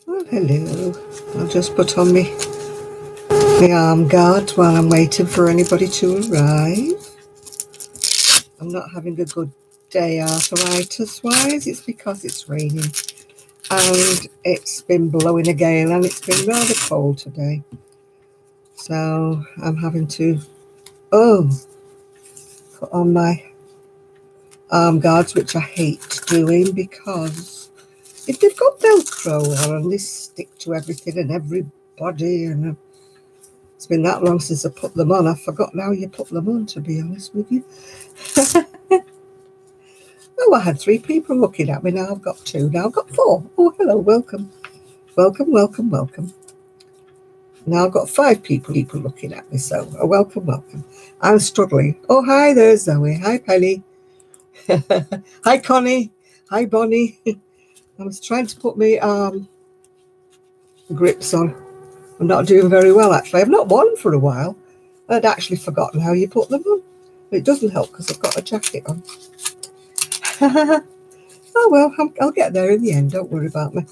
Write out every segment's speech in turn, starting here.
Oh, hello. I'll just put on my arm guards while I'm waiting for anybody to arrive. I'm not having a good day arthritis-wise. It's because it's raining and it's been blowing a gale and it's been rather cold today. So I'm having to, put on my arm guards, which I hate doing because if they've got Velcro on and they stick to everything and everybody, and it's been that long since I put them on, I've forgotten how you put them on, to be honest with you. Oh, I had 3 people looking at me, now I've got 2, now I've got 4. Oh, hello, welcome. Welcome, welcome, welcome. Now I've got 5 people looking at me, so welcome, welcome. I'm struggling. Oh, hi there, Zoe. Hi, Penny. Hi, Connie. Hi, Bonnie. I was trying to put my grips on. I'm not doing very well, actually. I've not worn for a while. I'd actually forgotten how you put them on. It doesn't help because I've got a jacket on. Oh, well, I'll get there in the end. Don't worry about me.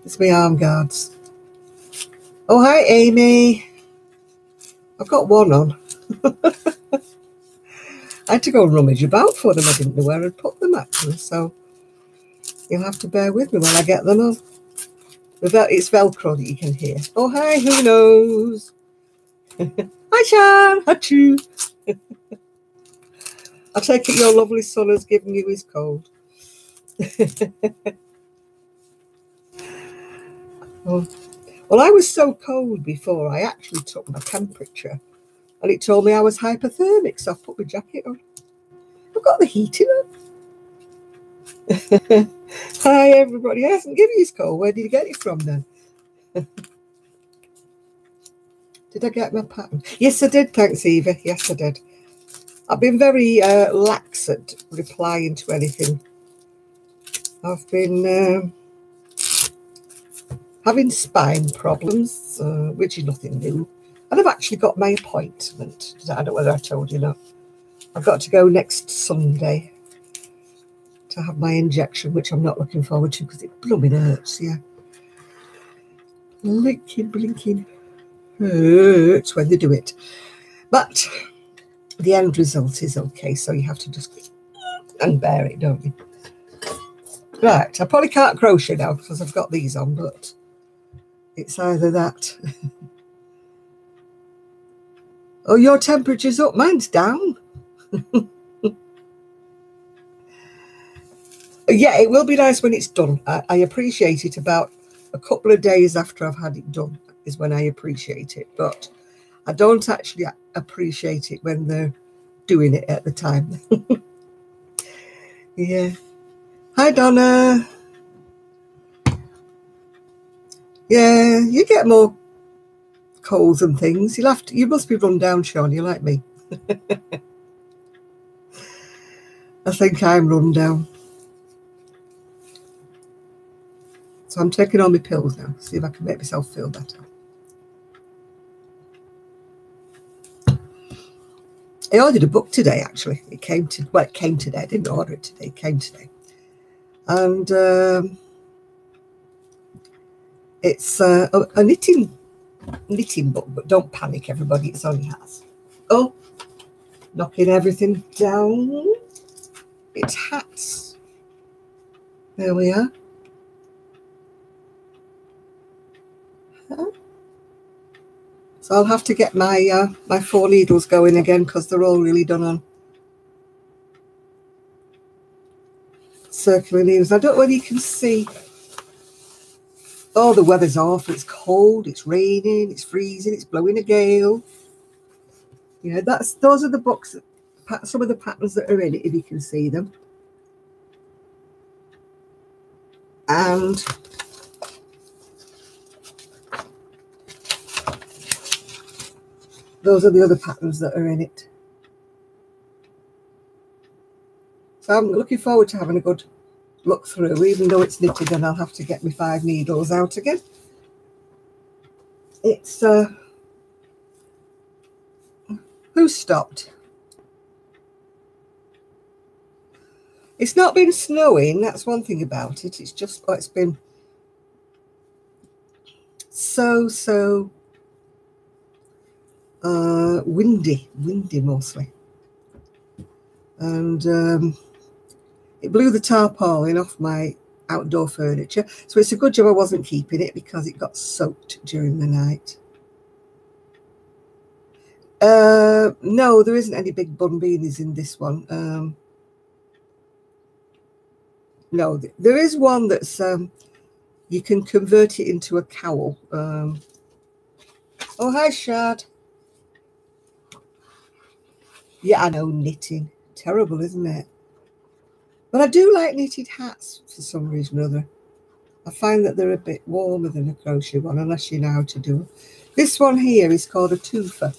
It's my arm guards. Oh, hi, Amy. I've got one on. I had to go and rummage about for them. I didn't know where I'd put them, actually. So you'll have to bear with me while I get them on. It's Velcro that you can hear. Oh, hi, who knows? Hi, Sean. Achoo. I take it your lovely son has given you his cold. Oh. Well, I was so cold before, I actually took my temperature and it told me I was hypothermic, so I put my jacket on. I've got the heating on. Hi, everybody. He hasn't given you his cold. Where did you get it from then? Did I get my pattern? Yes, I did. Thanks, Eva. Yes, I did. I've been very lax at replying to anything. I've been having spine problems, which is nothing new. And I've actually got my appointment. I don't know whether I told you that. I've got to go next Sunday to have my injection, which I'm not looking forward to because it blooming hurts, yeah. Blinking hurts when they do it. But the end result is okay, so you have to just and bear it, don't you? Right, I probably can't crochet now because I've got these on, but it's either that. Oh, your temperature's up, mine's down. Yeah, it will be nice when it's done. I appreciate it about a couple of days after I've had it done is when I appreciate it, but I don't actually appreciate it when they're doing it at the time. Yeah. Hi, Donna. Yeah, you get more colds and things. You must be run down, Sean. You're like me. I think I'm run down. So I'm taking all my pills now. See if I can make myself feel better. I ordered a book today, actually. It came today. I didn't order it today. It came today. And it's a knitting book, but don't panic, everybody. It's only hats. Oh, knocking everything down. It's hats. There we are. So I'll have to get my my 4 needles going again because they're all really done on circular needles. I don't know whether you can see. Oh, the weather's awful. It's cold. It's raining. It's freezing. It's blowing a gale. You know, those are the books. Some of the patterns that are in it, if you can see them. And those are the other patterns that are in it. So I'm looking forward to having a good look through, even though it's knitted and I'll have to get my 5 needles out again. It's who stopped? It's not been snowing, that's one thing about it. It's just, it's been so windy mostly. And it blew the tarpaulin off my outdoor furniture. So it's a good job I wasn't keeping it because it got soaked during the night. No, there isn't any big bun beanies in this one. No, there is one that's you can convert it into a cowl. Oh, hi, Shad. Yeah, I know, knitting. Terrible, isn't it? But I do like knitted hats for some reason or other. I find that they're a bit warmer than a crochet one, unless you know how to do it. This one here is called a toofer.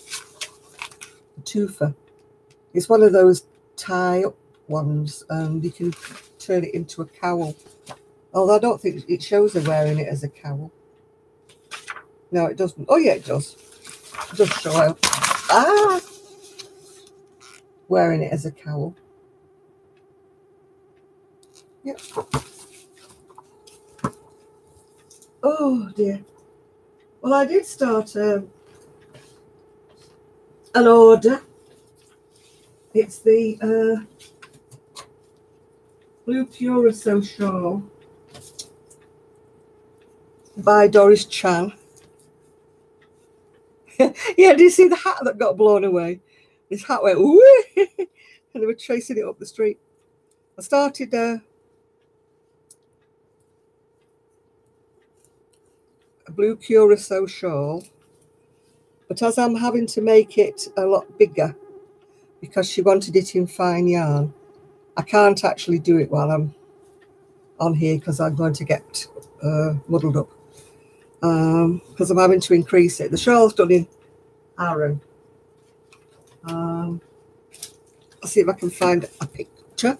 A toofer. It's one of those tie-up ones, and you can turn it into a cowl. Although I don't think it shows her wearing it as a cowl. No, it doesn't. Oh, yeah, it does. It does show her. Ah! Wearing it as a cowl. Yep. Oh, dear. Well, I did start an order. It's the Blue Curacao shawl by Doris Chan. Yeah, do you see the hat that got blown away? This hat went whoo, and they were chasing it up the street. I started a Blue Curacao shawl, but as I'm having to make it a lot bigger because she wanted it in fine yarn, I can't actually do it while I'm on here because I'm going to get muddled up. Because I'm having to increase it. The shawl's done in Aran. I'll see if I can find a picture.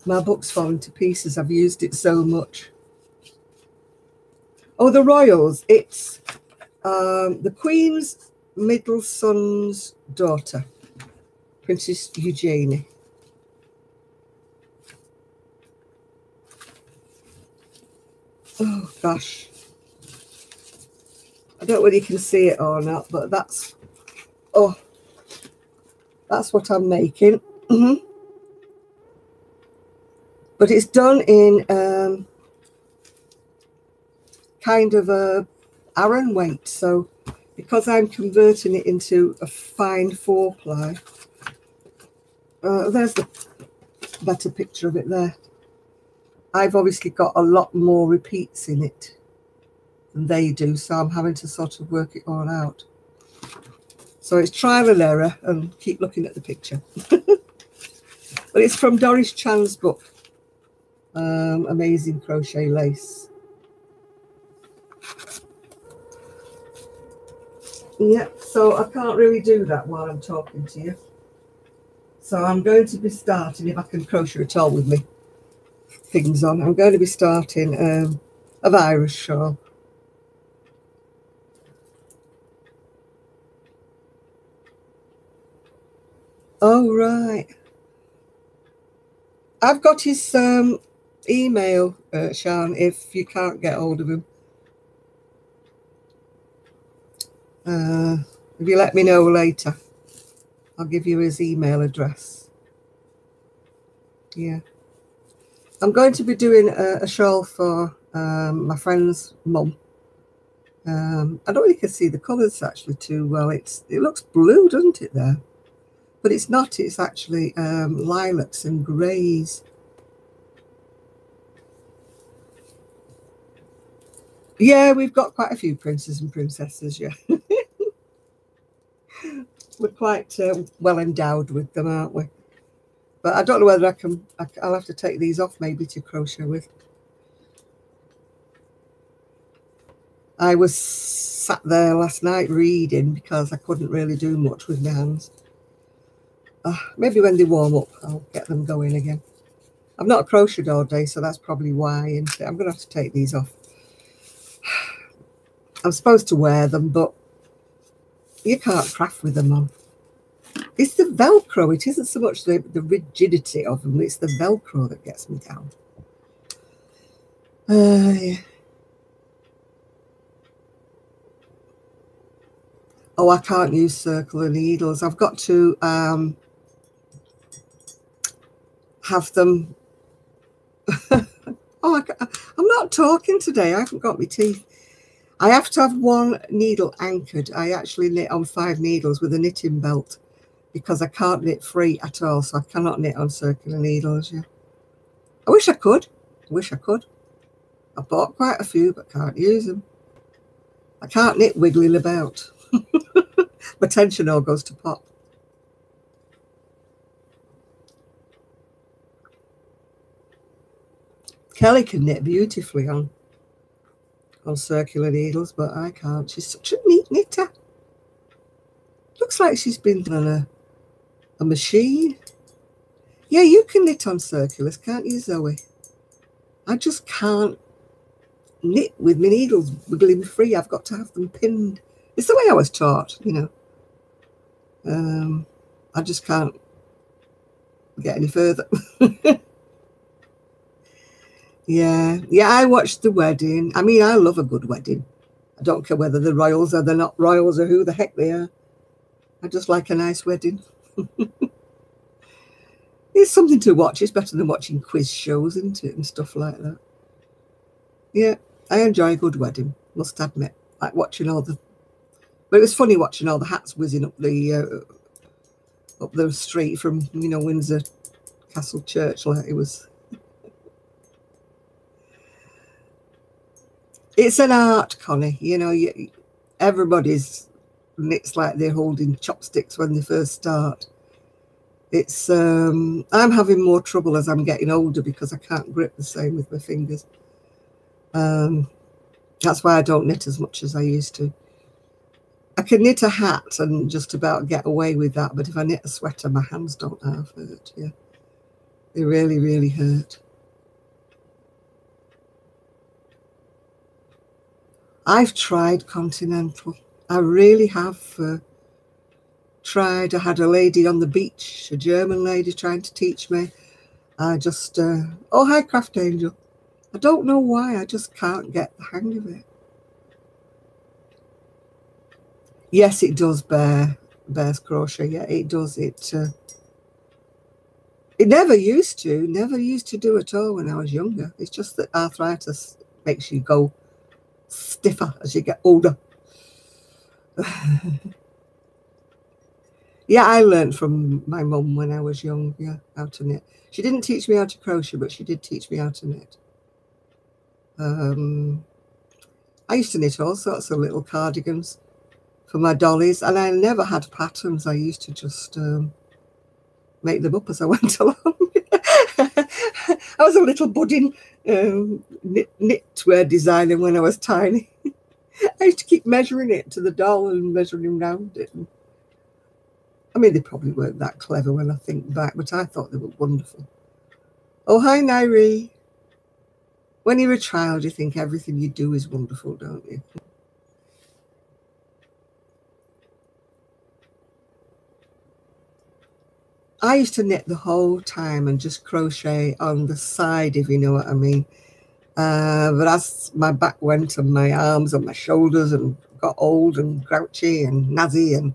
My book's falling to pieces. I've used it so much. Oh, the Royals. It's the Queen's middle son's daughter, Princess Eugenie. Oh, gosh. I don't know whether you can see it or not, but that's what I'm making. But it's done in kind of a Aran weight. So because I'm converting it into a fine 4-ply, there's the better picture of it there. I've obviously got a lot more repeats in it than they do, so I'm having to sort of work it all out. So it's trial and error and keep looking at the picture. But it's from Doris Chan's book, Amazing Crochet Lace. Yeah, so I can't really do that while I'm talking to you. So I'm going to be starting, if I can crochet at all with me things on, I'm going to be starting a virus shawl. Oh, right. I've got his email, Sean, if you can't get hold of him. If you let me know later, I'll give you his email address. Yeah. I'm going to be doing a shawl for my friend's mum. I don't really can see the colours actually too well. It looks blue, doesn't it, there? But it's not. It's actually lilacs and greys. Yeah, we've got quite a few princes and princesses, yeah. We're quite well endowed with them, aren't we? But I don't know whether I'll have to take these off maybe to crochet with. I was sat there last night reading because I couldn't really do much with my hands. Maybe when they warm up, I'll get them going again. I've not crocheted all day, so that's probably why. And I'm going to have to take these off. I'm supposed to wear them, but You can't craft with them on. It's the Velcro. It isn't so much the rigidity of them. It's the Velcro that gets me down. Yeah. Oh, I can't use circular needles. I've got to have them. Oh, I'm not talking today. I haven't got my teeth. I have to have one needle anchored. I actually knit on 5 needles with a knitting belt because I can't knit free at all. So I cannot knit on circular needles. Yeah, I wish I could. I wish I could. I bought quite a few, but can't use them. I can't knit wiggling about. My tension all goes to pot. Kelly can knit beautifully on circular needles, but I can't. She's such a neat knitter. Looks like she's been on a machine. Yeah, you can knit on circulars, can't you, Zoe? I just can't knit with my needles wiggling free. I've got to have them pinned. It's the way I was taught, you know. I just can't get any further. Yeah, I watched the wedding. I mean, I love a good wedding. I don't care whether they're royals or they're not royals or who the heck they are. I just like a nice wedding. It's something to watch. It's better than watching quiz shows, isn't it, and stuff like that. Yeah, I enjoy a good wedding, must admit. Like watching all the... But it was funny watching all the hats whizzing up the street from, you know, Windsor Castle Church. Like it was... It's an art, Connie. You know, everybody's knits like they're holding chopsticks when they first start. It's I'm having more trouble as I'm getting older because I can't grip the same with my fingers. That's why I don't knit as much as I used to. I can knit a hat and just about get away with that, but if I knit a sweater, my hands don't half hurt. Yeah, they really, really hurt. I've tried Continental. I really have tried. I had a lady on the beach, a German lady trying to teach me. I just, oh, hi, Craft Angel. I don't know why. I just can't get the hang of it. Yes, it does bears crochet. Yeah, it does. It never used to do at all when I was younger. It's just that arthritis makes you go stiffer as you get older. Yeah, I learned from my mum when I was young, yeah, how to knit. She didn't teach me how to crochet, but she did teach me how to knit. I used to knit all sorts of little cardigans for my dollies, and I never had patterns. I used to just make them up as I went along. I was a little budding knitwear designer when I was tiny. I used to keep measuring it to the doll and measuring around it. I mean, they probably weren't that clever when I think back, but I thought they were wonderful. Oh, hi, Nairi. When you're a child, you think everything you do is wonderful, don't you? I used to knit the whole time and just crochet on the side, if you know what I mean. But as my back went and my arms and my shoulders and got old and grouchy and nazi and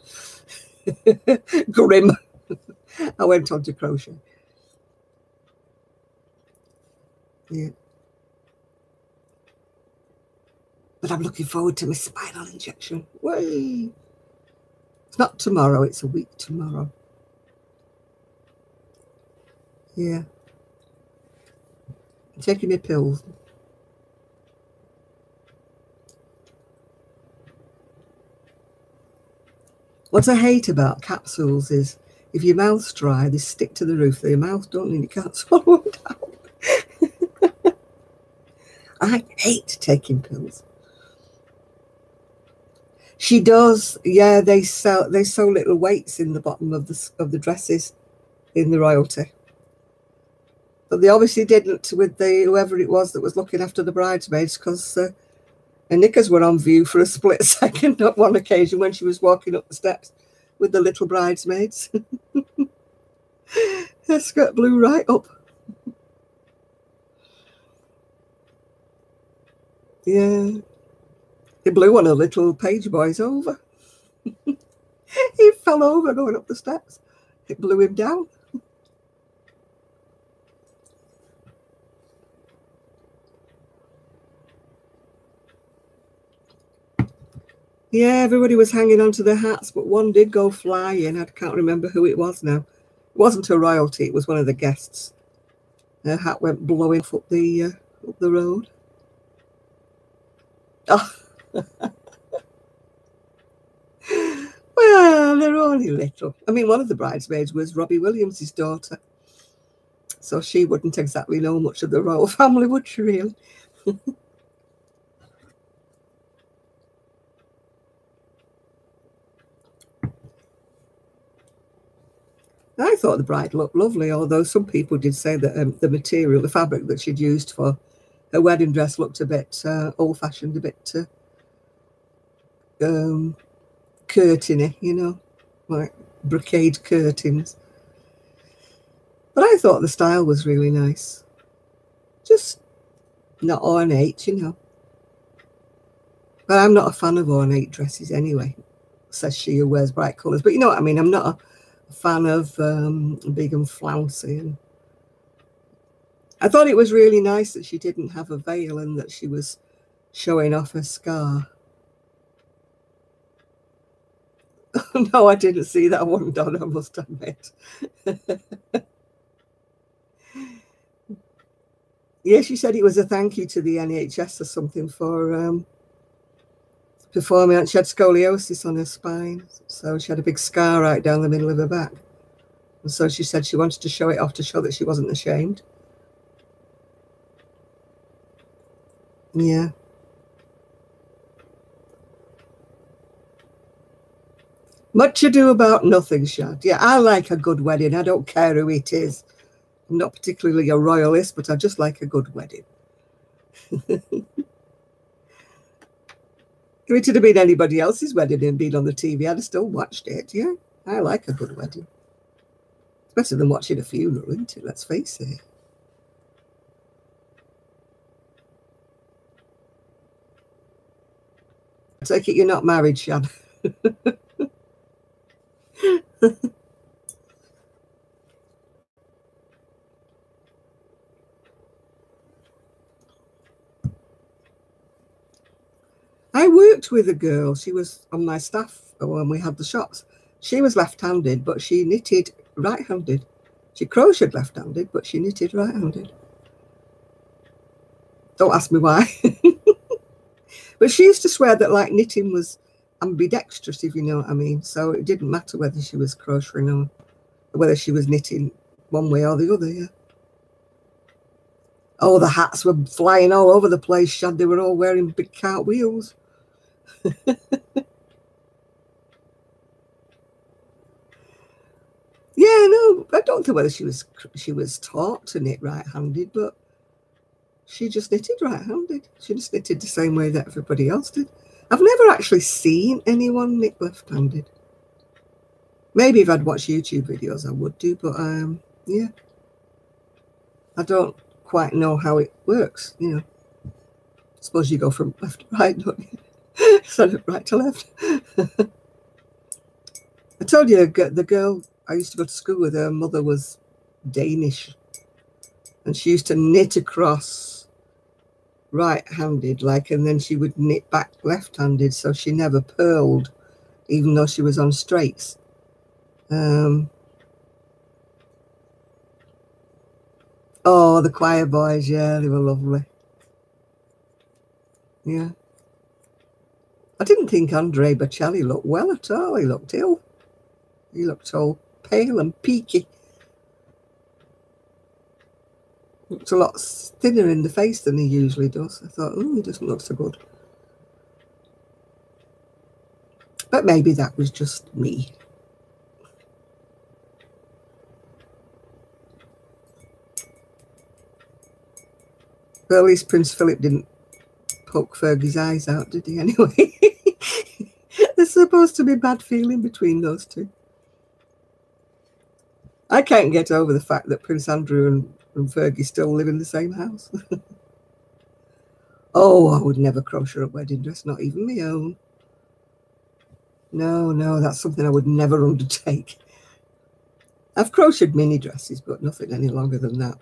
grim, I went on to crochet. Yeah. But I'm looking forward to my spinal injection. Way. It's not tomorrow, it's a week tomorrow. Yeah. I'm taking my pills. What I hate about capsules is if your mouth's dry, they stick to the roof of your mouth, don't they? You can't swallow them down. I hate taking pills. She does, yeah. They sew little weights in the bottom of the dresses in the royalty, but they obviously didn't with whoever it was that was looking after the bridesmaids, because Her knickers were on view for a split second on one occasion when she was walking up the steps with the little bridesmaids. Her skirt blew right up. Yeah. It blew one of the little page boys over. He fell over going up the steps. It blew him down. Yeah, everybody was hanging onto their hats, but one did go flying. I can't remember who it was now. It wasn't a royalty, it was one of the guests. Her hat went blowing up the road. Oh. Well, they're only little. I mean, one of the bridesmaids was Robbie Williams' daughter. So she wouldn't exactly know much of the royal family, would she really? I thought the bride looked lovely, although some people did say that the material, the fabric that she'd used for her wedding dress looked a bit old-fashioned, a bit curtainy, you know, like brocade curtains. But I thought the style was really nice. Just not ornate, you know. But I'm not a fan of ornate dresses anyway, says she who wears bright colours. But you know what I mean? I'm not a fan of big and flouncy. And I thought it was really nice that she didn't have a veil and that she was showing off her scar. No, I didn't see that one done, I must admit. Yeah, she said it was a thank you to the NHS or something for performing. She had scoliosis on her spine, so she had a big scar right down the middle of her back. And so she said she wanted to show it off to show that she wasn't ashamed. Yeah. Much ado about nothing, Shad. Yeah, I like a good wedding. I don't care who it is. I'm not particularly a royalist, but I just like a good wedding. If it had been anybody else's wedding and been on the TV, I'd have still watched it. Yeah, I like a good wedding. It's better than watching a funeral, isn't it? Let's face it. I take it you're not married, Shad. I worked with a girl. She was on my staff when we had the shops. She was left-handed, but she knitted right-handed. She crocheted left-handed, but she knitted right-handed. Don't ask me why. But she used to swear that like knitting was ambidextrous, if you know what I mean. So it didn't matter whether she was crocheting or whether she was knitting one way or the other, yeah. Oh, the hats were flying all over the place, Shad. They were all wearing big cartwheels. Yeah, no, I don't know whether she was taught to knit right-handed, but she just knitted right-handed. She just knitted the same way that everybody else did. I've never actually seen anyone knit left-handed. Maybe if I'd watched YouTube videos, I would do, but yeah, I don't quite know how it works. You know, I suppose you go from left to right, don't you? Instead of right to left. I told you the girl I used to go to school with, her mother was Danish, and she used to knit across right-handed, like, and then she would knit back left-handed, so she never purled, even though she was on straights. Oh, the choir boys, yeah, they were lovely. Yeah. I didn't think Andre Bocelli looked well at all. He looked ill. He looked all pale and peaky. Looked a lot thinner in the face than he usually does. I thought, oh, he doesn't look so good. But maybe that was just me. But at least Prince Philip didn't poke Fergie's eyes out, did he? Anyway, there's supposed to be bad feeling between those two. I can't get over the fact that Prince Andrew and Fergie still live in the same house. Oh, I would never crochet a wedding dress, not even my own. No, that's something I would never undertake. I've crocheted mini dresses, but nothing any longer than that.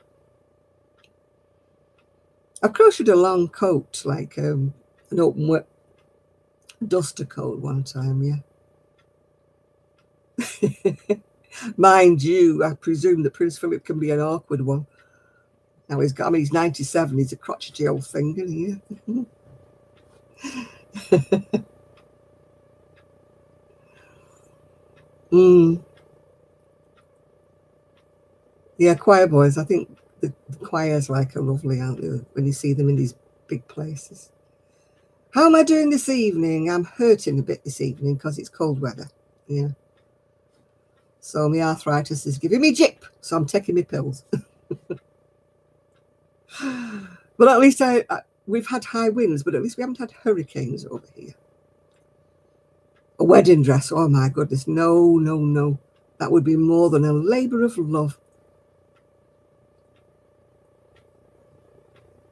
I've crocheted a long coat, like an open work duster coat one time, yeah. Mind you, I presume that Prince Philip can be an awkward one. Now he's 97, he's a crotchety old thing, isn't he? Yeah, choir boys, I think the choirs are lovely, aren't they, when you see them in these big places. How am I doing this evening? I'm hurting a bit this evening because it's cold weather. Yeah. So my arthritis is giving me jip, so I'm taking my pills. But at least we've had high winds, but at least we haven't had hurricanes over here. A wedding dress, oh my goodness, no. That would be more than a labour of love.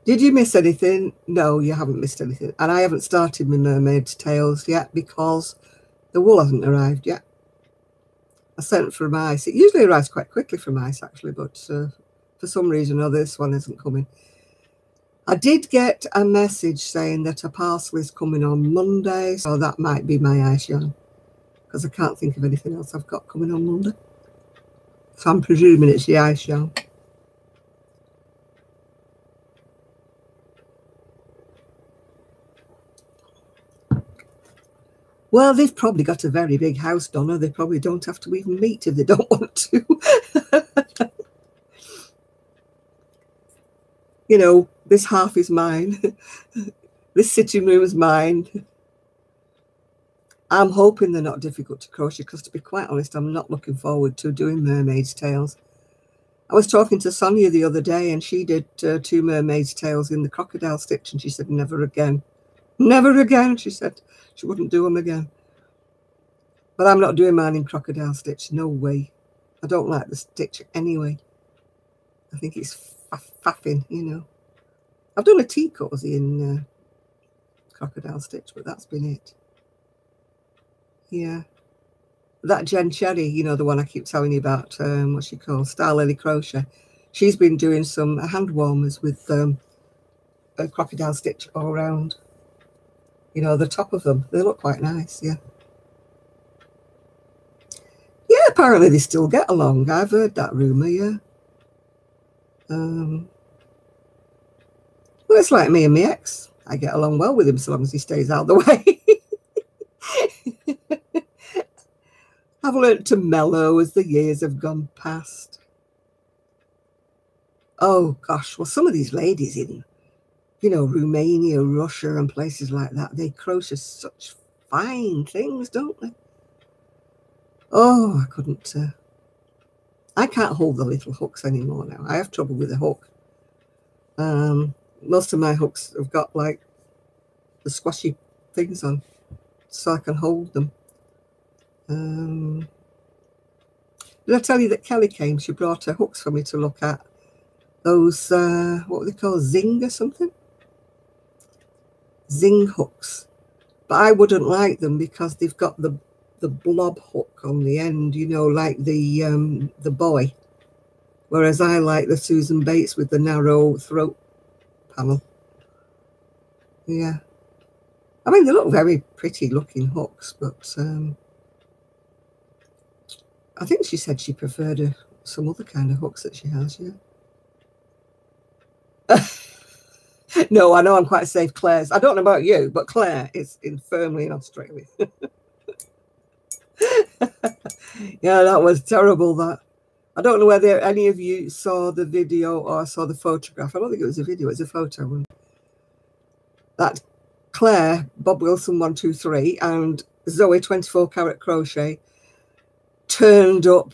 Did you miss anything? No, you haven't missed anything. And I haven't started my mermaid's tails yet because the wool hasn't arrived yet. I sent from ice. It usually arrives quite quickly from ice, actually, but for some reason or other, this one isn't coming. I did get a message saying that a parcel is coming on Monday, so that might be my ice yarn, because I can't think of anything else I've got coming on Monday. So I'm presuming it's the ice yarn. Well, they've probably got a very big house, Donna. They probably don't have to even meet if they don't want to. You know, this half is mine. This sitting room is mine. I'm hoping they're not difficult to crochet because, to be quite honest, I'm not looking forward to doing mermaid's tails. I was talking to Sonia the other day and she did 2 mermaid's tails in the crocodile stitch and she said, never again. Never again, she said. She wouldn't do them again. But I'm not doing mine in crocodile stitch. No way. I don't like the stitch anyway. I think it's faffing, you know. I've done a tea cozy in crocodile stitch, but that's been it. Yeah. That Jen Cherry, you know, the one I keep telling you about, what she calls Star Lily Crochet. She's been doing some hand warmers with a crocodile stitch all around. You know, the top of them. They look quite nice, yeah. Yeah, apparently they still get along. I've heard that rumour, yeah. Well, it's like me and my ex. I get along well with him so long as he stays out of the way. I've learnt to mellow as the years have gone past. Oh, gosh. Well, some of these ladies in, you know, Romania, Russia and places like that, they crochet such fine things, don't they? Oh, I couldn't. I can't hold the little hooks anymore now. I have trouble with the hook. Most of my hooks have got like the squashy things on so I can hold them. Did I tell you that Kelly came? She brought her hooks for me to look at. Those, what were they called? Zing or something? Zing hooks. But I wouldn't like them because they've got the blob hook on the end, you know, like the boy. Whereas I like the Susan Bates with the narrow throat panel. Yeah. I mean, they look very pretty looking hooks, but I think she said she preferred some other kind of hooks that she has, yeah. No, I know I'm quite safe. Claire's. I don't know about you, but Claire is firmly in Australia. Yeah, that was terrible, that. I don't know whether any of you saw the video or saw the photograph. I don't think it was a video, it was a photo. That Claire, Bob Wilson 123, and Zoe 24 Carat Crochet turned up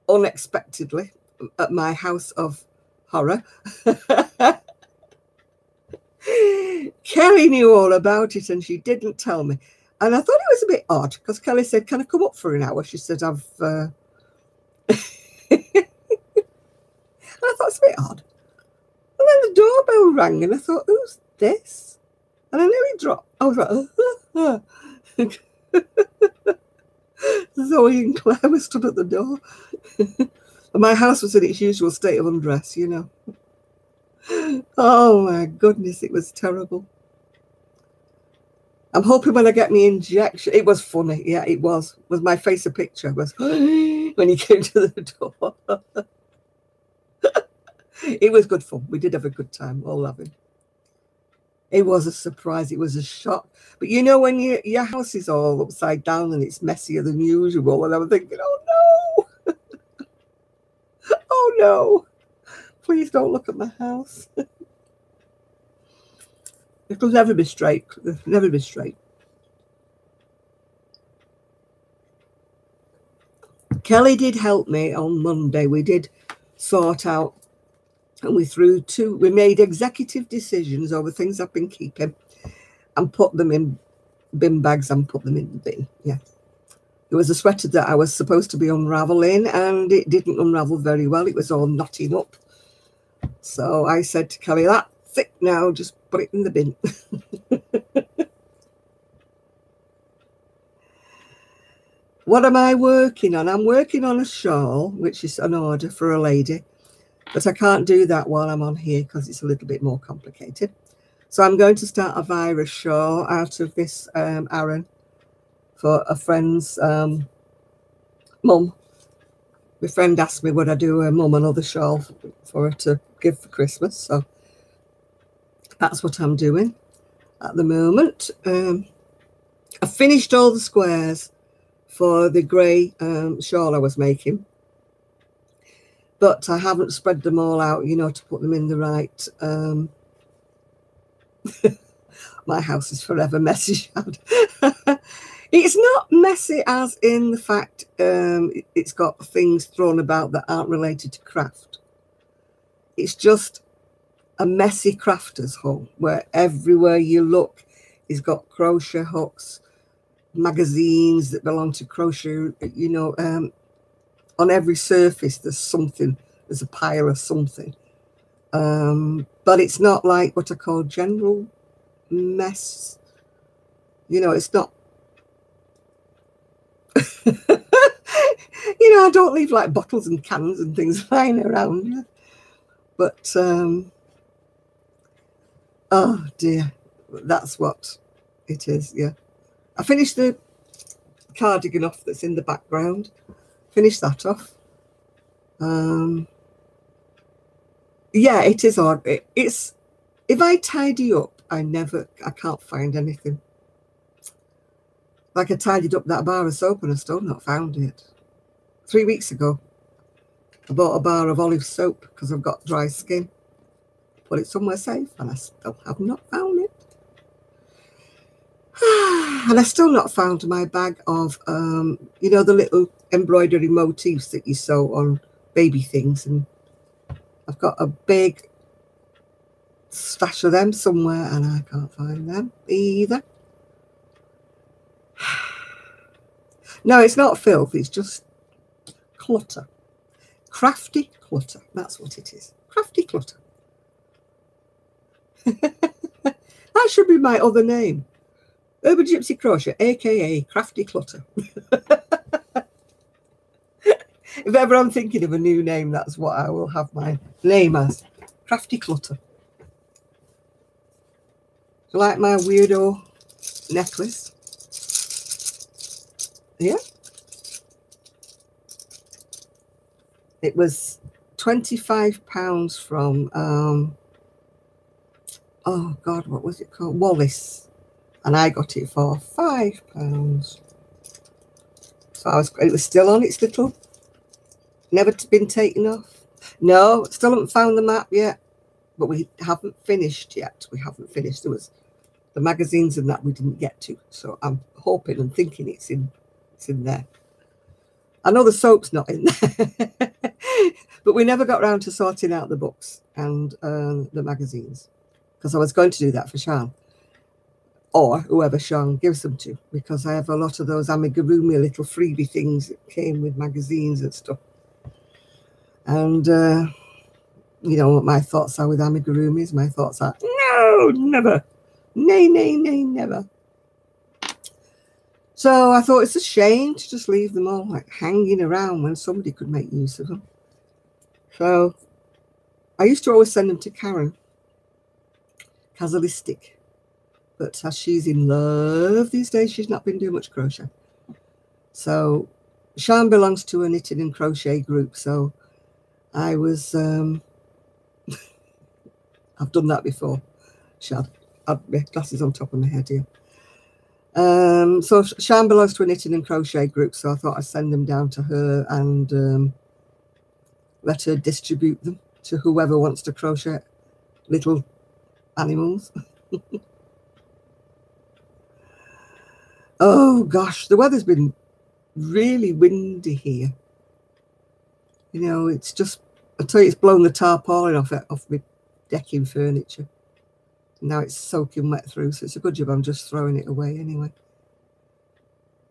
unexpectedly at my house of horror. Kelly knew all about it and she didn't tell me. And I thought it was a bit odd because Kelly said, can I come up for an hour? She said, I've... I thought it's a bit odd. And then the doorbell rang and I thought, who's this? And I nearly dropped. I was like, Zoe and Claire were stood at the door. And my house was in its usual state of undress, you know. Oh my goodness, it was terrible. I'm hoping when I get my injection, it was funny. Yeah, it was. Was my face a picture? Was when he came to the door. It was good fun. We did have a good time, all laughing. It was a surprise. It was a shock. But you know, when your house is all upside down and it's messier than usual, and I was thinking, oh no, oh no, please don't look at my house. It'll never be straight. It'll never be straight. Kelly did help me on Monday. We did sort out, and we made executive decisions over things I've been keeping and put them in bin bags and put them in the bin. Yeah. There was a sweater that I was supposed to be unraveling and it didn't unravel very well. It was all knotting up. So I said to Kelly, that's it now, just put it in the bin. What am I working on? I'm working on a shawl, which is an order for a lady. But I can't do that while I'm on here because it's a little bit more complicated. So I'm going to start a virus shawl out of this Aran for a friend's mum. My friend asked me would I do her mum another shawl for her to give for Christmas. So that's what I'm doing at the moment. I finished all the squares for the grey shawl I was making. But I haven't spread them all out, you know, to put them in the right... My house is forever messy. It's not messy as in the fact it's got things thrown about that aren't related to craft. It's just a messy crafter's home where everywhere you look is got crochet hooks, magazines that belong to crochet, you know, on every surface there's something, there's a pile of something. But it's not like what I call general mess. You know, it's not, you know, I don't leave like bottles and cans and things lying around. Yeah. But, oh dear, that's what it is, yeah. I finished the cardigan off that's in the background. Finished that off. Yeah, it is odd. It's if I tidy up, I can't find anything. Like I tidied up that bar of soap and I still not found it. 3 weeks ago, I bought a bar of olive soap because I've got dry skin. Put it somewhere safe and I still have not found it. And I still not found my bag of, you know, the little embroidery motifs that you sew on baby things. And I've got a big stash of them somewhere and I can't find them either. No, it's not filth. It's just clutter. Crafty clutter. That's what it is. Crafty clutter. That should be my other name. Urban Gypsy Crochet, aka Crafty Clutter. If ever I'm thinking of a new name, that's what I will have my name as. Crafty Clutter. Do you like my weirdo necklace? Yeah. It was £25 from, oh God, what was it called? Wallace. And I got it for £5. So it was still on its little, never been taken off. No, still haven't found the map yet, but we haven't finished yet. We haven't finished. There was the magazines and that we didn't get to. So I'm hoping and thinking it's in there. I know the soap's not in there, but we never got around to sorting out the books and the magazines. because I was going to do that for Sean, or whoever Sean gives them to, because I have a lot of those amigurumi little freebie things that came with magazines and stuff. And you know what my thoughts are with amigurumis? My thoughts are, no, never. Nay, nay, nay, never. So I thought it's a shame to just leave them all like hanging around when somebody could make use of them. So I used to always send them to Karen Kazalistic, but as she's in love these days, she's not been doing much crochet. So Sean belongs to a knitting and crochet group, so I was I've done that before. Sean, I've my glasses on top of my head here. So Sean belongs to a knitting and crochet group, so I thought I'd send them down to her and let her distribute them to whoever wants to crochet little animals. Oh gosh, the weather's been really windy here. You know, it's just, I tell you, it's blown the tarpaulin off my decking furniture. Now it's soaking wet through, so it's a good job I'm just throwing it away anyway.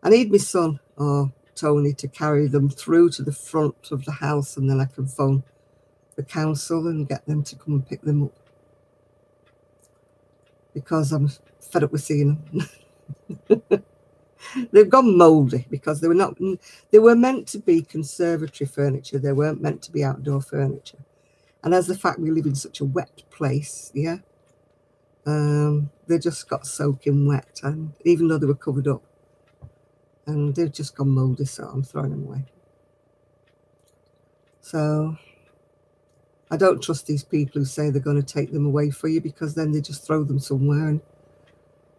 I need my son or Tony to carry them through to the front of the house, and then I can phone the council and get them to come and pick them up, because I'm fed up with seeing them. They've gone mouldy because they were meant to be conservatory furniture. They weren't meant to be outdoor furniture. And as the fact we live in such a wet place, yeah, they just got soaking wet, and even though they were covered up, and they've just gone mouldy, so I'm throwing them away. So I don't trust these people who say they're going to take them away for you, because then they just throw them somewhere and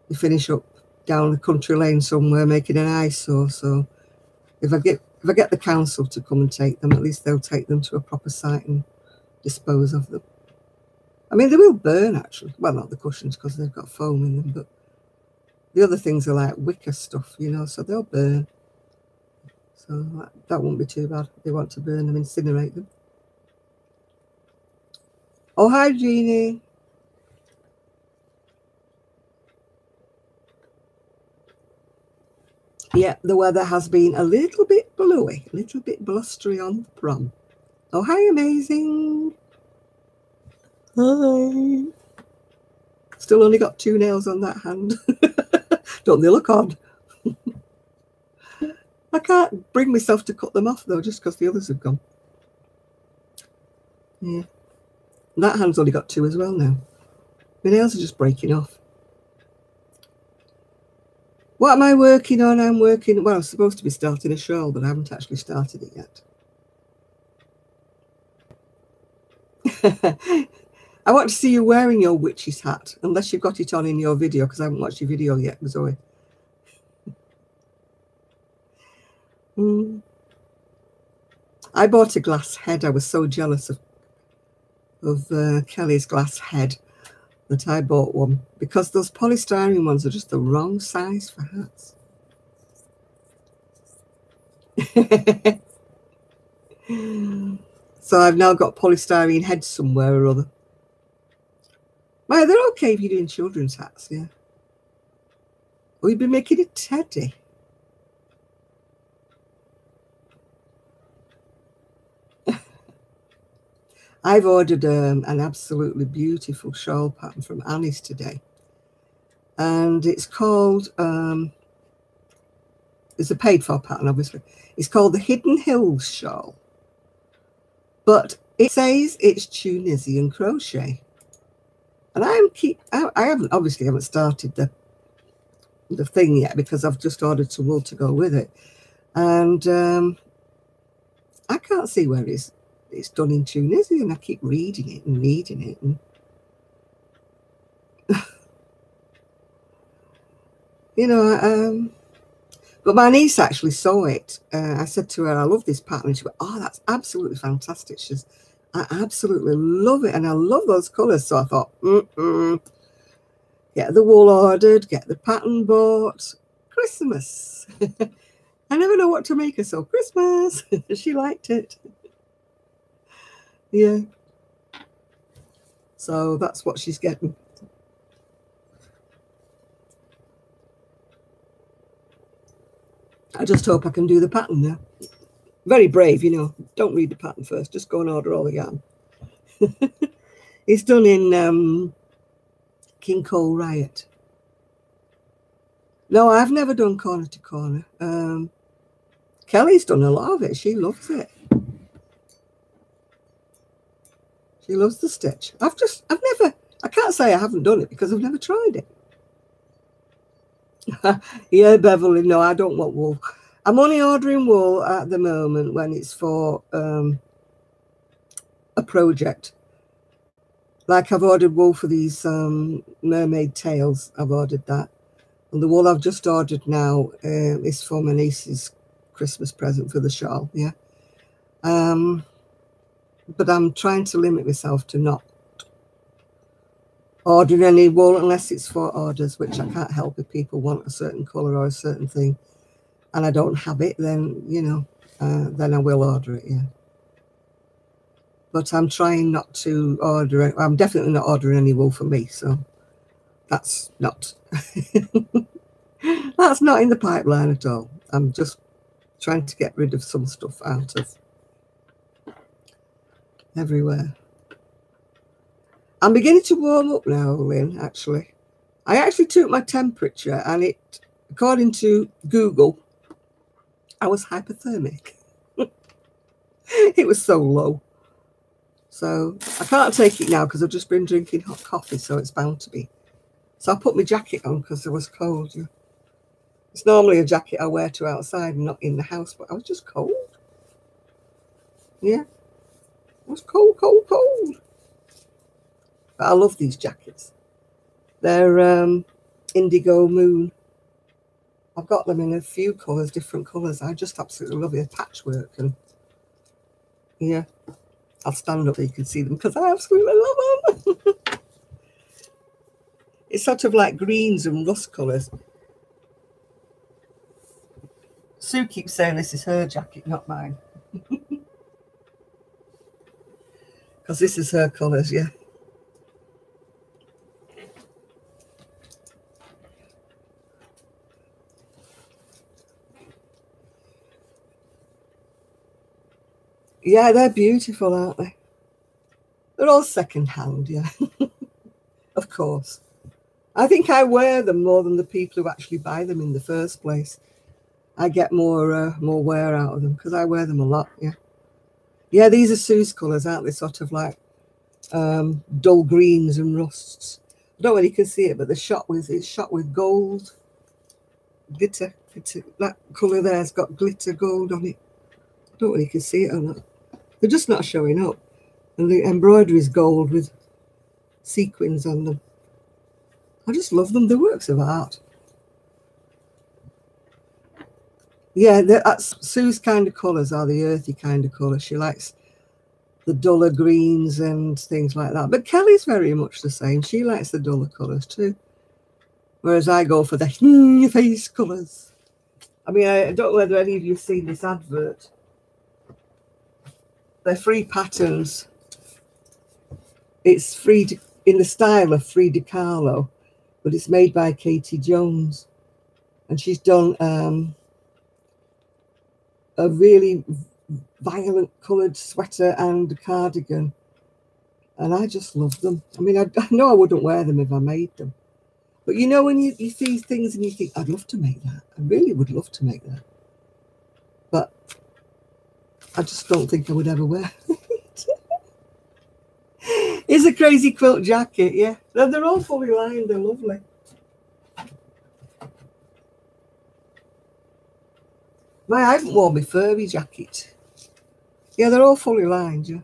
you finish up down a country lane somewhere making an eyesore. So if I get the council to come and take them, at least they'll take them to a proper site and dispose of them. I mean, they will burn, actually. Well, not the cushions, because they've got foam in them, but the other things are like wicker stuff, you know, so they'll burn. So that won't be too bad. If they want to burn them, incinerate them. Oh, hi, Jeannie. Yeah, the weather has been a little bit blowy, a little bit blustery on the prom. Oh, hi, Amazing. Hi. Still only got 2 nails on that hand. Don't they look odd? I can't bring myself to cut them off, though, just because the others have gone. Yeah. And that hand's only got 2 as well now. My nails are just breaking off. What am I working on? I'm working, well, I'm supposed to be starting a shawl, but I haven't actually started it yet. I want to see you wearing your witch's hat, unless you've got it on in your video, because I haven't watched your video yet, Zoe. I bought a glass head. I was so jealous of Kelly's glass head that I bought one, because those polystyrene ones are just the wrong size for hats. So I've now got polystyrene heads somewhere or other. Well, they're okay if you're doing children's hats, yeah. Oh, you've been making a teddy. I've ordered an absolutely beautiful shawl pattern from Annie's today. And it's called, it's a paid for pattern, obviously. It's called the Hidden Hills shawl. But it says it's Tunisian crochet. And I haven't started the thing yet, because I've just ordered some wool to go with it. And I can't see where it's done in Tunisia, and I keep reading it and reading it. And you know, but my niece actually saw it. I said to her, I love this pattern. She went, oh, that's absolutely fantastic. She says, I absolutely love it, and I love those colours. So I thought, get the wool ordered, get the pattern bought. Christmas. I never know what to make her, so Christmas. She liked it. Yeah. So that's what she's getting. I just hope I can do the pattern now. Very brave, you know. Don't read the pattern first. Just go and order all the yarn. It's done in King Cole Riot. No, I've never done corner to corner. Kelly's done a lot of it. She loves it. She loves the stitch. I can't say I haven't done it because I've never tried it. Yeah, Beverly, no, I don't want wool. I'm only ordering wool at the moment when it's for a project. Like I've ordered wool for these mermaid tails. I've ordered that. And the wool I've just ordered now is for my niece's Christmas present for the shawl, yeah. But I'm trying to limit myself to not ordering any wool unless it's for orders, which I can't help. If people want a certain colour or a certain thing and I don't have it, then, you know, then I will order it, yeah. But I'm trying not to order it. I'm definitely not ordering any wool for me, so that's not that's not in the pipeline at all. I'm just trying to get rid of some stuff out of everywhere. I'm beginning to warm up now, Lynn, actually. I actually took my temperature and it, according to Google, I was hypothermic. It was so low. So I can't take it now because I've just been drinking hot coffee, so it's bound to be. So I put my jacket on because it was cold. Yeah. It's normally a jacket I wear to outside and not in the house, but I was just cold. Yeah. It was cold, cold, cold. But I love these jackets. They're indigo moon. I've got them in a few colours, different colours. I just absolutely love it. Patchwork and yeah. I'll stand up so you can see them because I absolutely love them. It's sort of like greens and rust colours. Sue keeps saying this is her jacket, not mine. Because this is her colours, yeah. Yeah, they're beautiful, aren't they? They're all second-hand, yeah. Of course. I think I wear them more than the people who actually buy them in the first place. I get more wear out of them because I wear them a lot, yeah. Yeah, these are Sue's colours, aren't they? Sort of like dull greens and rusts. I don't know whether you can see it, but it's shot with gold. Glitter. That colour there's got glitter gold on it. I don't know whether you can see it or not. They're just not showing up. And the embroidery is gold with sequins on them. I just love them. They're works of art. Yeah, that's Sue's kind of colours are the earthy kind of colours. She likes the duller greens and things like that. But Kelly's very much the same. She likes the duller colours too. Whereas I go for the in your face colours. I mean, I don't know whether any of you have seen this advert. They're free patterns. It's free in the style of Frida Kahlo, but it's made by Katie Jones. And she's done a really violent coloured sweater and cardigan. And I just love them. I mean, I know I wouldn't wear them if I made them. But you know, when you see things and you think, I'd love to make that. I really would love to make that. But I just don't think I would ever wear it. It's a crazy quilt jacket, yeah. They're all fully lined. They're lovely. I haven't worn my furry jacket. Yeah, they're all fully lined, yeah.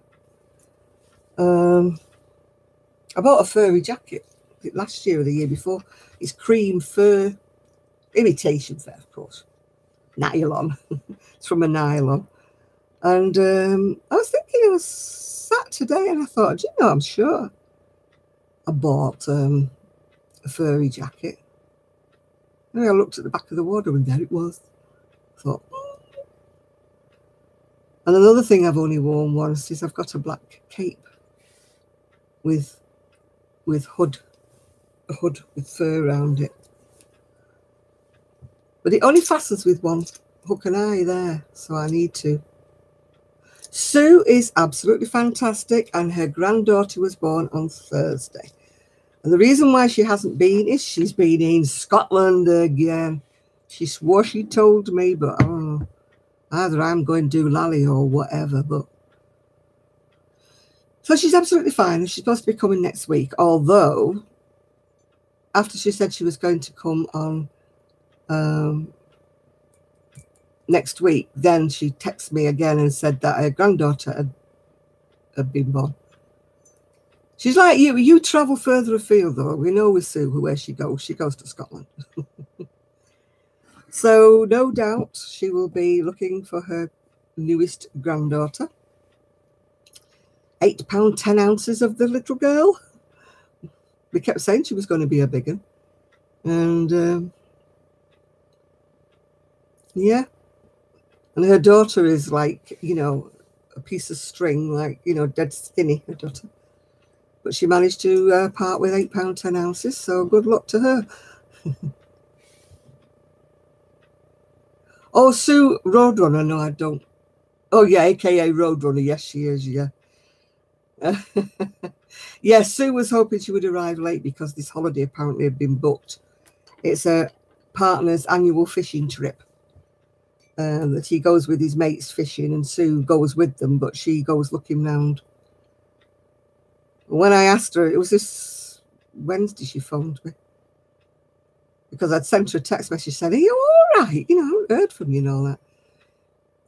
I bought a furry jacket last year or the year before. It's cream fur, imitation fur, of course. Nylon. It's from a nylon. And I was thinking, I was sat today and I thought, you know, I'm sure I bought a furry jacket. And I looked at the back of the wardrobe and there it was. I thought, And another thing I've only worn once is I've got a black cape with a hood with fur around it. But it only fastens with one hook and eye there, so I need to. Sue is absolutely fantastic, and her granddaughter was born on Thursday. And the reason why she hasn't been is she's been in Scotland again. She swore she told me, but either I'm going to do Lally or whatever. But so she's absolutely fine, and she's supposed to be coming next week. Although, after she said she was going to come on next week, then she texted me again and said that her granddaughter had been born. She's like you. You travel further afield, though. We know with Sue where she goes. She goes to Scotland. So no doubt she will be looking for her newest granddaughter. £8 10 ounces of the little girl. We kept saying she was going to be a big one. And yeah. And her daughter is like, you know, a piece of string, like, you know, dead skinny, her daughter. But she managed to part with £8 10 ounces, so good luck to her. Oh, Sue Roadrunner. No, I don't. Oh, yeah, a.k.a. Roadrunner. Yes, she is, yeah. Yeah, Sue was hoping she would arrive late because this holiday apparently had been booked. It's a partner's annual fishing trip that he goes with his mates fishing, and Sue goes with them, but she goes looking round. When I asked her, it was this Wednesday she phoned me, because I'd sent her a text message saying, "Are you all right? You know, I heard from you and all that."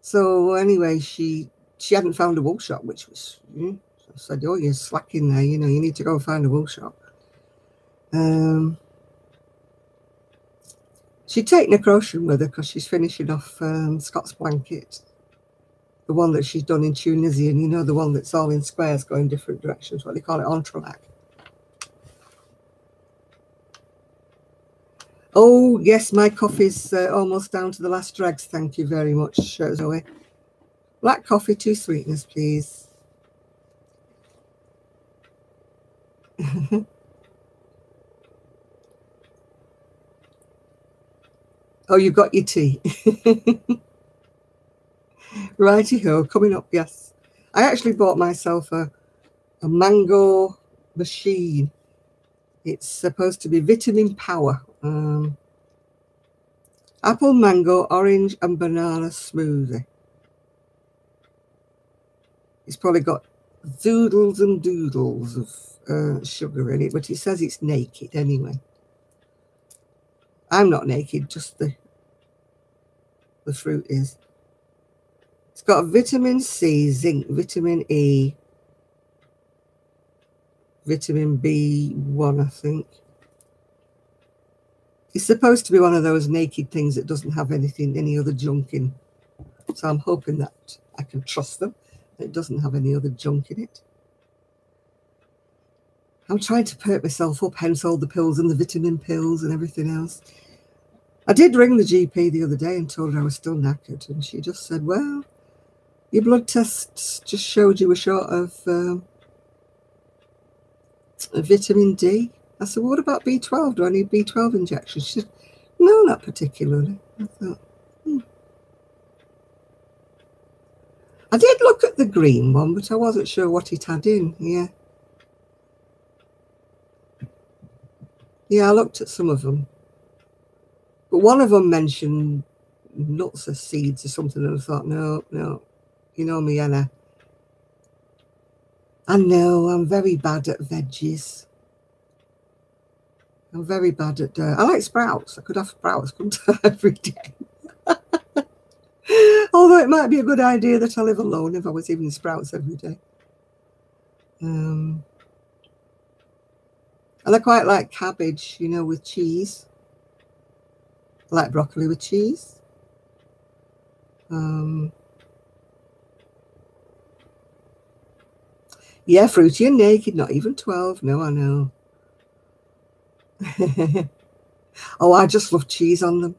So anyway, she hadn't found a wool shop, which was, I said, "Oh, you're slacking there. You know, you need to go and find a wool shop." She'd taken a crochet with her because she's finishing off Scott's blanket, the one that she's done in Tunisian. You know, the one that's all in squares going different directions. What they call it, entrelac. Oh, yes, my coffee's almost down to the last dregs. Thank you very much, Zoe. Black coffee, 2 sweeteners, please. Oh, you've got your tea. Righty-ho, coming up, yes. I actually bought myself a mango machine. It's supposed to be vitamin power. Apple, mango, orange, and banana smoothie. It's probably got doodles and doodles of sugar in it, but it says it's naked anyway. I'm not naked, just the fruit is. It's got vitamin C, zinc, vitamin E, vitamin B1, I think. It's supposed to be one of those naked things that doesn't have any other junk in. So I'm hoping that I can trust them. It doesn't have any other junk in it. I'm trying to perk myself up, hence all the pills and the vitamin pills and everything else. I did ring the GP the other day and told her I was still knackered, and she just said, "Well, your blood tests just showed you were short of vitamin D." I said, "What about B12? Do I need B12 injections?" She said, "No, not particularly." I thought, I did look at the green one, but I wasn't sure what it had in. Yeah, I looked at some of them. But one of them mentioned nuts or seeds or something, and I thought, no, you know me, Anna. I know I'm very bad at veggies. I'm very bad at I like sprouts. I could have sprouts, couldn't I, every day? Although it might be a good idea that I live alone if I was eating sprouts every day. And I quite like cabbage, you know, with cheese. I like broccoli with cheese. Yeah, fruity and naked, not even 12. No, I know. Oh, I just love cheese on them.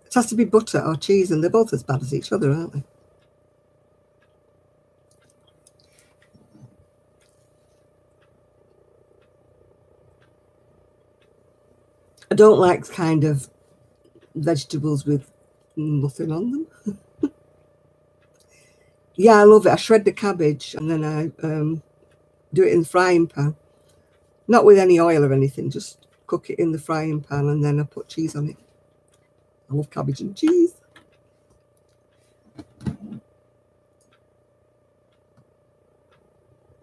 It has to be butter or cheese, and they're both as bad as each other, aren't they? I don't like kind of vegetables with nothing on them. Yeah, I love it. I shred the cabbage and then I do it in the frying pan. Not with any oil or anything, just cook it in the frying pan and then I put cheese on it. I love cabbage and cheese.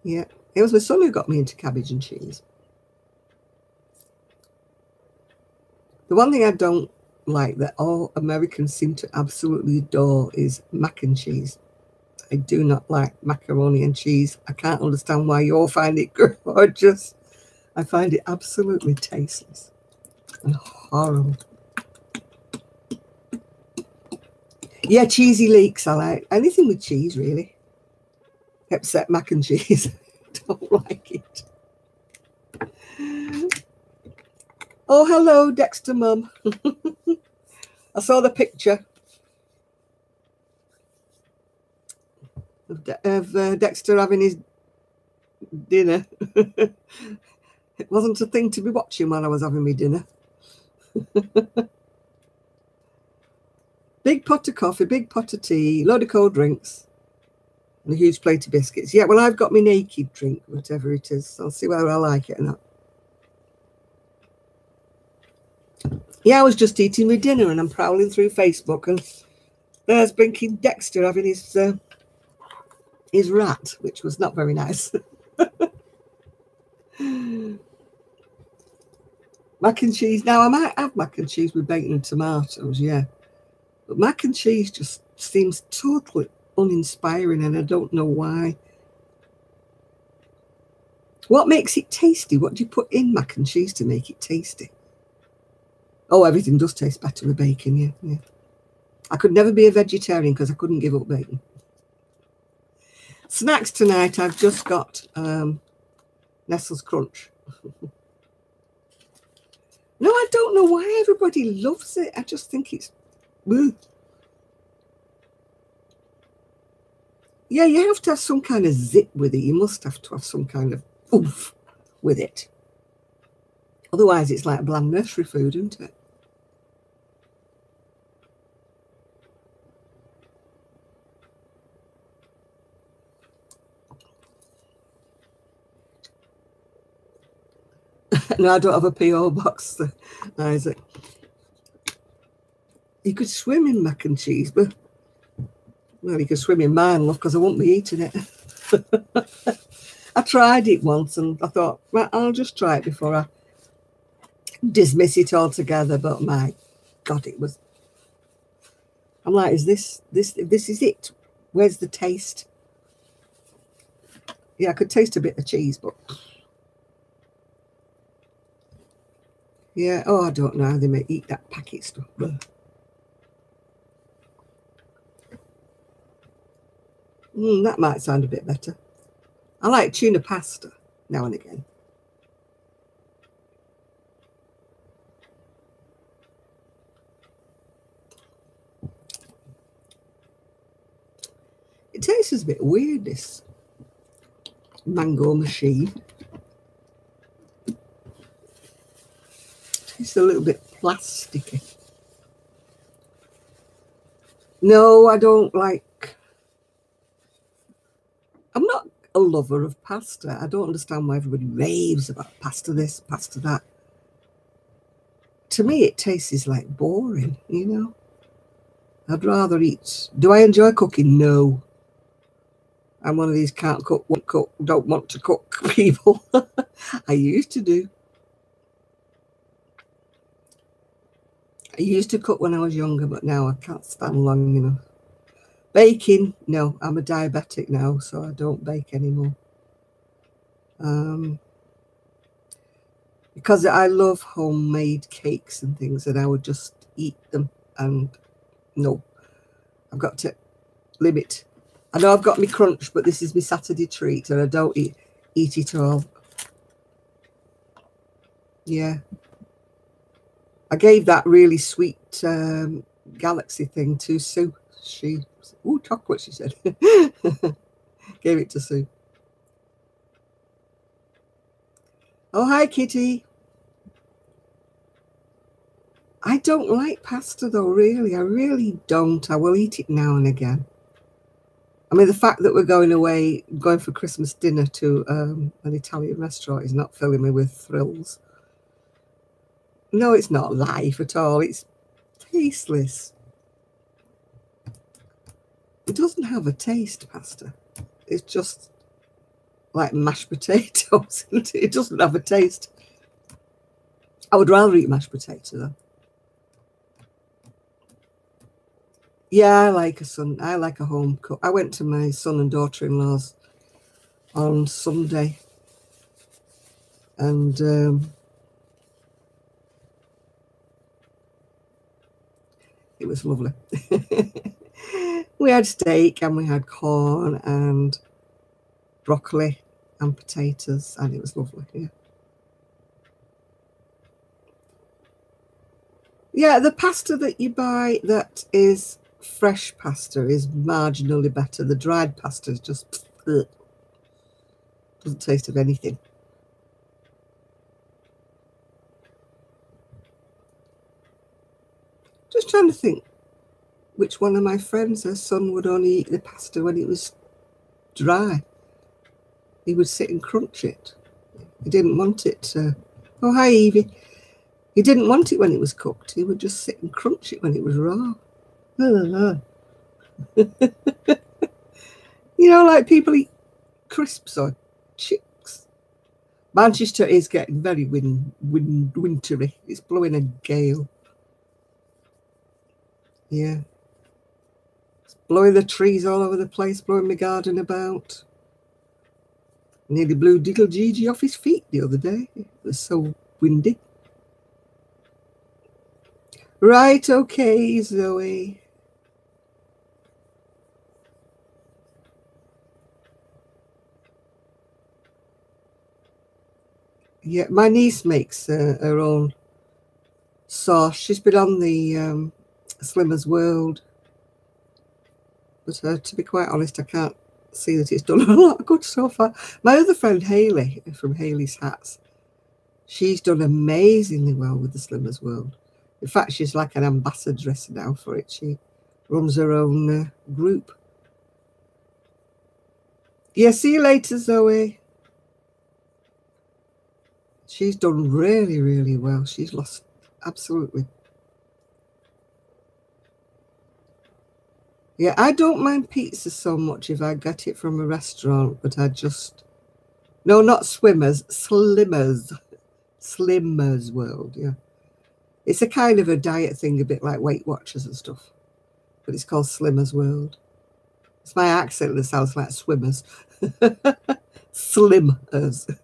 Yeah, it was my son who got me into cabbage and cheese. The one thing I don't like that all Americans seem to absolutely adore is mac and cheese. I do not like macaroni and cheese. I can't understand why you all find it gorgeous. I find it absolutely tasteless and horrible. Yeah, cheesy leeks I like. Anything with cheese, really. Except mac and cheese. Don't like it. Oh, hello, Dexter Mum. I saw the picture of Dexter having his dinner. It wasn't a thing to be watching while I was having my dinner. Big pot of coffee, big pot of tea, load of cold drinks, and a huge plate of biscuits. Yeah, well, I've got my naked drink, whatever it is. I'll see whether I like it or not. Yeah, I was just eating my dinner and I'm prowling through Facebook and there's blinking Dexter having his rat, which was not very nice. Mac and cheese. Now, I might have mac and cheese with bacon and tomatoes, yeah. But mac and cheese just seems totally uninspiring and I don't know why. What makes it tasty? What do you put in mac and cheese to make it tasty? Oh, everything does taste better with bacon, yeah. I could never be a vegetarian because I couldn't give up bacon. Snacks tonight, I've just got Nestle's Crunch. No, I don't know why everybody loves it. I just think it's... Ugh. Yeah, you have to have some kind of zip with it. You must have to have some kind of oomph with it. Otherwise, it's like bland nursery food, isn't it? No, I don't have a P.O. box, Isaac. You could swim in mac and cheese, but... Well, you could swim in mine, love, because I won't be eating it. I tried it once and I thought, well, I'll just try it before I dismiss it altogether. But my God, it was... I'm like, is this is it? Where's the taste? Yeah, I could taste a bit of cheese, but... Yeah, oh, I don't know how they may eat that packet stuff. That might sound a bit better. I like tuna pasta now and again. It tastes a bit weird, this mango machine. It tastes a little bit plasticky. No, I don't like... I'm not a lover of pasta. I don't understand why everybody raves about pasta this, pasta that. To me, it tastes like boring, you know? I'd rather eat... Do I enjoy cooking? No. I'm one of these can't cook, won't cook, don't want to cook people. I used to do. I used to cook when I was younger, but now I can't stand long enough. Baking, no, I'm a diabetic now, so I don't bake anymore. Because I love homemade cakes and things, and I would just eat them. And no, I've got to limit. I know I've got my crunch, but this is my Saturday treat, and I don't eat it all. Yeah. I gave that really sweet Galaxy thing to Sue. Ooh, chocolate, she said. Gave it to Sue. Oh, hi, Kitty. I don't like pasta though, really. I really don't. I will eat it now and again. I mean, the fact that we're going for Christmas dinner to an Italian restaurant is not filling me with thrills. No, it's not life at all. It's tasteless. It doesn't have a taste, pasta. It's just like mashed potatoes. It doesn't have a taste. I would rather eat mashed potato though. Yeah, I like a home cook. I went to my son and daughter-in-law's on Sunday, and it was lovely. We had steak and we had corn and broccoli and potatoes, and it was lovely. Yeah. Yeah, the pasta that you buy that is fresh pasta is marginally better. The dried pasta is just ugh, doesn't taste of anything. Just trying to think which one of my friends, her son would only eat the pasta when it was dry. He would sit and crunch it. He didn't want it. Oh, hi, Evie. He didn't want it when it was cooked. He would just sit and crunch it when it was raw. You know, like people eat crisps or chicks. Manchester is getting very wintry. It's blowing a gale. Yeah. It's blowing the trees all over the place, blowing my garden about. Nearly blew Diddle Gigi off his feet the other day. It was so windy. Right, okay, Zoe. Yeah, my niece makes her own sauce. She's been on the Slimmer's World. But to be quite honest, I can't see that it's done a lot of good so far. My other friend Hayley from Hayley's Hats, she's done amazingly well with the Slimmer's World. In fact, she's like an ambassadress now for it. She runs her own group. Yeah, see you later, Zoe. She's done really, really well. She's lost absolutely. Yeah, I don't mind pizza so much if I get it from a restaurant, but I just... No, not Swimmers, Slimmers. Slimmer's World, yeah. It's a kind of a diet thing, a bit like Weight Watchers and stuff. But it's called Slimmer's World. It's my accent that sounds like swimmers. Slimmers.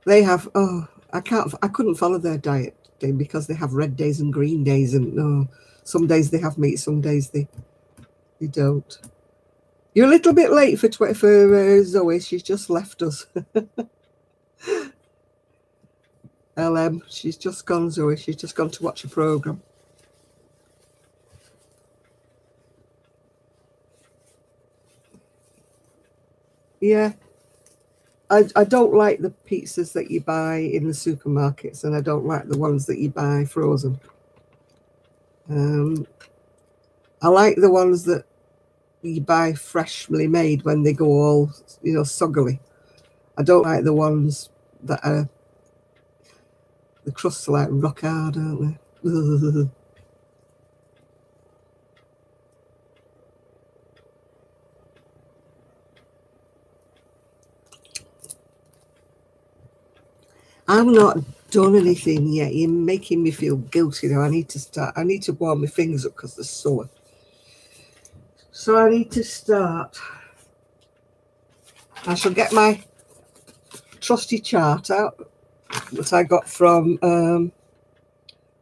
They have, oh, I couldn't follow their diet thing because they have red days and green days, and no, some days they have meat, some days they don't. You're a little bit late for Zoe. She's just left us. LM, she's just gone, Zoe. She's just gone to watch a program. Yeah. I don't like the pizzas that you buy in the supermarkets, and I don't like the ones that you buy frozen. I like the ones that you buy freshly made when they go all, soggily. I don't like the ones that are, the crusts are like rock hard, aren't they? I'm not done anything yet. You're making me feel guilty now. I need to start. I need to warm my fingers up because they're sore. So I need to start. I shall get my trusty chart out that I got from,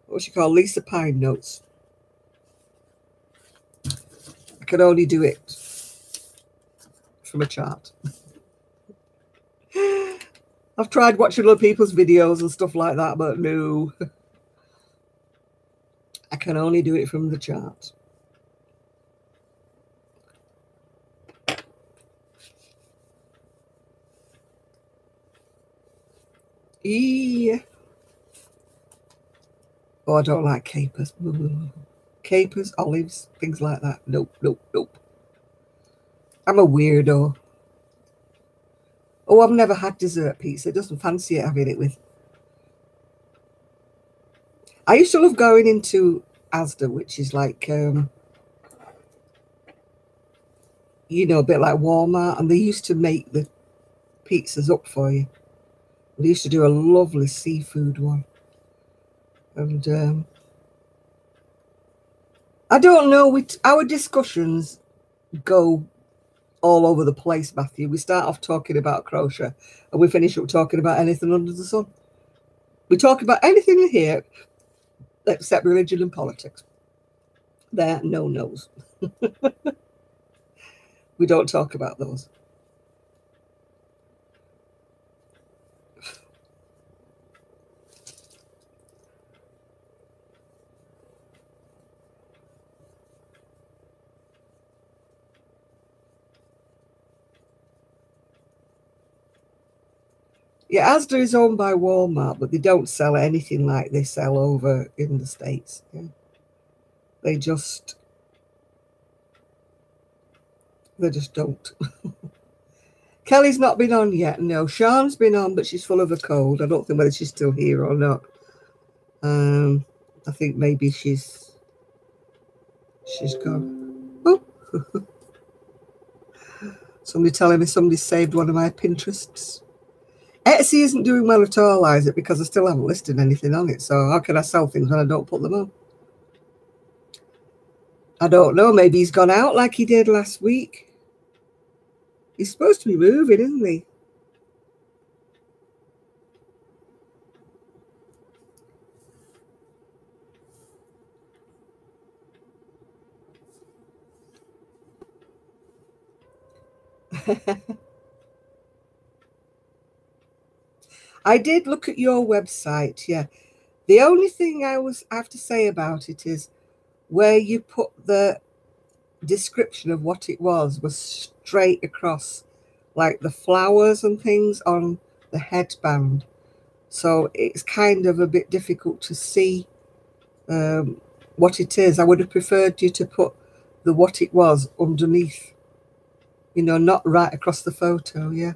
what you call Lisa Pine Notes. I can only do it from a chart. I've tried watching other people's videos and stuff like that, but no. I can only do it from the chart. Yeah. Oh, I don't like capers. Capers, olives, things like that. Nope, nope, nope. I'm a weirdo. Oh, I've never had dessert pizza. It doesn't fancy it having it with. I used to love going into Asda, which is like, you know, a bit like Walmart, and they used to make the pizzas up for you. They used to do a lovely seafood one. And I don't know, our discussions go all over the place, Matthew. We start off talking about crochet and we finish up talking about anything under the sun. We talk about anything in here except religion and politics. They're no-nos. We don't talk about those. Yeah, Asda is owned by Walmart, but they don't sell anything like they sell over in the States. Yeah. They just don't. Kelly's not been on yet. No, Sean's been on, but she's full of a cold. I don't think whether she's still here or not. I think maybe she's gone. Oh, somebody telling me somebody saved one of my Pinterests. Etsy isn't doing well at all, Isaac, because I still haven't listed anything on it. So how can I sell things when I don't put them on? I don't know. Maybe he's gone out like he did last week. He's supposed to be moving, isn't he? I did look at your website, yeah. The only thing I have to say about it is where you put the description of what it was straight across, like the flowers and things on the headband. So it's kind of a bit difficult to see what it is. I would have preferred you to put the what it was underneath, you know, not right across the photo, yeah.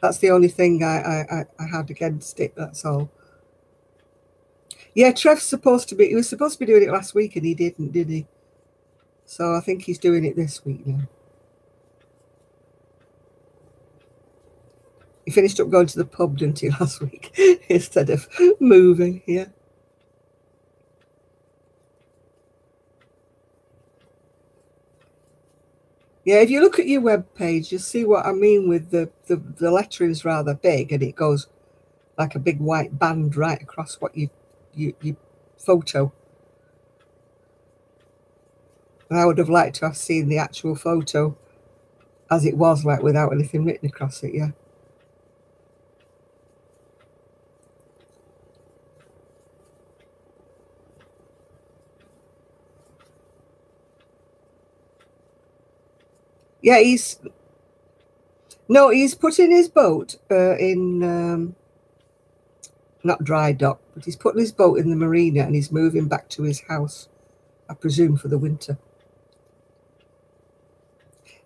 That's the only thing I had against it, that's all. Yeah, Trev's he was supposed to be doing it last week and he didn't, did he? So I think he's doing it this week now. He finished up going to the pub, didn't he, last week, instead of moving, yeah. Yeah, if you look at your web page, you'll see what I mean with the lettering is rather big and it goes like a big white band right across what you photo. And I would have liked to have seen the actual photo as it was, like without anything written across it, yeah. Yeah, he's putting his boat in not dry dock, but he's putting his boat in the marina and he's moving back to his house, I presume, for the winter.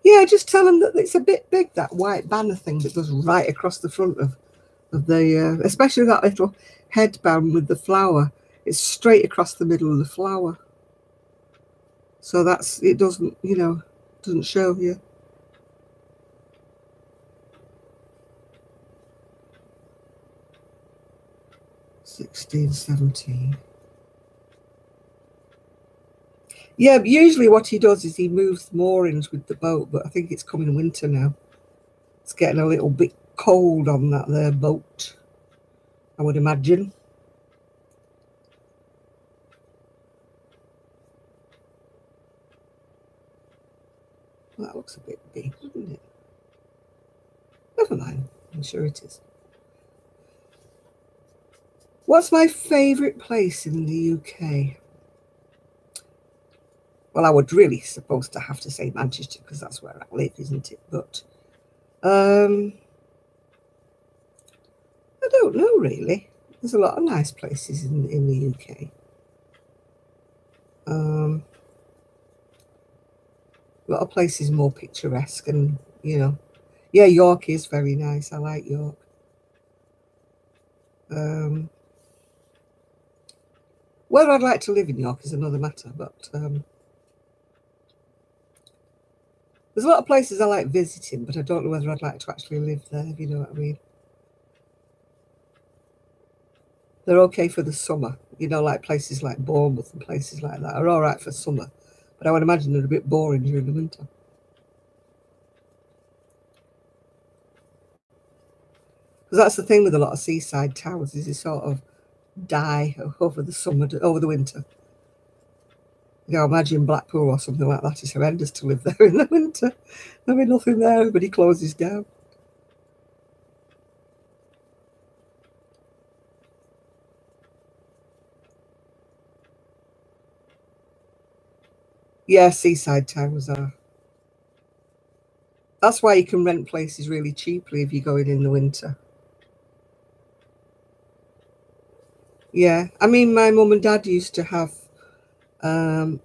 Yeah, just tell him that it's a bit big, that white banner thing that goes right across the front of the, especially that little headband with the flower. It's straight across the middle of the flower. So it doesn't, you know, doesn't show you. $16, $17. Yeah, usually what he does is he moves moorings with the boat, but I think it's coming winter now. It's getting a little bit cold on that there boat, I would imagine. Well, that looks a bit big, doesn't it? Never mind, I'm sure it is. What's my favourite place in the UK? Well, I would really supposed to have to say Manchester because that's where I live, isn't it? But I I don't know really. There's a lot of nice places in the UK. A lot of places more picturesque and, you know, yeah, York is very nice. I like York. Whether I'd like to live in York is another matter, but there's a lot of places I like visiting, but I don't know whether I'd like to actually live there, if you know what I mean. They're okay for the summer, you know, like places like Bournemouth and places like that are all right for summer, but I would imagine they're a bit boring during the winter. Because that's the thing with a lot of seaside towns, is they sort of die over the summer, over the winter. You know, imagine Blackpool or something like that. It's horrendous to live there in the winter. There'll be nothing there, everybody closes down. Yeah, seaside towns are. That's why you can rent places really cheaply if you're going in the winter. Yeah, I mean, my mum and dad used to have a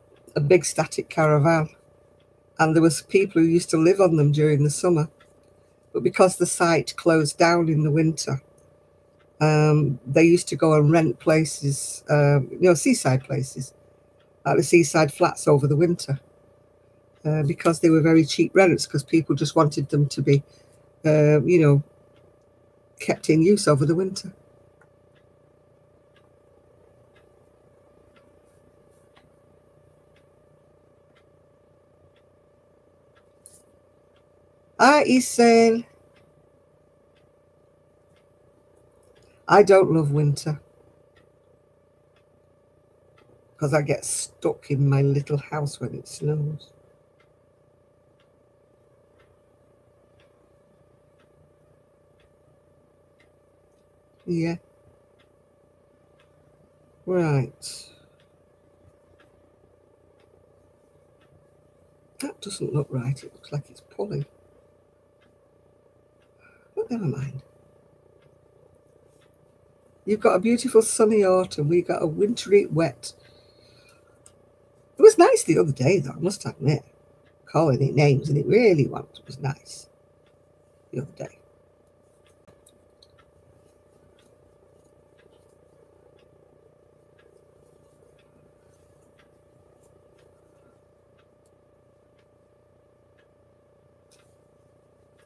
big static caravan, and there was people who used to live on them during the summer. But because the site closed down in the winter, they used to go and rent places, you know, seaside places, like the seaside flats over the winter, because they were very cheap rents, because people just wanted them to be, you know, kept in use over the winter. He's saying, I don't love winter because I get stuck in my little house when it snows. Yeah. Right. That doesn't look right. It looks like it's pulling. But never mind. You've got a beautiful sunny autumn. We got a wintry wet. It was nice the other day, though, I must admit. Calling it names, and it really was nice the other day.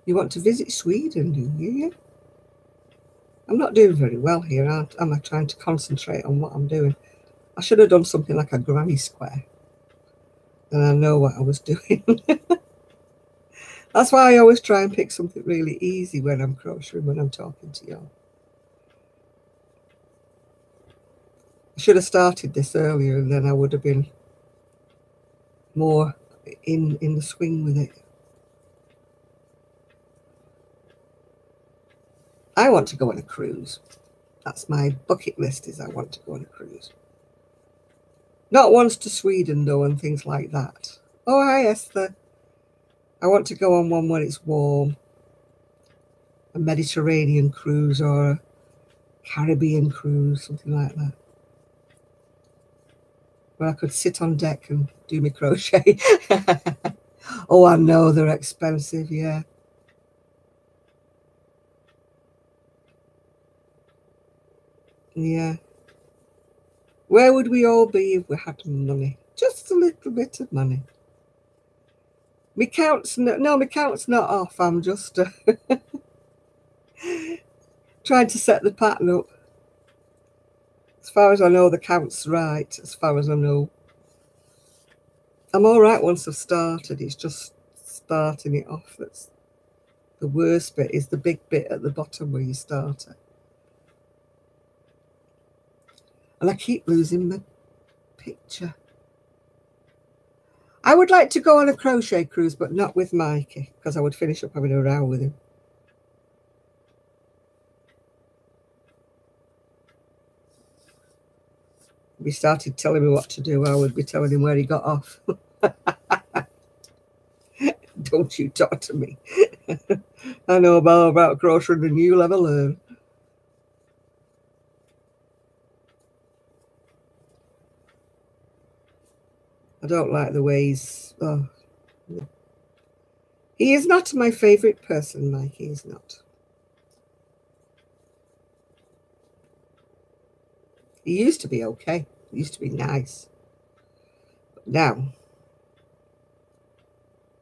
You want to visit Sweden, do you? I'm not doing very well here, am I? Trying to concentrate on what I'm doing. I should have done something like a granny square. And I know what I was doing. That's why I always try and pick something really easy when I'm crocheting, when I'm talking to you. I should have started this earlier, and then I would have been more in the swing with it. I want to go on a cruise. That's my bucket list, is I want to go on a cruise. Not once to Sweden, though, and things like that. Oh, hi, Esther. I want to go on one when it's warm. A Mediterranean cruise or a Caribbean cruise, something like that. Where I could sit on deck and do my crochet. Oh, I know they're expensive, yeah. Yeah. Where would we all be if we had money? Just a little bit of money. My count's no, my count's not off. I'm just trying to set the pattern up. As far as I know, the count's right. As far as I know, I'm all right once I've started. It's just starting it off that's the worst bit. Is the big bit at the bottom where you start it. And I keep losing my picture. I would like to go on a crochet cruise, but not with Mikey, because I would finish up having a row with him. If he started telling me what to do, I would be telling him where he got off. Don't you talk to me. I know about crocheting and you'll ever learn. I don't like the way he's... Oh, no. He is not my favourite person, Mike. He is not. He used to be okay. He used to be nice. But now,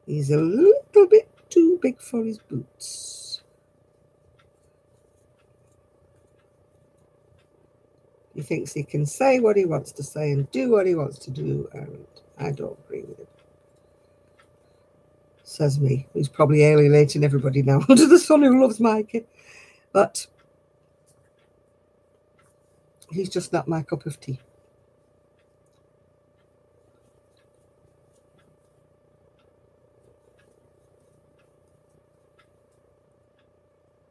he's a little bit too big for his boots. He thinks he can say what he wants to say and do what he wants to do, and I don't agree with it. Says me, who's probably alienating everybody now under the sun who loves Mikey. But he's just not my cup of tea.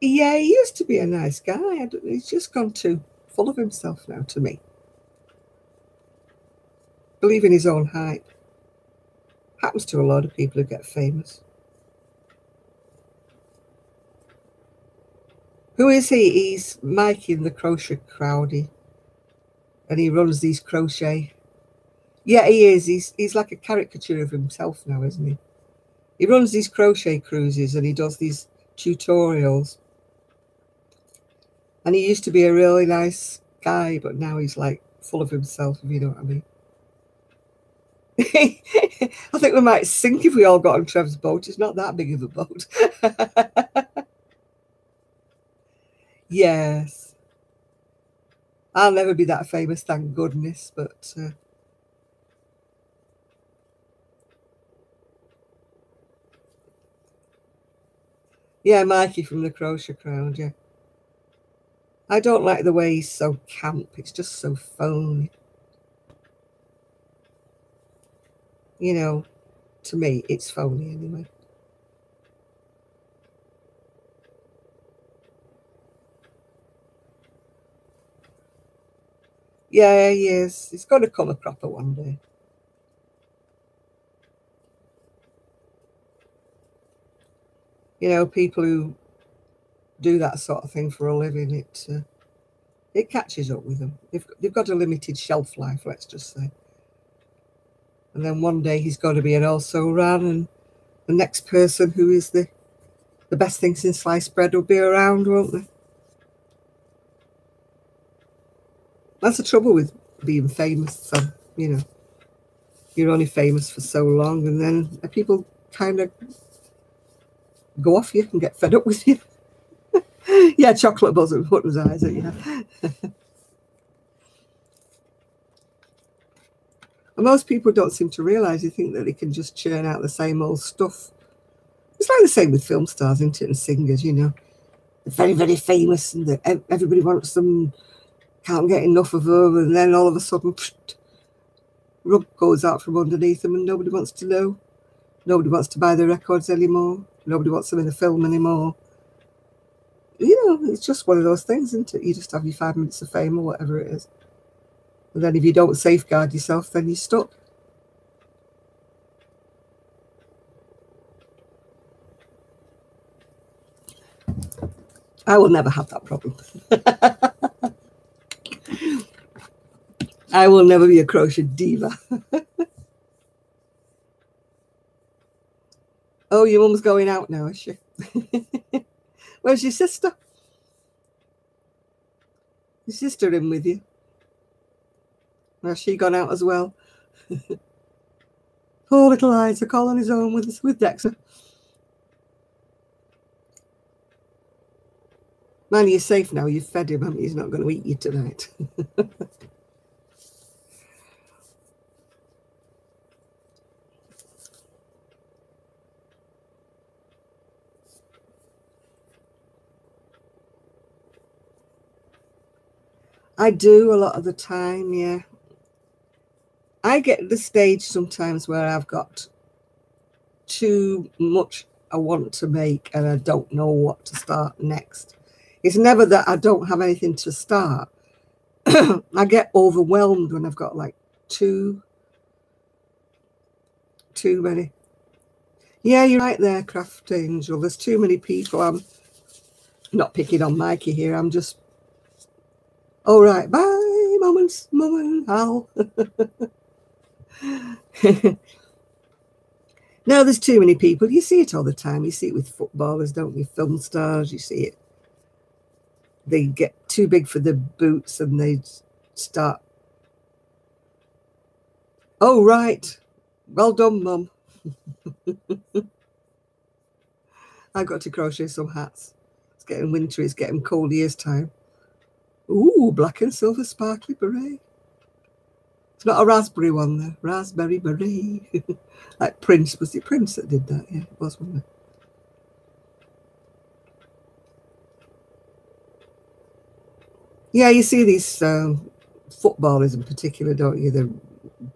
Yeah, he used to be a nice guy. He's just gone too full of himself now, to me. Believe in his own hype. Happens to a lot of people who get famous. Who is he? He's Mikey in the Crochet Crowdy. And he runs these crochet. Yeah, he is. He's like a caricature of himself now, isn't he? He runs these crochet cruises and he does these tutorials. And he used to be a really nice guy, but now he's like full of himself, if you know what I mean. I think we might sink if we all got on Trev's boat. It's not that big of a boat. Yes. I'll never be that famous, thank goodness, but... yeah, Mikey from the Crochet Crowd, yeah. I don't like the way he's so camp. It's just so phony. You know, to me, it's phony anyway. Yeah, he is. He's got to come a cropper one day. You know, people who do that sort of thing for a living, it catches up with them. They've got a limited shelf life, let's just say. And then one day he's got to be an also-ran, and the next person who is the best thing since sliced bread will be around, won't they? That's the trouble with being famous. So, you know, you're only famous for so long, and then people kind of go off you and get fed up with you. Yeah, chocolate buzz and button's eyes, yeah. And most people don't seem to realise, you think that they can just churn out the same old stuff. It's like the same with film stars, isn't it, and singers, you know. They're very, very famous and everybody wants them, can't get enough of them, and then all of a sudden, rug goes out from underneath them and nobody wants to know. Nobody wants to buy their records anymore. Nobody wants them in the film anymore. You know, it's just one of those things, isn't it? You just have your 5 minutes of fame or whatever it is. And then if you don't safeguard yourself, then you're stuck. I will never have that problem. I will never be a crochet diva. Oh, your mum's going out now, is she? Where's your sister? Your sister in with you? Has she gone out as well? Poor little Isaac all on his own with Dexter. Man, you're safe now. You've fed him, haven't you? He's not going to eat you tonight. I do a lot of the time, yeah. I get to the stage sometimes where I've got too much I want to make and I don't know what to start next. It's never that I don't have anything to start. I get overwhelmed when I've got like too many. Yeah, you're right there, Craft Angel. There's too many people. I'm not picking on Mikey here. I'm just... All right, bye, Mum and Al. No, there's too many people. You see it all the time. You see it with footballers, don't you? Film stars, you see it. They get too big for the boots and they start. Oh, right. Well done, Mum. I've got to crochet some hats. It's getting winter. It's getting cold year's time. Ooh, black and silver sparkly beret. It's not a raspberry one, though. Raspberry beret. Like Prince. Was it Prince that did that? Yeah, it was, wasn't it? Yeah, you see these footballers in particular, don't you? They're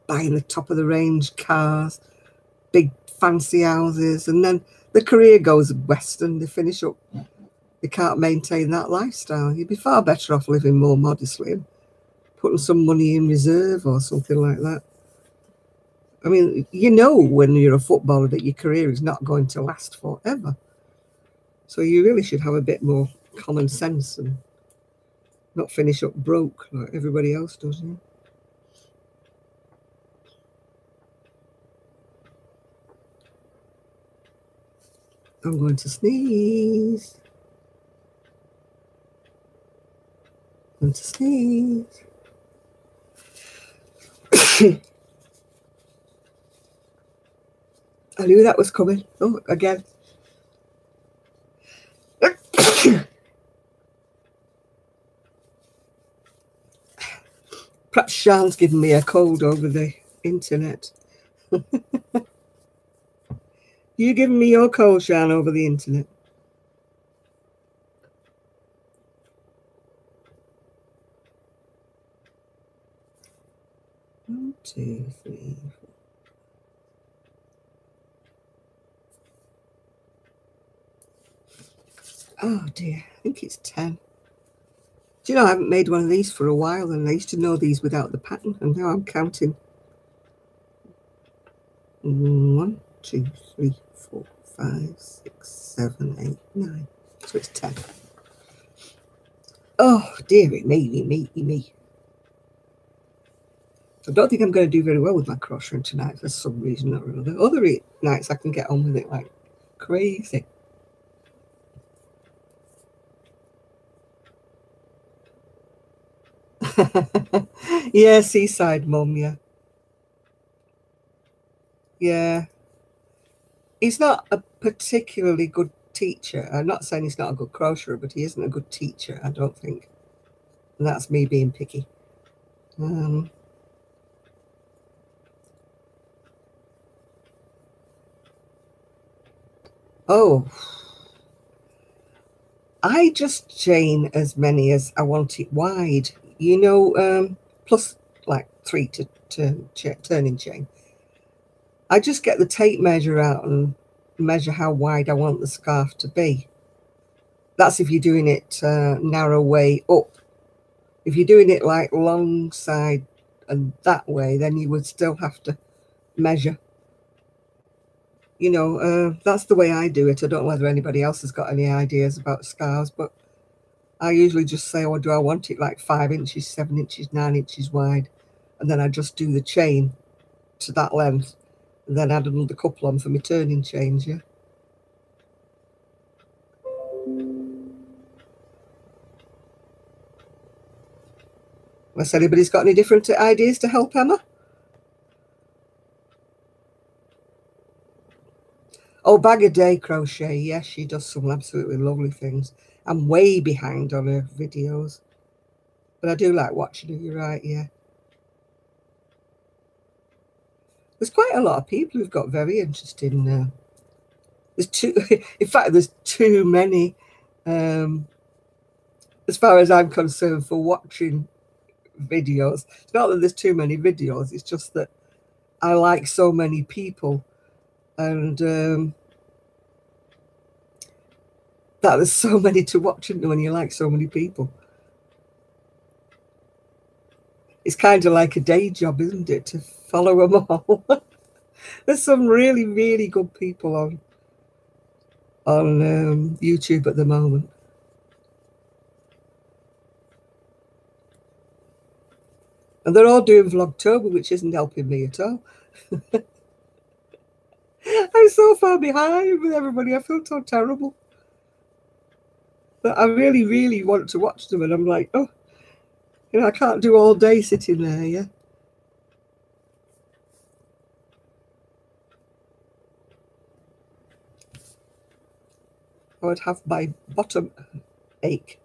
buying the top of the range cars, big fancy houses, and then the career goes west and they finish up. They can't maintain that lifestyle. You'd be far better off living more modestly and putting some money in reserve or something like that. I mean, you know when you're a footballer that your career is not going to last forever. So you really should have a bit more common sense and not finish up broke like everybody else does. Yeah? I'm going to sneeze. I'm going to sneeze. I knew that was coming. Oh, again. Perhaps Sean's given me a cold over the internet. You giving me your cold, Sean, over the internet? One, two, three, four. Oh dear, I think it's 10. Do you know, I haven't made one of these for a while, and I used to know these without the pattern, and now I'm counting. 1, 2, 3, 4, 5, 6, 7, 8, 9. So it's 10. Oh, dearie me. I don't think I'm going to do very well with my crocheting tonight for some reason or another. Other nights I can get on with it like crazy. Yeah, seaside mum, yeah. Yeah. He's not a particularly good teacher. I'm not saying he's not a good crocheter, but he isn't a good teacher, I don't think. And that's me being picky. Oh, I just chain as many as I want it wide, you know, plus like 3 to turning chain. I just get the tape measure out and measure how wide I want the scarf to be. That's if you're doing it narrow way up. If you're doing it like long side and that way, then you would still have to measure. You know, that's the way I do it. I don't know whether anybody else has got any ideas about scarves, but I usually just say, oh, do I want it like 5 inches, 7 inches, 9 inches wide? And then I just do the chain to that length and then add another couple on for my turning chains, yeah. Unless anybody's got any different ideas to help Emma? Oh, Bag a Day Crochet. Yes, she does some absolutely lovely things. I'm way behind on her videos. But I do like watching her, you're right, yeah. There's quite a lot of people who've got very interesting. There's too, in fact, there's too many, as far as I'm concerned, for watching videos. It's not that there's too many videos, it's just that I like so many people, and that there's so many to watch when you like so many people. It's kind of like a day job, isn't it, to follow them all? There's some really, really good people on YouTube at the moment. And they're all doing Vlogtober, which isn't helping me at all. I'm so far behind with everybody. I feel so terrible. But I really, really want to watch them. And I'm like, oh, you know, I can't do all day sitting there, yeah. I would have my bottom ache.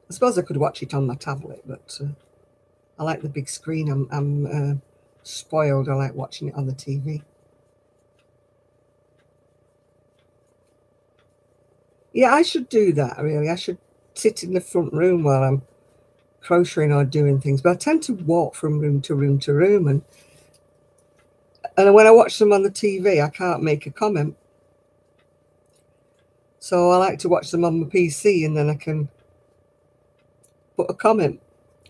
I suppose I could watch it on my tablet, but I like the big screen. I'm spoiled. I like watching it on the TV. Yeah, I should do that, really. I should sit in the front room while I'm crocheting or doing things. But I tend to walk from room to room to room. And when I watch them on the TV, I can't make a comment. So I like to watch them on my PC, and then I can put a comment.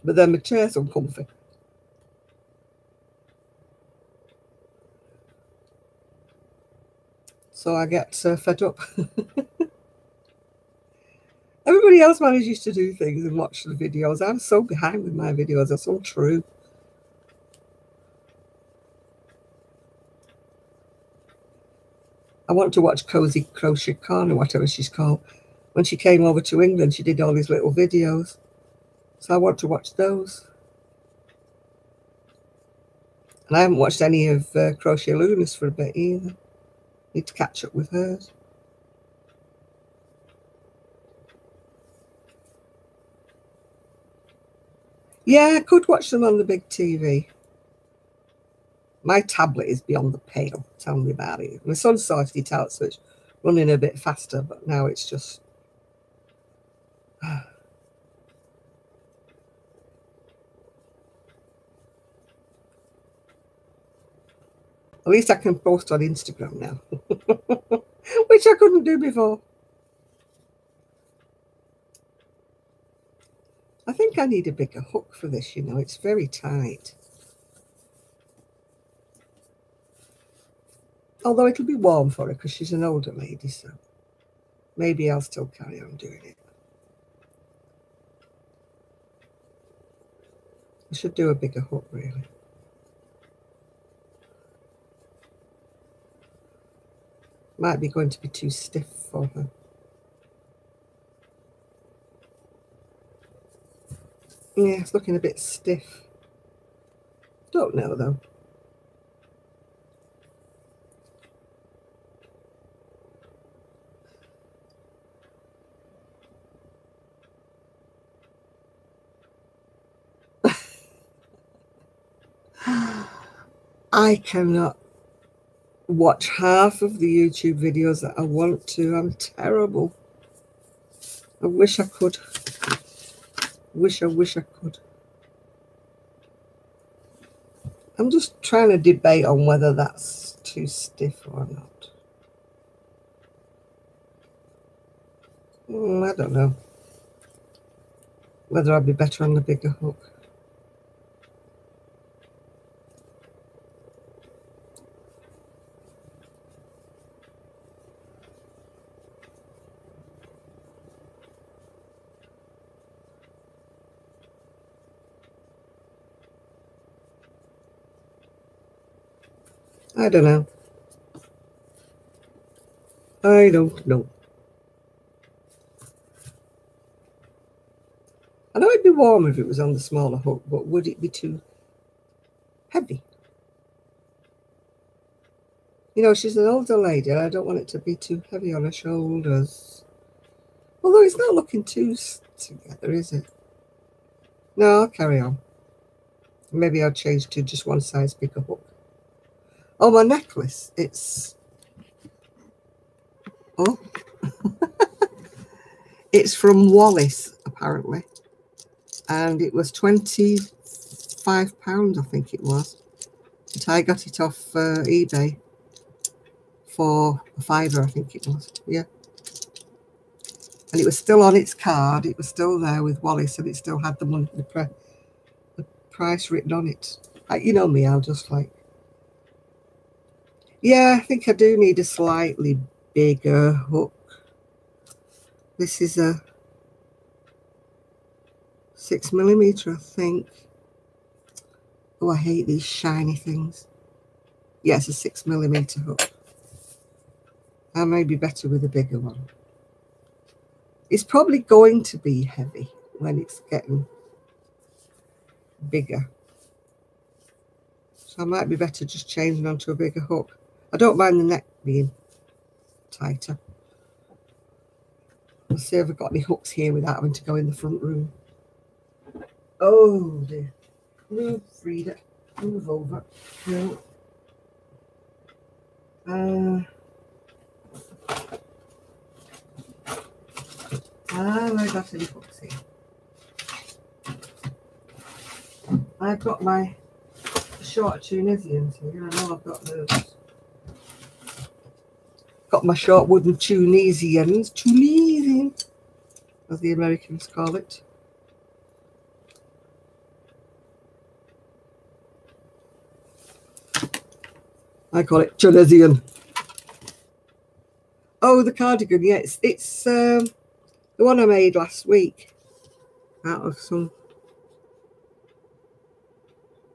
But then my chair's uncomfy. So I get fed up. Everybody else manages to do things and watch the videos. I'm so behind with my videos. They're so true. I want to watch Cozy Crochet Corner, whatever she's called. When she came over to England, she did all these little videos. So I want to watch those. And I haven't watched any of Crochet Luna's for a bit either. Need to catch up with hers. Yeah, I could watch them on the big TV. My tablet is beyond the pale. Tell me about it. My son sorted it out, so it's running a bit faster, but now it's just... At least I can post on Instagram now, which I couldn't do before. I think I need a bigger hook for this, you know, it's very tight. Although it'll be warm for her because she's an older lady, so maybe I'll still carry on doing it. I should do a bigger hook, really. Might be going to be too stiff for her. Yeah, it's looking a bit stiff. Don't know, though. I cannot watch half of the YouTube videos that I want to. I'm terrible. I wish I could. Wish I could. I'm just trying to debate on whether that's too stiff or not. I don't know. Whether I'd be better on the bigger hook. I don't know. I don't know. I know it'd be warm if it was on the smaller hook, but would it be too heavy? You know, she's an older lady, and I don't want it to be too heavy on her shoulders. Although it's not looking too together, is it? No, I'll carry on. Maybe I'll change to just one size bigger hook. Oh, my necklace. It's... Oh. It's from Wallis, apparently. And it was £25, I think it was. But I got it off eBay for a £5, I think it was. Yeah. And it was still on its card. It was still there with Wallis, and it still had the money, the price written on it. You know me, I'll just like... Yeah, I think I do need a slightly bigger hook. This is a 6mm, I think. Oh, I hate these shiny things. Yes, a 6mm hook. I may be better with a bigger one. It's probably going to be heavy when it's getting bigger. So I might be better just changing onto a bigger hook. I don't mind the neck being tighter. We'll see if I've got any hooks here without having to go in the front room. Oh dear. Move, Frida. Move over. No. I got any hooks here. I've got my short Tunisians here. I know I've got those. Got my short wooden Tunisians. Tunisian, as the Americans call it. I call it Tunisian. Oh, the cardigan. Yeah, it's the one I made last week out of some.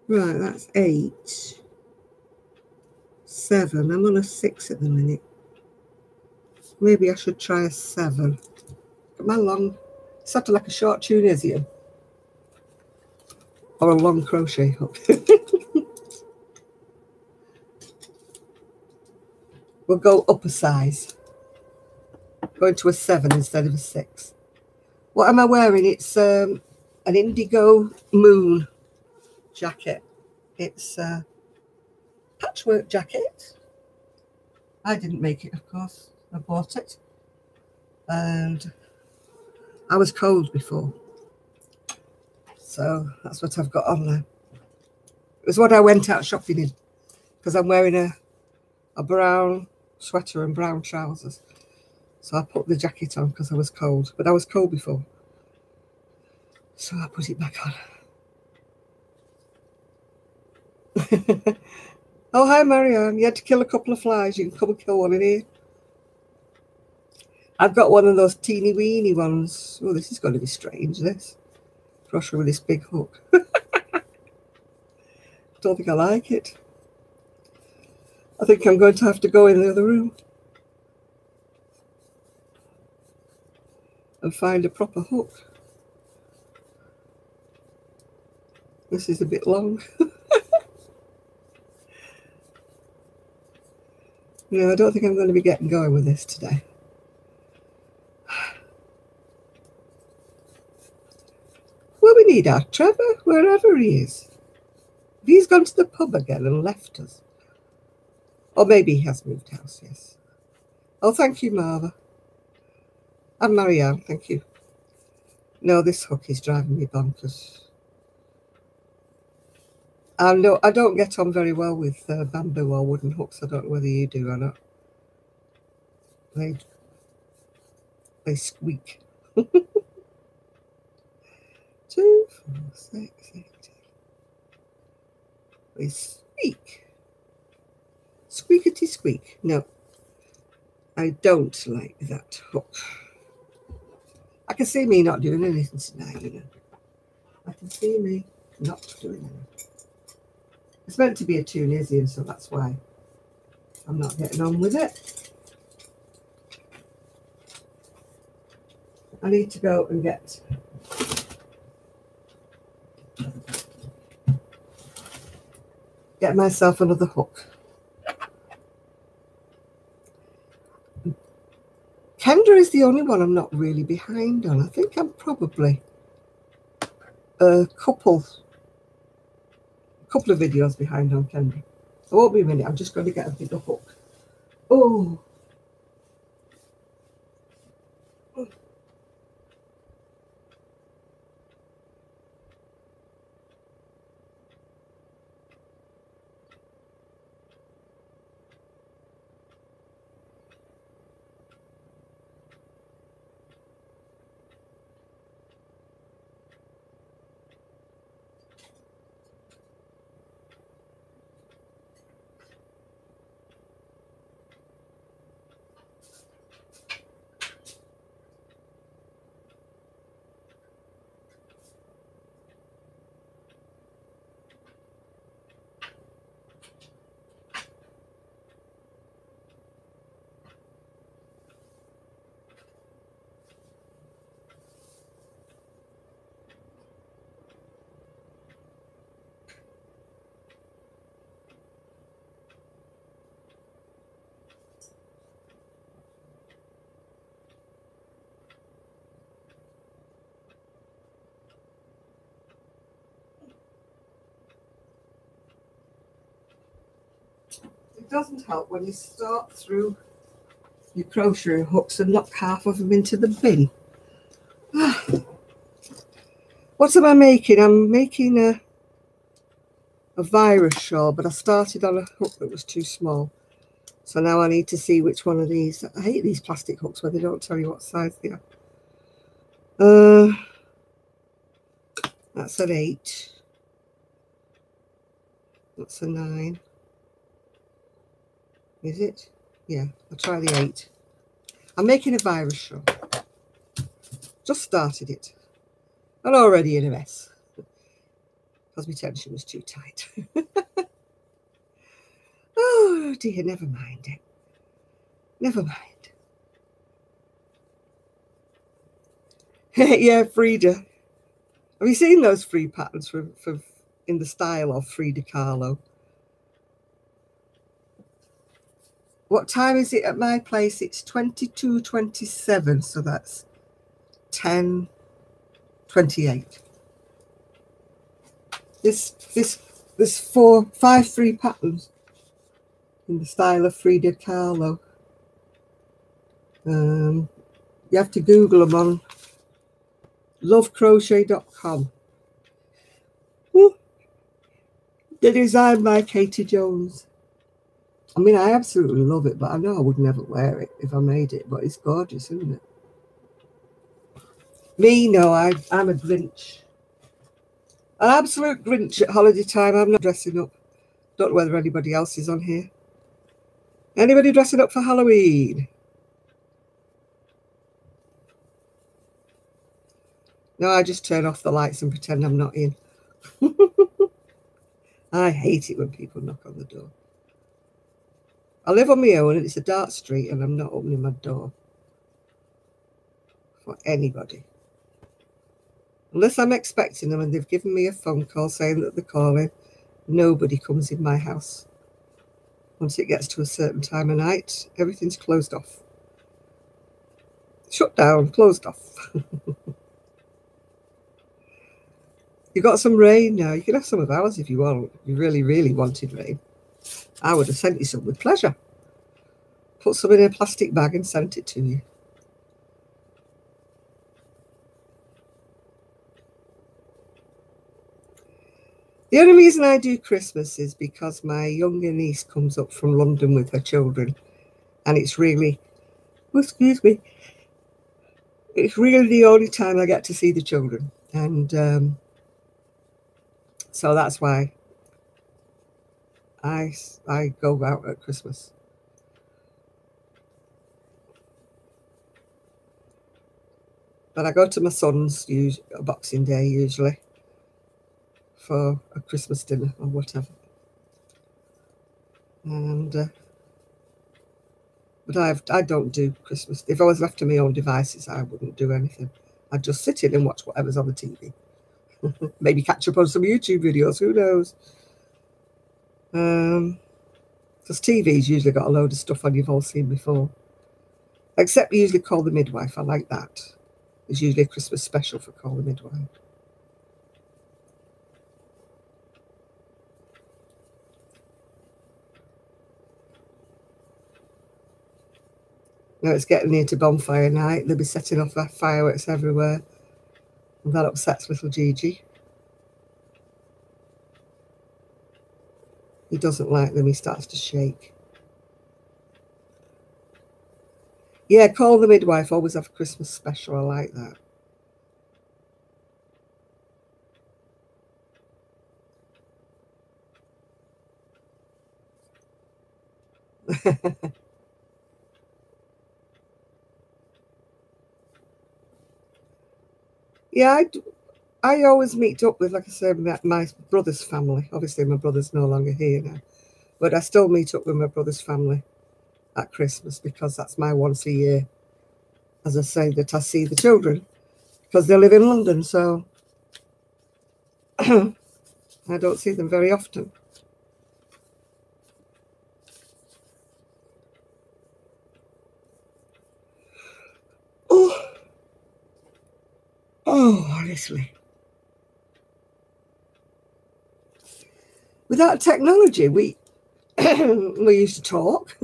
Right, that's 8, 7. I'm on a 6 at the minute. Maybe I should try a 7. But my long, it's sort of like a short Tunisian or a long crochet hook. We'll go up a size. Going to a 7 instead of a 6. What am I wearing? It's an indigo moon jacket. It's a patchwork jacket. I didn't make it, of course. I bought it. And I was cold before. So that's what I've got on now. It was what I went out shopping in. Because I'm wearing a brown sweater and brown trousers. So I put the jacket on because I was cold. But I was cold before. So I put it back on. Oh, hi, Marianne. You had to kill a couple of flies. You can come and kill one in here. I've got one of those teeny weeny ones. Oh, this is going to be strange, this. Brush with this big hook. Don't think I like it. I think I'm going to have to go in the other room and find a proper hook. This is a bit long. No, I don't think I'm going to be getting going with this today. Well, we need our Trevor, wherever he is. If he's gone to the pub again and left us. Or maybe he has moved house, yes. Oh, thank you, Marva. And Marianne, thank you. No, this hook is driving me bonkers. I don't get on very well with bamboo or wooden hooks. I don't know whether you do or not. They squeak. 2, 4, 6, 8. They squeak. Squeakety squeak. No, I don't like that hook. I can see me not doing anything tonight, you know. I can see me not doing anything. It's meant to be a Tunisian, so that's why I'm not getting on with it. I need to go and get myself another hook. Kendra is the only one I'm not really behind on. I think I'm probably a couple of videos behind on Kendra. I won't be a minute. I'm just going to get a bigger hook. Oh. It doesn't help when you start through your crochet hooks and knock half of them into the bin. What am I making? I'm making a virus shawl, but I started on a hook that was too small. So now I need to see which one of these. I hate these plastic hooks where they don't tell you what size they are. That's an 8. That's a 9. Is it? Yeah, I'll try the 8. I'm making a virus shawl. Just started it. And already in a mess. Because my tension was too tight. Oh dear, never mind it. Never mind. Yeah, Frida. Have you seen those free patterns for in the style of Frida Kahlo? What time is it at my place? It's 22:27, so that's 10:28. There's 5 free patterns in the style of Frida Kahlo. You have to Google them on lovecrochet.com. They're designed by Katie Jones. I mean, I absolutely love it, but I know I would never wear it if I made it, but it's gorgeous, isn't it? Me, no, I'm a Grinch. An absolute Grinch at holiday time. I'm not dressing up. Don't know whether anybody else is on here. Anybody dressing up for Halloween? No, I just turn off the lights and pretend I'm not in. I hate it when people knock on the door. I live on my own and it's a dark street and I'm not opening my door for anybody. Unless I'm expecting them and they've given me a phone call saying that they're calling, nobody comes in my house. Once it gets to a certain time of night, everything's closed off. Shut down, closed off. You got some rain now. You can have some of ours if you want. If you really, really wanted rain, I would have sent you some with pleasure. Put some in a plastic bag and sent it to you. The only reason I do Christmas is because my younger niece comes up from London with her children, and it's really, excuse me, it's really the only time I get to see the children, and so that's why I go out at Christmas. But I go to my son's Boxing Day usually for a Christmas dinner or whatever. And but I don't do Christmas. If I was left to my own devices, I wouldn't do anything. I'd just sit in and watch whatever's on the TV. Maybe catch up on some YouTube videos. Who knows? Because TV's usually got a load of stuff on you've all seen before. Except we usually Call the Midwife. I like that. It's usually a Christmas special for Call the Midwife. Now it's getting near to bonfire night. They'll be setting off fireworks everywhere. And that upsets little Gigi. He doesn't like them. He starts to shake. Yeah, Call the Midwife. Always have a Christmas special. I like that. Yeah, I always meet up with, like I said, my brother's family. Obviously, my brother's no longer here now. But I still meet up with my brother's family at Christmas because that's my once a year. As I say, that I see the children because they live in London, so I don't see them very often. Oh, honestly. Without technology, we used to talk,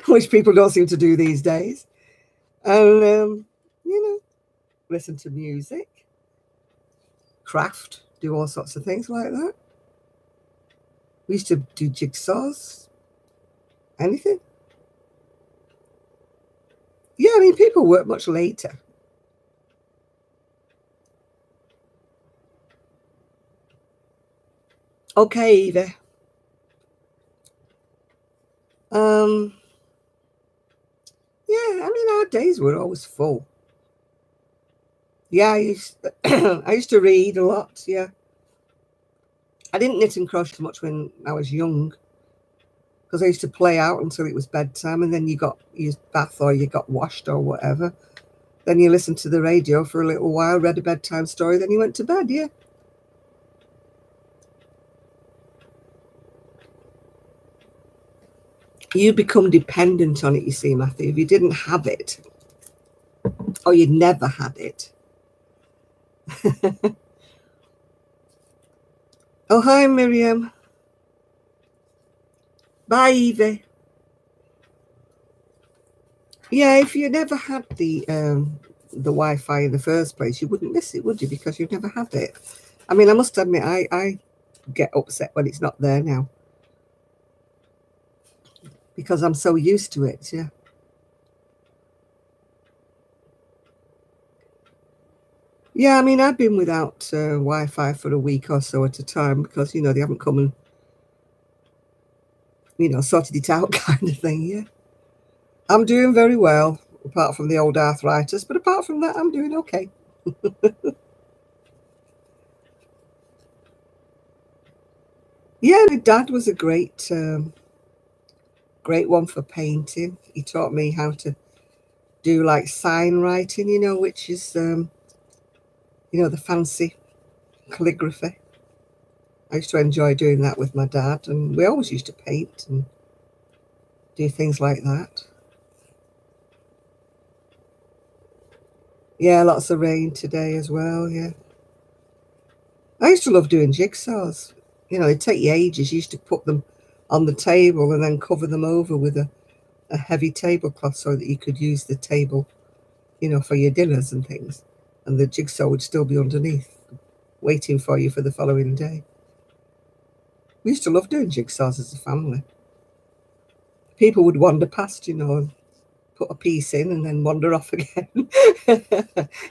which people don't seem to do these days. And, you know, listen to music, craft, do all sorts of things like that. We used to do jigsaws, anything. Yeah, I mean, people work much later. Okay, Eva. Yeah, I mean, our days were always full. Yeah, I used to read a lot, yeah. I didn't knit and crochet much when I was young because I used to play out until it was bedtime, and then you got your bath or you got washed or whatever. Then you listened to the radio for a little while, read a bedtime story, then you went to bed, yeah. You become dependent on it, you see, Matthew. If you didn't have it, or you'd never had it. Oh, hi, Miriam. Bye, Evie. Yeah, if you never had the Wi-Fi in the first place, you wouldn't miss it, would you? Because you've never had it. I mean, I must admit, I get upset when it's not there now because I'm so used to it, yeah. Yeah, I mean, I've been without Wi-Fi for a week or so at a time because, you know, they haven't come and, you know, sorted it out kind of thing, yeah. I'm doing very well, apart from the old arthritis, but apart from that, I'm doing okay. Yeah, my dad was a great one for painting. He taught me how to do like sign writing, you know, which is, you know, the fancy calligraphy. I used to enjoy doing that with my dad, and we always used to paint and do things like that. Yeah, lots of rain today as well, yeah. I used to love doing jigsaws. You know, it'd take you ages. You used to put them on the table and then cover them over with a heavy tablecloth so that you could use the table, you know, for your dinners and things. And the jigsaw would still be underneath, waiting for you for the following day. We used to love doing jigsaws as a family. People would wander past, you know, and put a piece in and then wander off again.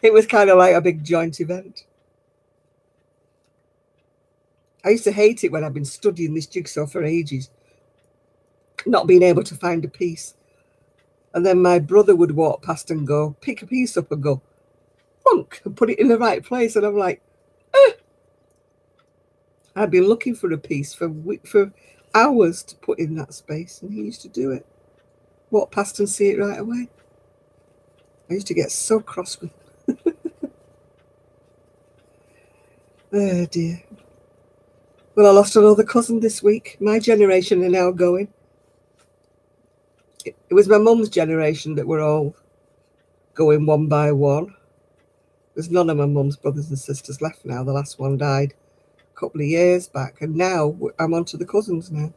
It was kind of like a big joint event. I used to hate it when I've been studying this jigsaw for ages, not being able to find a piece. And then my brother would walk past and go, pick a piece up and go, plunk, and put it in the right place. And I'm like, I'd been looking for a piece for hours to put in that space, and he used to do it. Walk past and see it right away. I used to get so cross with him. Oh dear. Well, I lost another cousin this week. My generation are now going. It was my mum's generation that were all going one by one. There's none of my mum's brothers and sisters left now. The last one died a couple of years back, and now I'm on to the cousins now.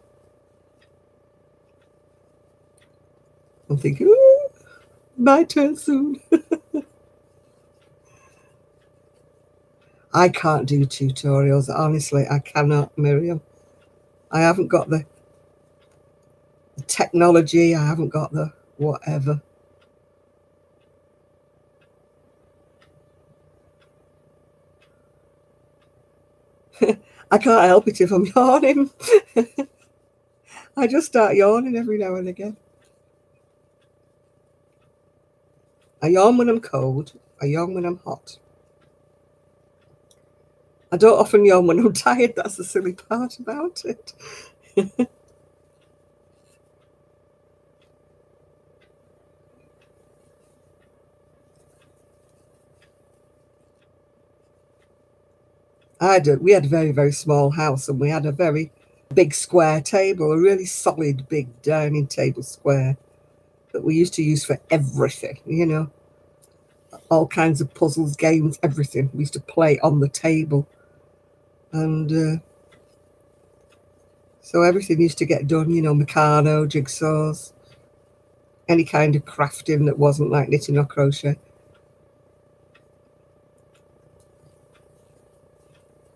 I'm thinking, ooh, my turn soon. I can't do tutorials. Honestly, I cannot, Miriam. I haven't got the technology. I haven't got the whatever. I can't help it if I'm yawning. I just start yawning every now and again. I yawn when I'm cold. I yawn when I'm hot. I don't often yawn when I'm tired. That's the silly part about it. We had a very, very small house, and we had a very big square table, a really solid big dining table square that we used to use for everything, you know, all kinds of puzzles, games, everything. We used to play on the table. And So everything used to get done, you know, Meccano, jigsaws, any kind of crafting that wasn't like knitting or crochet.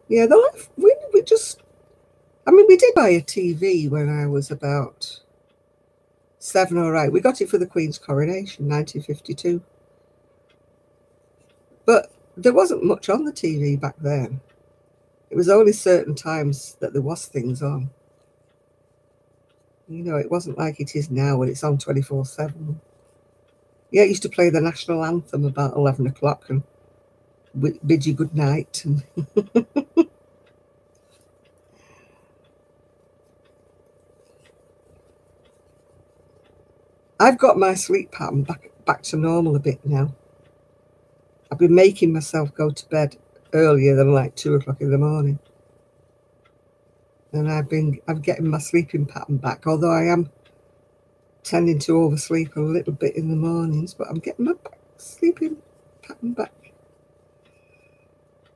Yeah, the life, we just, I mean, we did buy a TV when I was about 7 or 8. We got it for the Queen's coronation, 1952. But there wasn't much on the TV back then. It was only certain times that there was things on. You know, it wasn't like it is now when it's on 24/7. Yeah, it used to play the national anthem about 11 o'clock and bid you good night. And I've got my sleep pattern back to normal a bit now. I've been making myself go to bed earlier than like 2 o'clock in the morning. And I'm getting my sleeping pattern back, although I am tending to oversleep a little bit in the mornings, but I'm getting my sleeping pattern back.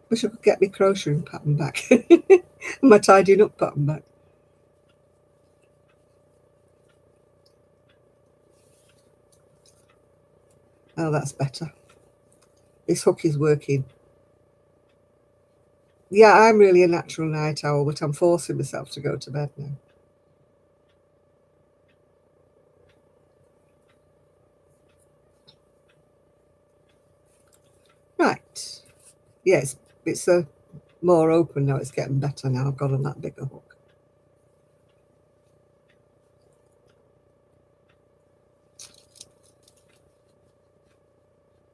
Wish I could get my crocheting pattern back and my tidying up pattern back. Oh, that's better. This hook is working. Yeah, I'm really a natural night owl, but I'm forcing myself to go to bed now. Right. Yes, it's more open now. It's getting better now. I've got on that bigger hook.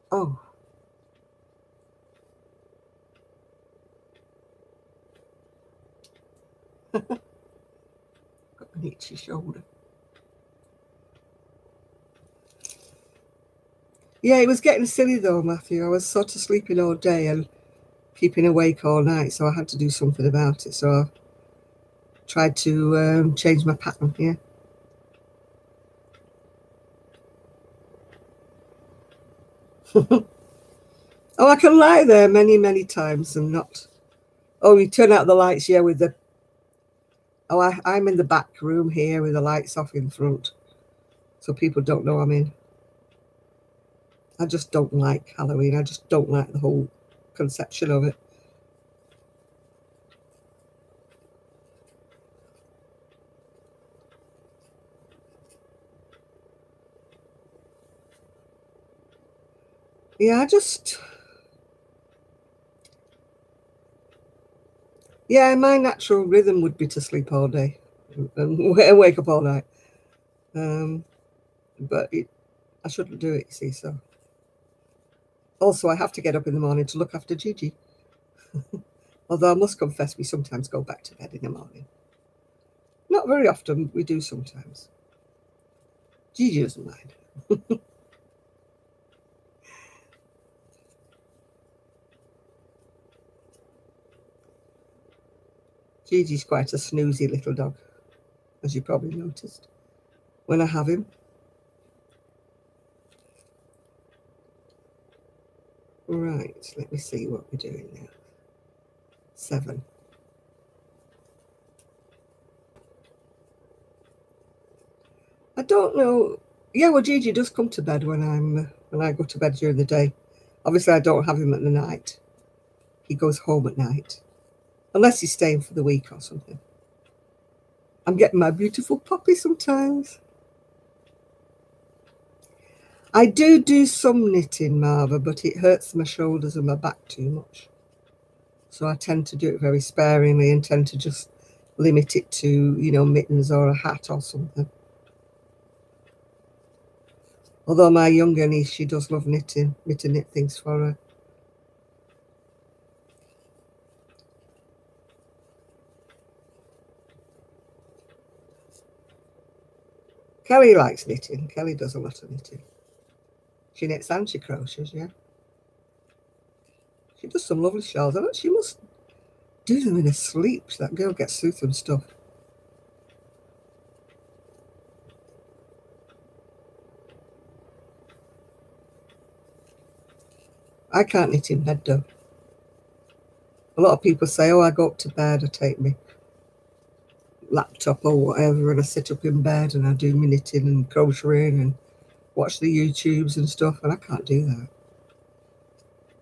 Oh. Got an itchy shoulder. Yeah, it was getting silly though, Matthew. I was sort of sleeping all day and keeping awake all night, so I had to do something about it. So I tried to change my pattern here. Oh, I can lie there many, many times and not. Oh, you turn out the lights, yeah, with the. Oh, I'm in the back room here with the lights off in front, so people don't know I'm in. I just don't like Halloween. I just don't like the whole conception of it. Yeah, yeah, my natural rhythm would be to sleep all day and wake up all night. But I shouldn't do it, you see, so. Also, I have to get up in the morning to look after Gigi. Although I must confess, we sometimes go back to bed in the morning. Not very often, we do sometimes. Gigi doesn't mind. Gigi's quite a snoozy little dog, as you probably noticed, when I have him. Right, let me see what we're doing now. 7. I don't know. Yeah, well, Gigi does come to bed when I go to bed during the day. Obviously, I don't have him at the night. He goes home at night, unless he's staying for the week or something. I'm getting my beautiful puppy sometimes. I do some knitting, Marva, but it hurts my shoulders and my back too much. So I tend to do it very sparingly and tend to just limit it to, you know, mittens or a hat or something. Although my younger niece, she does love knitting, me to knit things for her. Kelly likes knitting. Kelly does a lot of knitting. She knits and she crochets, yeah. She does some lovely shawls. I bet she must do them in her sleep. That girl gets through some stuff. I can't knit in bed though. A lot of people say, oh, I go up to bed, I take me laptop or whatever, and I sit up in bed and I do my knitting and crocheting and watch the YouTubes and stuff, and I can't do that.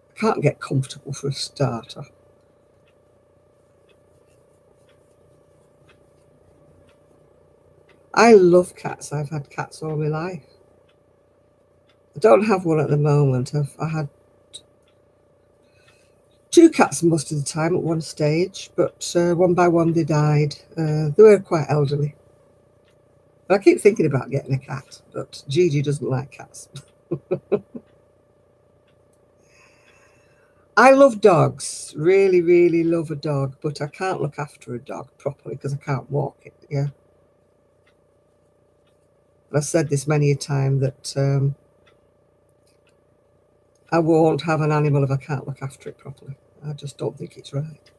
I can't get comfortable for a starter. I love cats. I've had cats all my life. I don't have one at the moment. I had 2 cats most of the time at one stage, but one by one they died. They were quite elderly. But I keep thinking about getting a cat, but Gigi doesn't like cats. I love dogs, really, really love a dog, but I can't look after a dog properly because I can't walk it, yeah. I've said this many a time that I won't have an animal if I can't look after it properly. I just don't think it's right.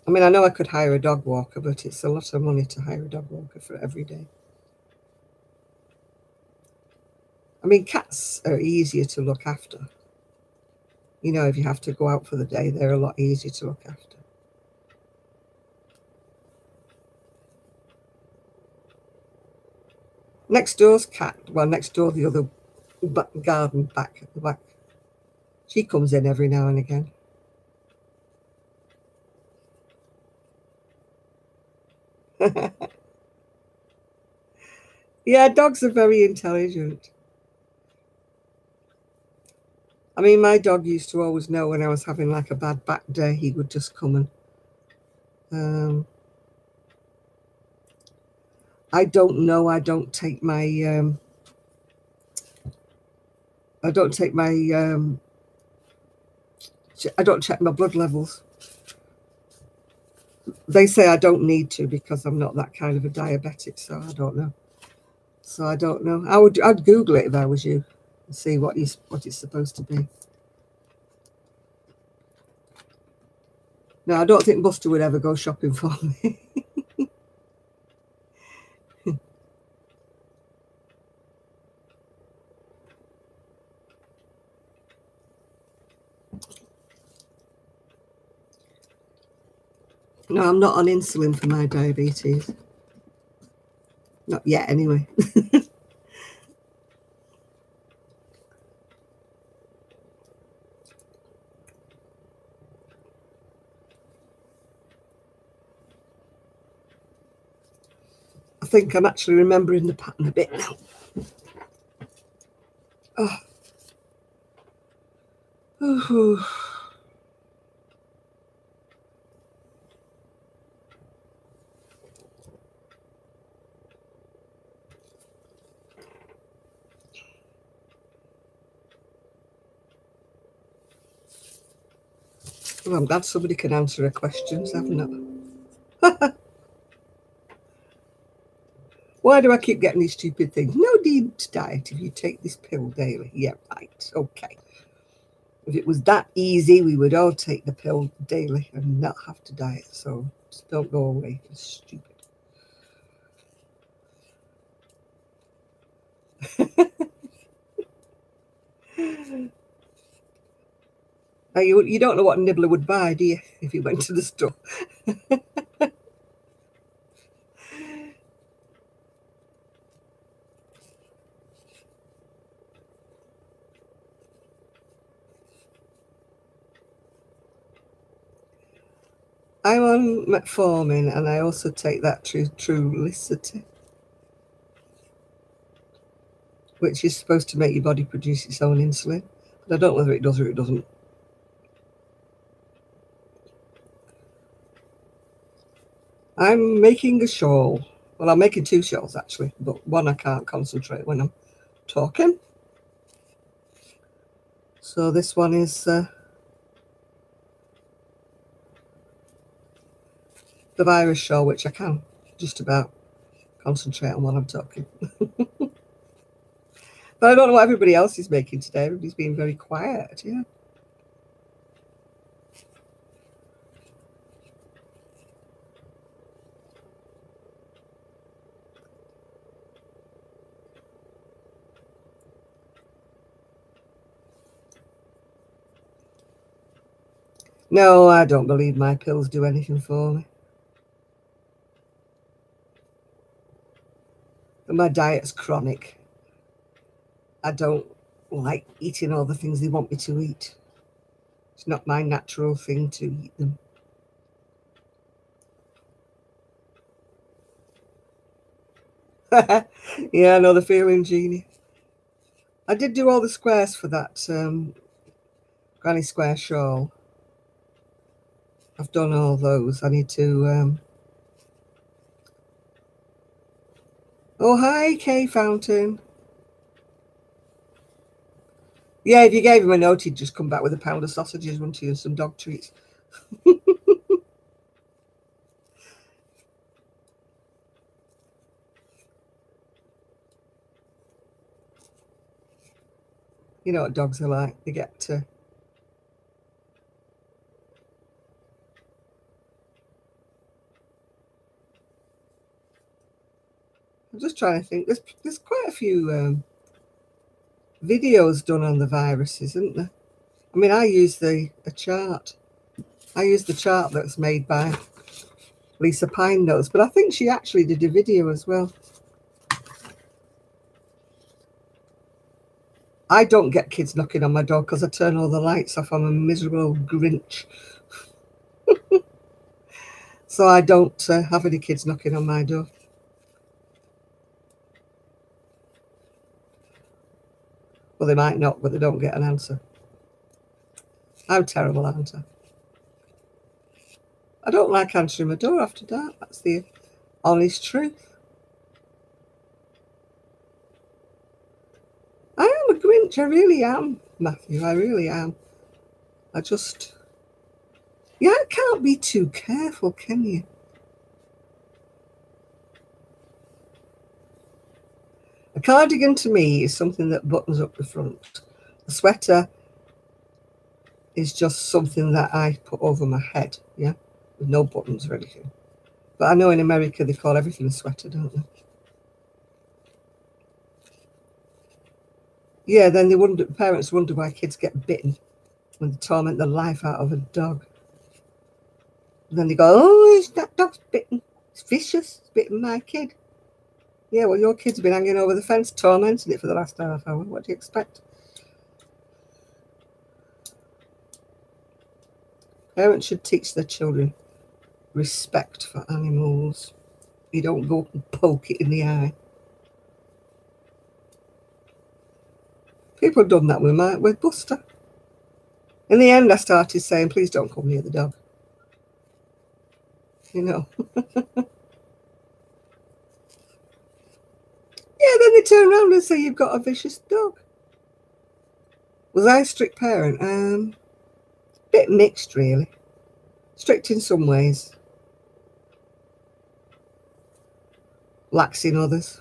I mean, I know I could hire a dog walker, but it's a lot of money to hire a dog walker for every day. I mean, cats are easier to look after. You know, if you have to go out for the day, they're a lot easier to look after. Next door's cat, well, next door, the other garden back at the back, she comes in every now and again. Yeah, dogs are very intelligent. I mean, my dog used to always know when I was having like a bad back day. He would just come and I don't know. I don't take my I don't check my blood levels. They say I don't need to because I'm not that kind of a diabetic, so I don't know. I'd Google it if I was you and see what it's supposed to be. No, I don't think Buster would ever go shopping for me. No, I'm not on insulin for my diabetes. Not yet, anyway. I think I'm actually remembering the pattern a bit now. Oh. Oh. Well, I'm glad somebody can answer her questions, haven't I? Why do I keep getting these stupid things? No need to diet if you take this pill daily. Yeah, right. Okay. If it was that easy, we would all take the pill daily and not have to diet. So just don't go away. It's stupid. You don't know what Nibbler would buy, do you, if he went to the store? I'm on metformin and I also take that Trulicity, which is supposed to make your body produce its own insulin. But I don't know whether it does or it doesn't. I'm making a shawl. Well, I'm making 2 shawls actually, but one I can't concentrate when I'm talking. So this one is the virus shawl, which I can just about concentrate on while I'm talking. But I don't know what everybody else is making today. Everybody's being very quiet, yeah. No, I don't believe my pills do anything for me. And my diet's chronic. I don't like eating all the things they want me to eat. It's not my natural thing to eat them. Yeah, I know the feeling, Jeannie. I did do all the squares for that granny square shawl. I've done all those. I need to... Oh, hi, Kay Fountain. Yeah, if you gave him a note, he'd just come back with a pound of sausages, wouldn't he, and some dog treats. You know what dogs are like. They get to... I'm just trying to think. There's quite a few videos done on the viruses, isn't there? I mean, I use the chart. I use the chart that's made by Lisa Pine Notes, but I think she actually did a video as well. I don't get kids knocking on my door because I turn all the lights off. I'm a miserable Grinch. So I don't have any kids knocking on my door. Well, they might not, but they don't get an answer. I'm terrible, aren't I? I don't like answering my door after dark. That's the honest truth. I am a Grinch. I really am, Matthew. I really am. I just... Yeah, I can't be too careful, can you? A cardigan to me is something that buttons up the front. A sweater is just something that I put over my head, yeah, with no buttons or anything. But I know in America they call everything a sweater, don't they? Yeah, then parents wonder why kids get bitten when they torment the life out of a dog. And then they go, oh, that dog's bitten. It's vicious. It's bitten my kid. Yeah, well, your kid's been hanging over the fence tormenting it for the last half hour. What do you expect? Parents should teach their children respect for animals. You don't go and poke it in the eye. People have done that with Buster. In the end, I started saying, please don't come near the dog. You know. Yeah, then they turn around and say, you've got a vicious dog. Was I a strict parent? Bit mixed, really. Strict in some ways. Lax in others.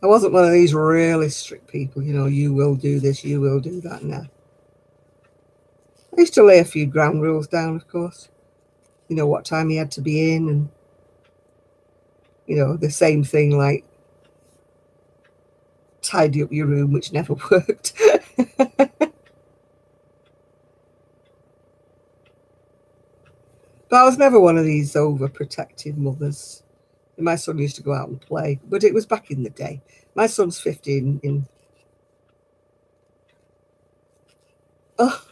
I wasn't one of these really strict people, you know, you will do this, you will do that. Now, I used to lay a few ground rules down, of course. You know, what time he had to be in, and, you know, the same thing like tidy up your room, which never worked. But I was never one of these overprotective mothers. My son used to go out and play, but it was back in the day. My son's 15 oh,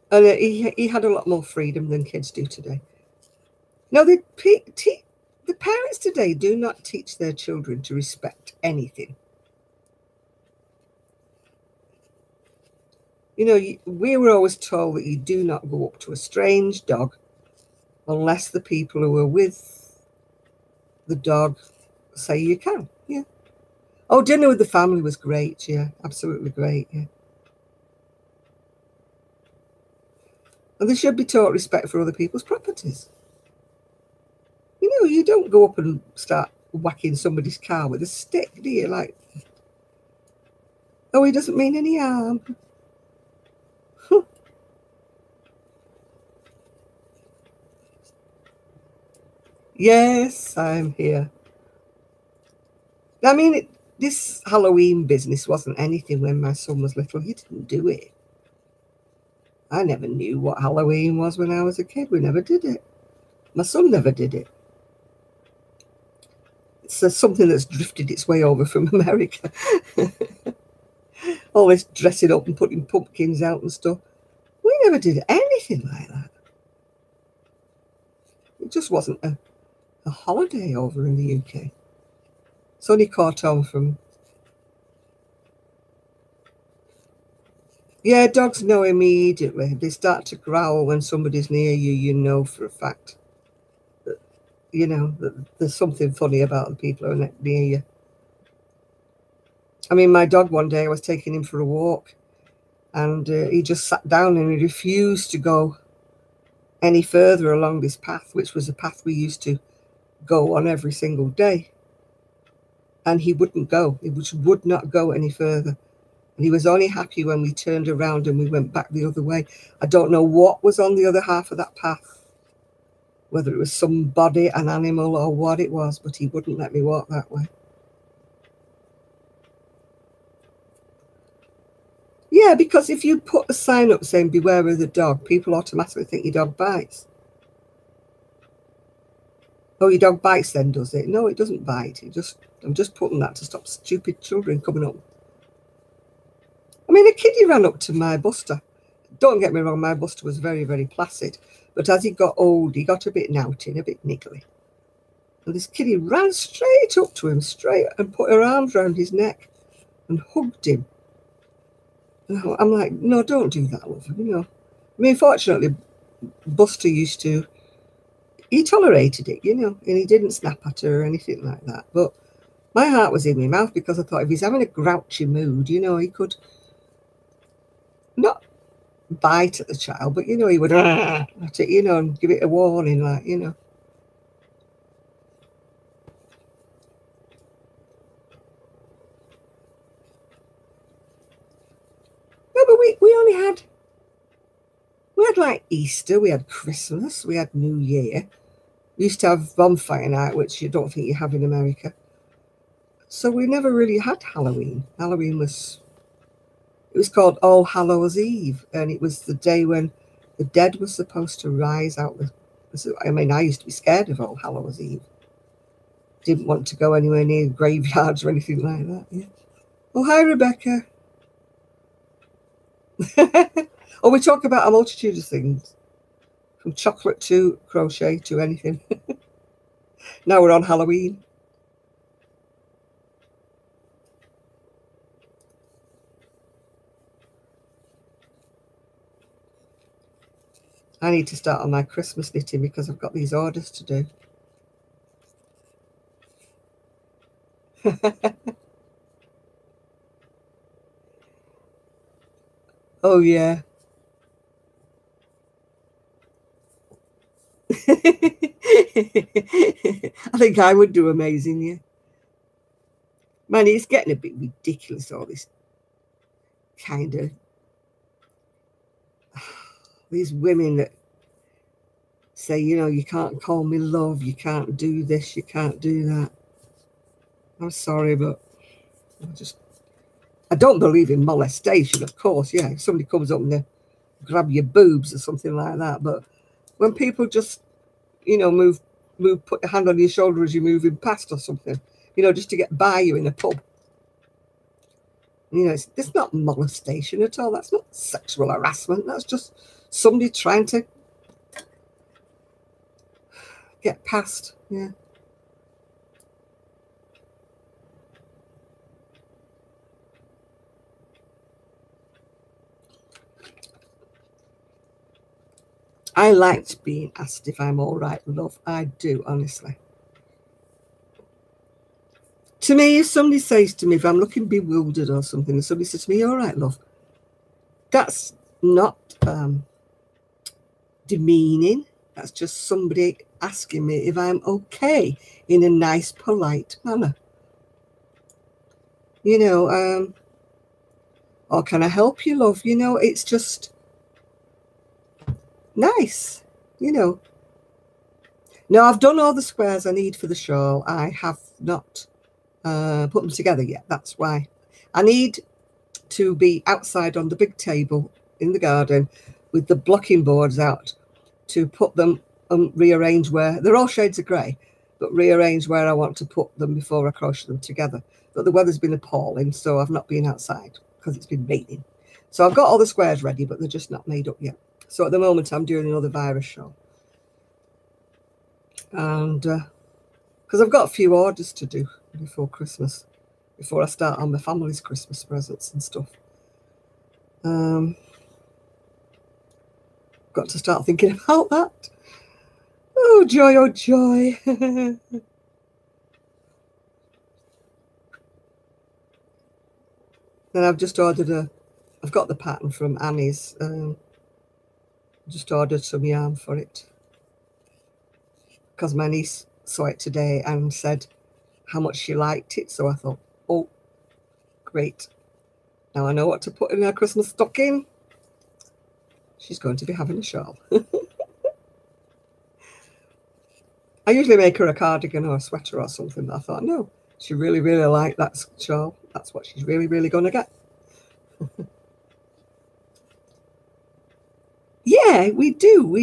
and he had a lot more freedom than kids do today. No, the parents today do not teach their children to respect anything. You know, we were always told that you do not go up to a strange dog unless the people who are with the dog say you can. Yeah. Oh, dinner with the family was great. Yeah, absolutely great. Yeah. And they should be taught respect for other people's properties. You know, you don't go up and start whacking somebody's car with a stick, do you? Like, oh, he doesn't mean any harm. Yes, I'm here. I mean, this Halloween business wasn't anything when my son was little. He didn't do it. I never knew what Halloween was when I was a kid. We never did it. My son never did it. It's something that's drifted its way over from America. All this dressing up and putting pumpkins out and stuff. We never did anything like that. It just wasn't a holiday over in the UK. It's only caught on from... Yeah, dogs know immediately. They start to growl when somebody's near you. You know for a fact that, you know, that there's something funny about the people who are near you. I mean, my dog one day, I was taking him for a walk, and he just sat down and he refused to go any further along this path, which was a path we used to go on every single day. And he wouldn't go. He would not go any further. And he was only happy when we turned around and we went back the other way. I don't know what was on the other half of that path, whether it was somebody, an animal, or what it was, but he wouldn't let me walk that way. Yeah, because if you put a sign up saying beware of the dog, people automatically think your dog bites. Oh, your dog bites then, does it? No, it doesn't bite. I'm just putting that to stop stupid children coming up. I mean, a kiddie ran up to my Buster. Don't get me wrong, my Buster was very, very placid. But as he got old, he got a bit naughty and a bit niggly. And this kiddie ran straight up to him, and put her arms around his neck and hugged him. And I'm like, no, don't do that, love. You know, I mean, fortunately, Buster he tolerated it, you know, and he didn't snap at her or anything like that. But my heart was in my mouth because I thought if he's having a grouchy mood, you know, he could not bite at the child, but, you know, he would at it, you know, and give it a warning, like, you know. No, but we only had like Easter, we had Christmas, we had New Year. We used to have bonfire night, which you don't think you have in America. So we never really had Halloween. Halloween was called All Hallows Eve, and it was the day when the dead was supposed to rise out. I mean, I used to be scared of All Hallows Eve. Didn't want to go anywhere near graveyards or anything like that. Yeah. Oh, hi, Rebecca. Oh, we talk about a multitude of things, from chocolate to crochet to anything. Now we're on Halloween. I need to start on my Christmas knitting because I've got these orders to do. Oh, yeah. I think I would do amazing, yeah. Man, it's getting a bit ridiculous, all this kind of... These women that say, you know, you can't call me love, you can't do this, you can't do that. I'm sorry, but I don't believe in molestation, of course, yeah. If somebody comes up and they grab your boobs or something like that, but when people just, you know, put a hand on your shoulder as you're moving past or something, you know, just to get by you in a pub. You know, it's not molestation at all. That's not sexual harassment. That's just somebody trying to get past. Yeah. I liked being asked if I'm all right, love. I do, honestly. To me, if somebody says to me, if I'm looking bewildered or something, and somebody says to me, all right, love, that's not demeaning. That's just somebody asking me if I'm okay in a nice, polite manner. You know, or can I help you, love? You know, it's just nice, you know. No, I've done all the squares I need for the shawl. I have not put them together yet. That's why I need to be outside on the big table in the garden with the blocking boards out to put them and rearrange where they're all shades of grey, but rearrange where I want to put them before I crochet them together. But the weather's been appalling, so I've not been outside because it's been raining. So I've got all the squares ready, but they're just not made up yet. So at the moment I'm doing another virus shawl, and because I've got a few orders to do before Christmas, before I start on my family's Christmas presents and stuff. Got to start thinking about that. Oh joy, oh joy. Then I've just ordered I've got the pattern from Annie's. Just ordered some yarn for it because my niece saw it today and said how much she liked it. So I thought, oh, great. Now I know what to put in her Christmas stocking. She's going to be having a shawl. I usually make her a cardigan or a sweater or something, but I thought, no, she really, really liked that shawl. That's what she's really, really going to get. Yeah, we do.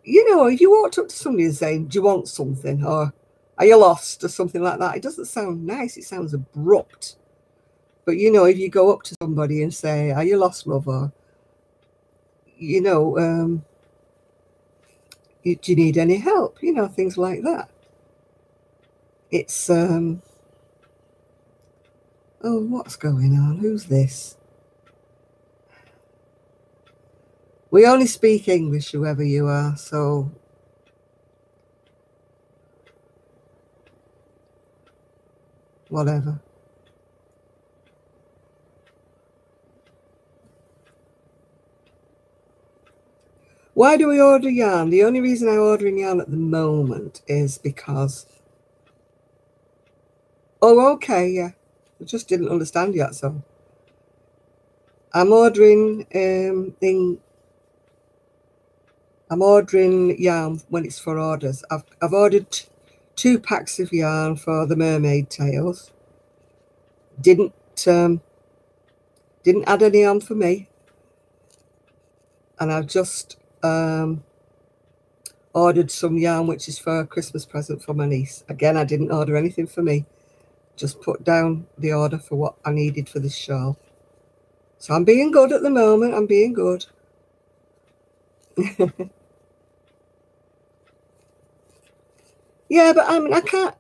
You know, if you walked up to somebody and saying, do you want something? Or are you lost? Or something like that. It doesn't sound nice. It sounds abrupt. But, you know, if you go up to somebody and say, are you lost, love? Or, you know, do you need any help? You know, things like that. It's, oh, what's going on? Who's this? We only speak English, whoever you are, so whatever. Why do we order yarn? The only reason I'm ordering yarn at the moment is because... Oh, okay, yeah. I just didn't understand yet, so... I'm ordering I'm ordering yarn when it's for orders. I've ordered 2 packs of yarn for the mermaid tails. Didn't add any on for me. And I've just ordered some yarn which is for a Christmas present for my niece. Again, I didn't order anything for me. Just put down the order for what I needed for this shawl. So I'm being good at the moment. I'm being good. Yeah, but I mean, I can't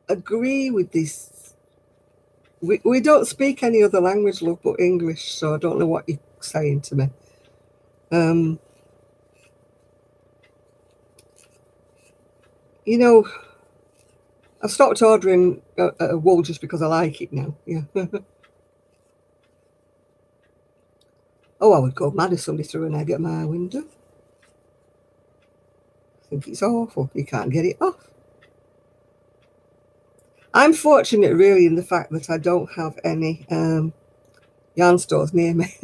agree with this. We don't speak any other language, love, but English, so I don't know what you're saying to me. You know, I've stopped ordering wool just because I like it now. Yeah. Oh, I would go mad if somebody threw an egg at my window. I think it's awful. You can't get it off. I'm fortunate, really, in the fact that I don't have any yarn stores near me.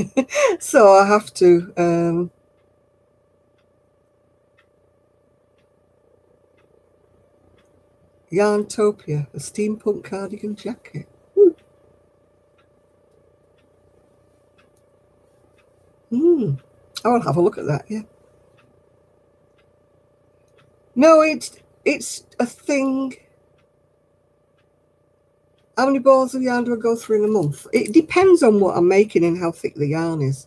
So I have to... Yarntopia, a steampunk cardigan jacket. I will have a look at that, yeah. No, it's a thing. How many balls of yarn do I go through in a month? It depends on what I'm making and how thick the yarn is.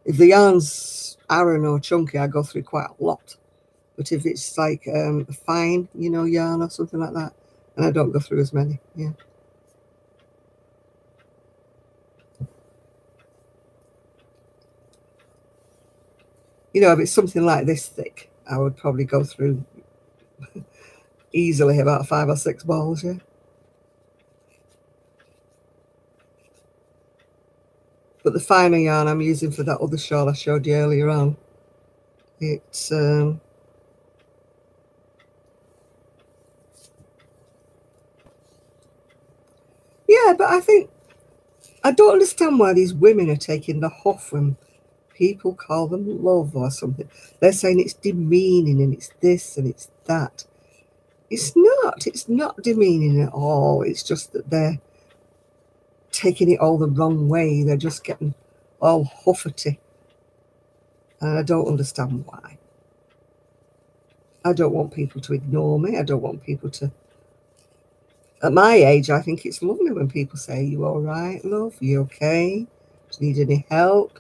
If the yarn's Aran or chunky, I go through quite a lot. But if it's like a fine, you know, yarn or something like that, then I don't go through as many, yeah. You know, if it's something like this thick, I would probably go through easily about 5 or 6 balls, yeah. But the finer yarn I'm using for that other shawl I showed you earlier on, it's... yeah, but I don't understand why these women are taking the huff when people call them love or something. They're saying it's demeaning and it's this and it's that. It's not demeaning at all. It's just that they're taking it all the wrong way. They're just getting all huffety. And I don't understand why. I don't want people to ignore me. I don't want people to... At my age, I think it's lovely when people say, "You all right, love? You okay? Do you need any help?"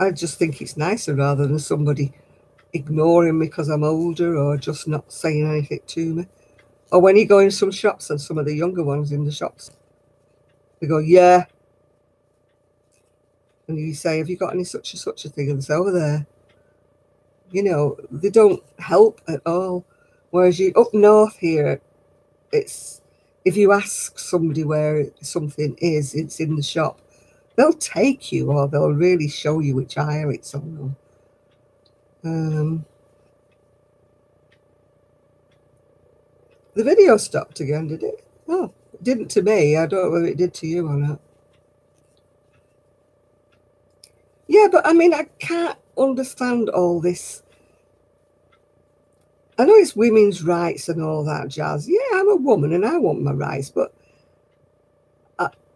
I just think it's nicer rather than somebody ignoring me because I'm older or just not saying anything to me. Or when you go in some shops and some of the younger ones in the shops, they go, "Yeah." And you say, "Have you got any such and such a thing?" And it's over there. You know, they don't help at all. Whereas you up north here, it's if you ask somebody where something is, it's in the shop. They'll take you, or they'll really show you which aisle it's on. The video stopped again, did it? Oh, it didn't to me. I don't know whether it did to you or not. Yeah, but I mean, I can't understand all this. I know it's women's rights and all that jazz. Yeah, I'm a woman and I want my rights, but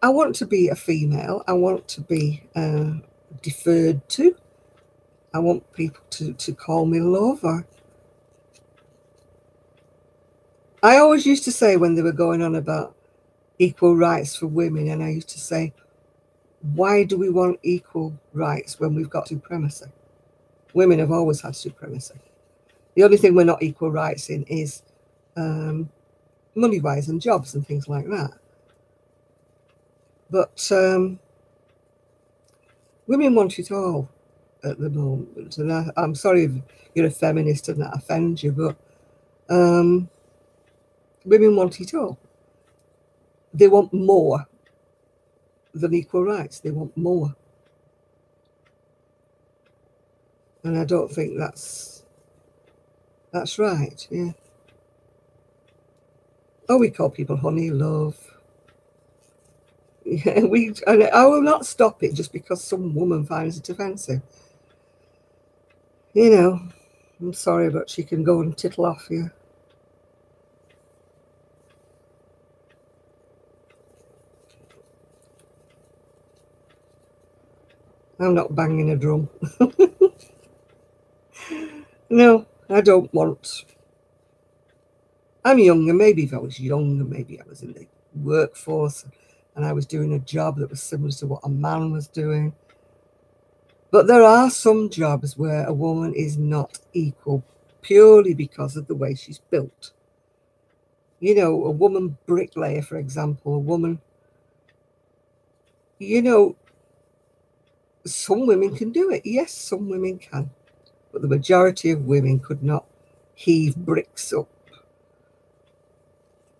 I want to be a female. I want to be deferred to. I want people to call me love. I always used to say when they were going on about equal rights for women, and I used to say, why do we want equal rights when we've got supremacy? Women have always had supremacy. The only thing we're not equal rights in is money-wise and jobs and things like that. But women want it all at the moment. And I'm sorry if you're a feminist and that offends you, but women want it all. They want more than equal rights. They want more. And I don't think that's right, yeah. Oh, we call people honey, love. Yeah, and I will not stop it just because some woman finds it offensive. You know, I'm sorry, but she can go and tittle off you. I'm not banging a drum. No, I don't want. I'm young, and maybe if I was young, and maybe I was in the workforce and I was doing a job that was similar to what a man was doing. But there are some jobs where a woman is not equal purely because of the way she's built. You know, a woman bricklayer, for example, a woman, you know, some women can do it. Yes, some women can. But the majority of women could not heave bricks up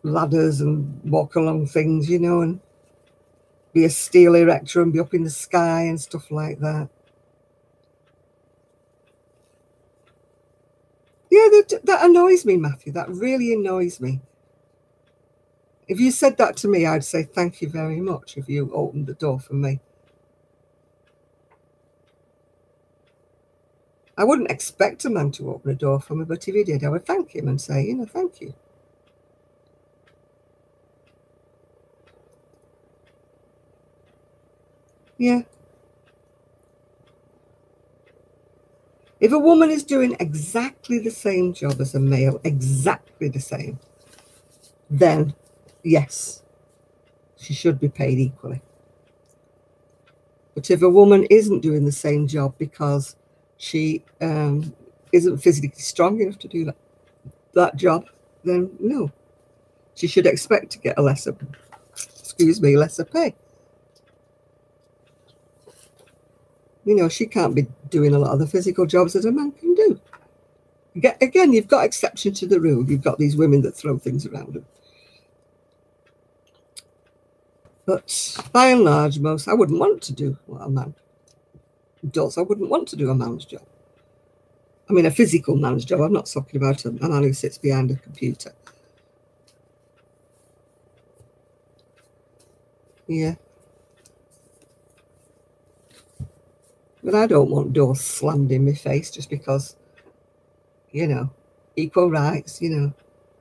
ladders and walk along things, you know, and be a steel erector and be up in the sky and stuff like that. Yeah, that annoys me, Matthew. That really annoys me. If you said that to me, I'd say thank you very much if you opened the door for me. I wouldn't expect a man to open a door for me, but if he did, I would thank him and say, you know, thank you. Yeah. If a woman is doing exactly the same job as a male, exactly the same, then yes, she should be paid equally. But if a woman isn't doing the same job because she isn't physically strong enough to do that job, then no, she should expect to get a lesser pay. You know, she can't be doing a lot of the physical jobs that a man can do. Again, you've got exception to the rule. You've got these women that throw things around them. But by and large, I wouldn't want to do what a man does. I wouldn't want to do a man's job. I mean, a physical man's job. I'm not talking about a man who sits behind a computer. Yeah. But I don't want doors slammed in my face just because you know, equal rights, you know.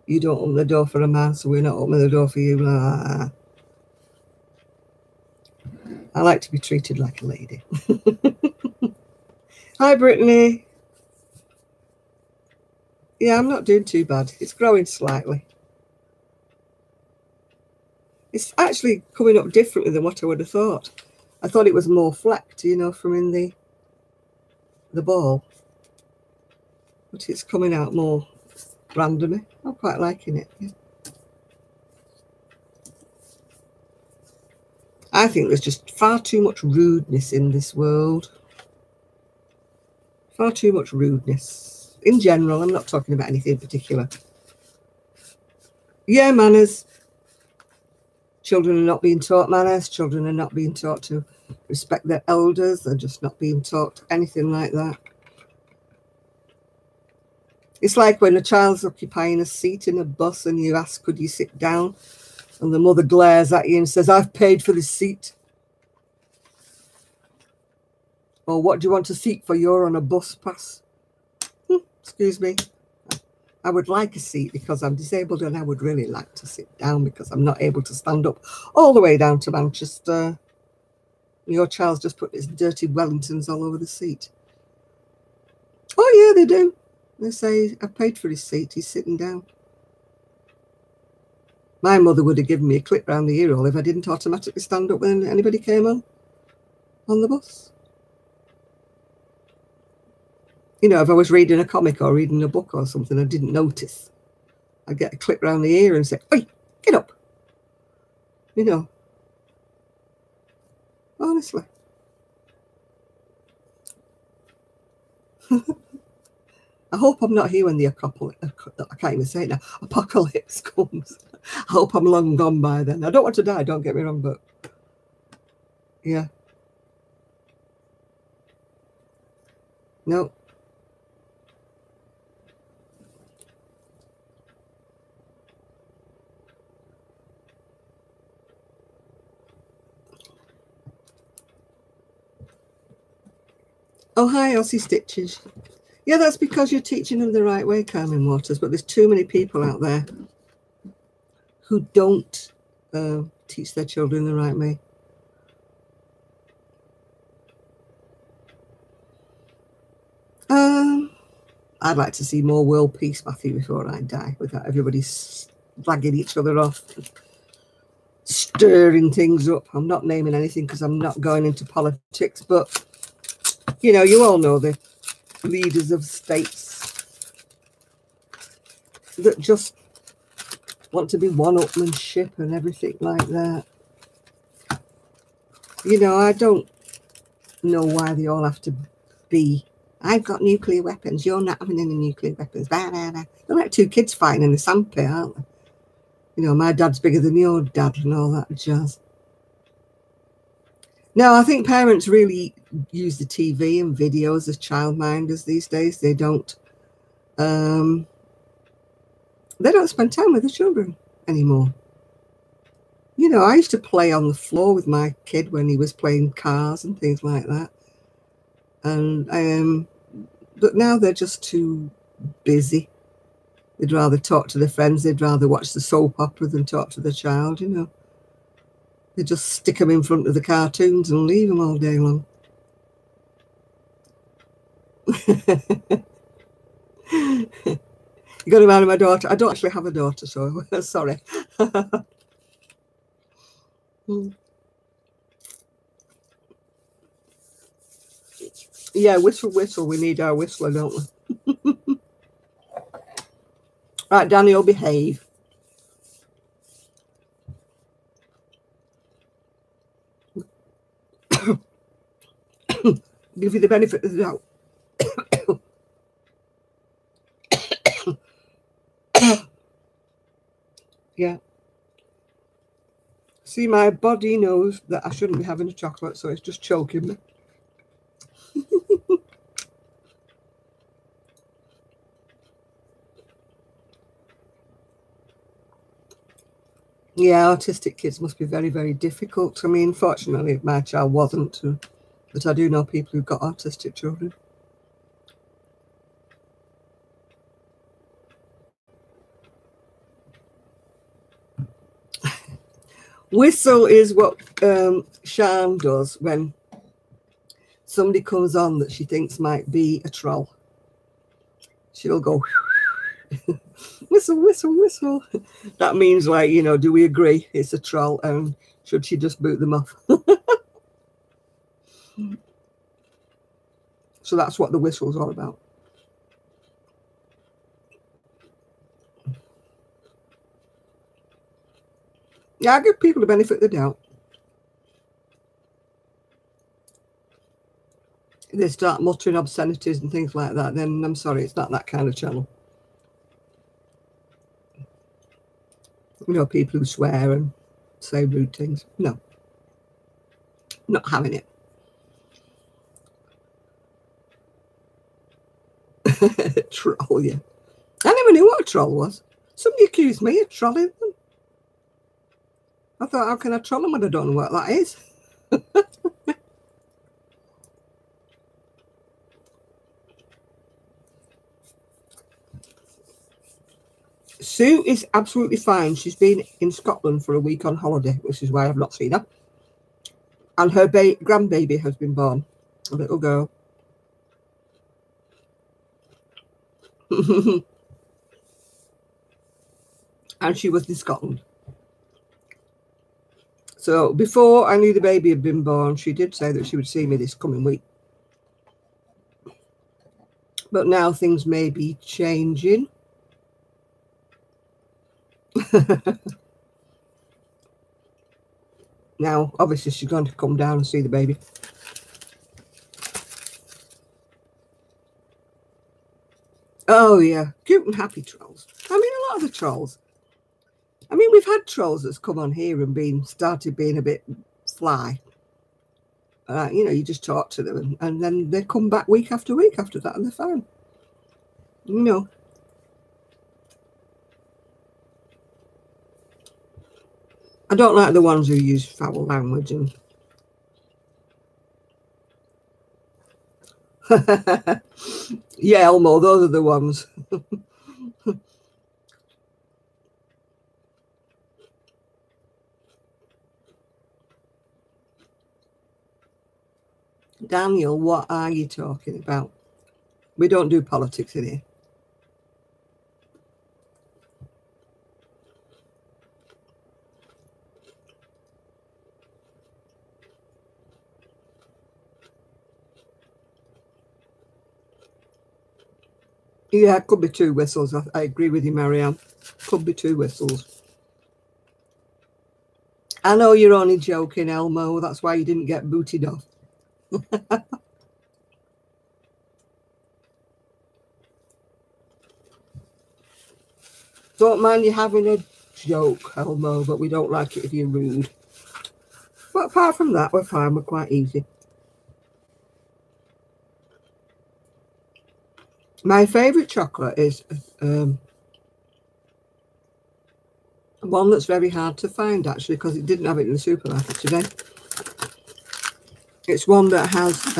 You don't open the door for a man, so we're not opening the door for you. Blah, blah, blah. I like to be treated like a lady. Hi, Brittany. Yeah, I'm not doing too bad. It's growing slightly. It's actually coming up differently than what I would have thought. I thought it was more flecked, you know, from in the ball. But it's coming out more randomly. I'm quite liking it. Yeah. I think there's just far too much rudeness in this world. Far too much rudeness. In general, I'm not talking about anything in particular. Yeah, manners. Children are not being taught manners. Children are not being taught to respect their elders. They're just not being taught anything like that. It's like when a child's occupying a seat in a bus and you ask, could you sit down? And the mother glares at you and says, I've paid for this seat. Or what do you want to seat for? You're on a bus pass. Excuse me. I would like a seat because I'm disabled and I would really like to sit down because I'm not able to stand up all the way down to Manchester. Your child's just put his dirty Wellingtons all over the seat. Oh, yeah, they do. They say, I paid for his seat. He's sitting down. My mother would have given me a clip round the ear hole if I didn't automatically stand up when anybody came on the bus. You know, if I was reading a comic or reading a book or something, I didn't notice. I'd get a clip round the ear and say, oi, get up. You know. Honestly. I hope I'm not here when the I can't even say it now, apocalypse comes. I hope I'm long gone by then. I don't want to die, don't get me wrong, but yeah. No. Oh, hi, Aussie Stitches. Yeah, that's because you're teaching them the right way, Carmen Waters, but there's too many people out there who don't teach their children the right way. I'd like to see more world peace, Matthew, before I die, without everybody slagging each other off, stirring things up. I'm not naming anything because I'm not going into politics, but, you know, you all know the leaders of states that just want to be one-upmanship and everything like that. You know, I don't know why they all have to be, I've got nuclear weapons, you're not having any nuclear weapons. Blah, blah, blah. They're like two kids fighting in a sandpit, aren't they? You know, my dad's bigger than your dad and all that jazz. No, I think parents really use the TV and videos as childminders these days. They don't spend time with the children anymore. You know, I used to play on the floor with my kid when he was playing cars and things like that. And but now they're just too busy. They'd rather talk to their friends. They'd rather watch the soap opera than talk to the child, you know. They just stick them in front of the cartoons and leave them all day long. You got to marry my daughter. I don't actually have a daughter, so sorry. Yeah, whistle, whistle. We need our whistler, don't we? Right, Daniel, behave. Give you the benefit of the doubt. Yeah. See, my body knows that I shouldn't be having a chocolate, so it's just choking me. Yeah, autistic kids must be very, very difficult. I mean, fortunately, my child wasn't, but I do know people who've got autistic children. Whistle is what Shan does when somebody comes on that she thinks might be a troll. She'll go whistle, whistle, whistle. That means, like, you know, do we agree it's a troll, and should she just boot them off? So that's what the whistle's all about. Yeah, I give people the benefit of the doubt. If they start muttering obscenities and things like that, then I'm sorry, it's not that kind of channel. You know, people who swear and say rude things. No. Not having it. Troll, yeah. I never knew what a troll was. Somebody accused me of trolling them. I thought, how can I troll them when I don't know what that is? Sue is absolutely fine. She's been in Scotland for a week on holiday, which is why I've not seen her. And her grandbaby has been born, a little girl. And she was in Scotland. So before I knew the baby had been born, she did say that she would see me this coming week. But now things may be changing. Now, obviously, she's going to come down and see the baby. Oh, yeah. Cute and happy trolls. I mean, a lot of the trolls. I mean, we've had trolls that's come on here and started being a bit fly. You know, you just talk to them and then they come back week after week after that and they're fine. You know. I don't like the ones who use foul language and yeah, Elmo, those are the ones. Daniel, what are you talking about? We don't do politics in here. Yeah, it could be two whistles. I agree with you, Marianne. Could be two whistles. I know you're only joking, Elmo. That's why you didn't get booted off. Don't mind you having a joke, Elmo, but we don't like it if you're rude. But apart from that, we're fine. We're quite easy. My favourite chocolate is one that's very hard to find, actually, because it didn't have it in the supermarket today. It's one that has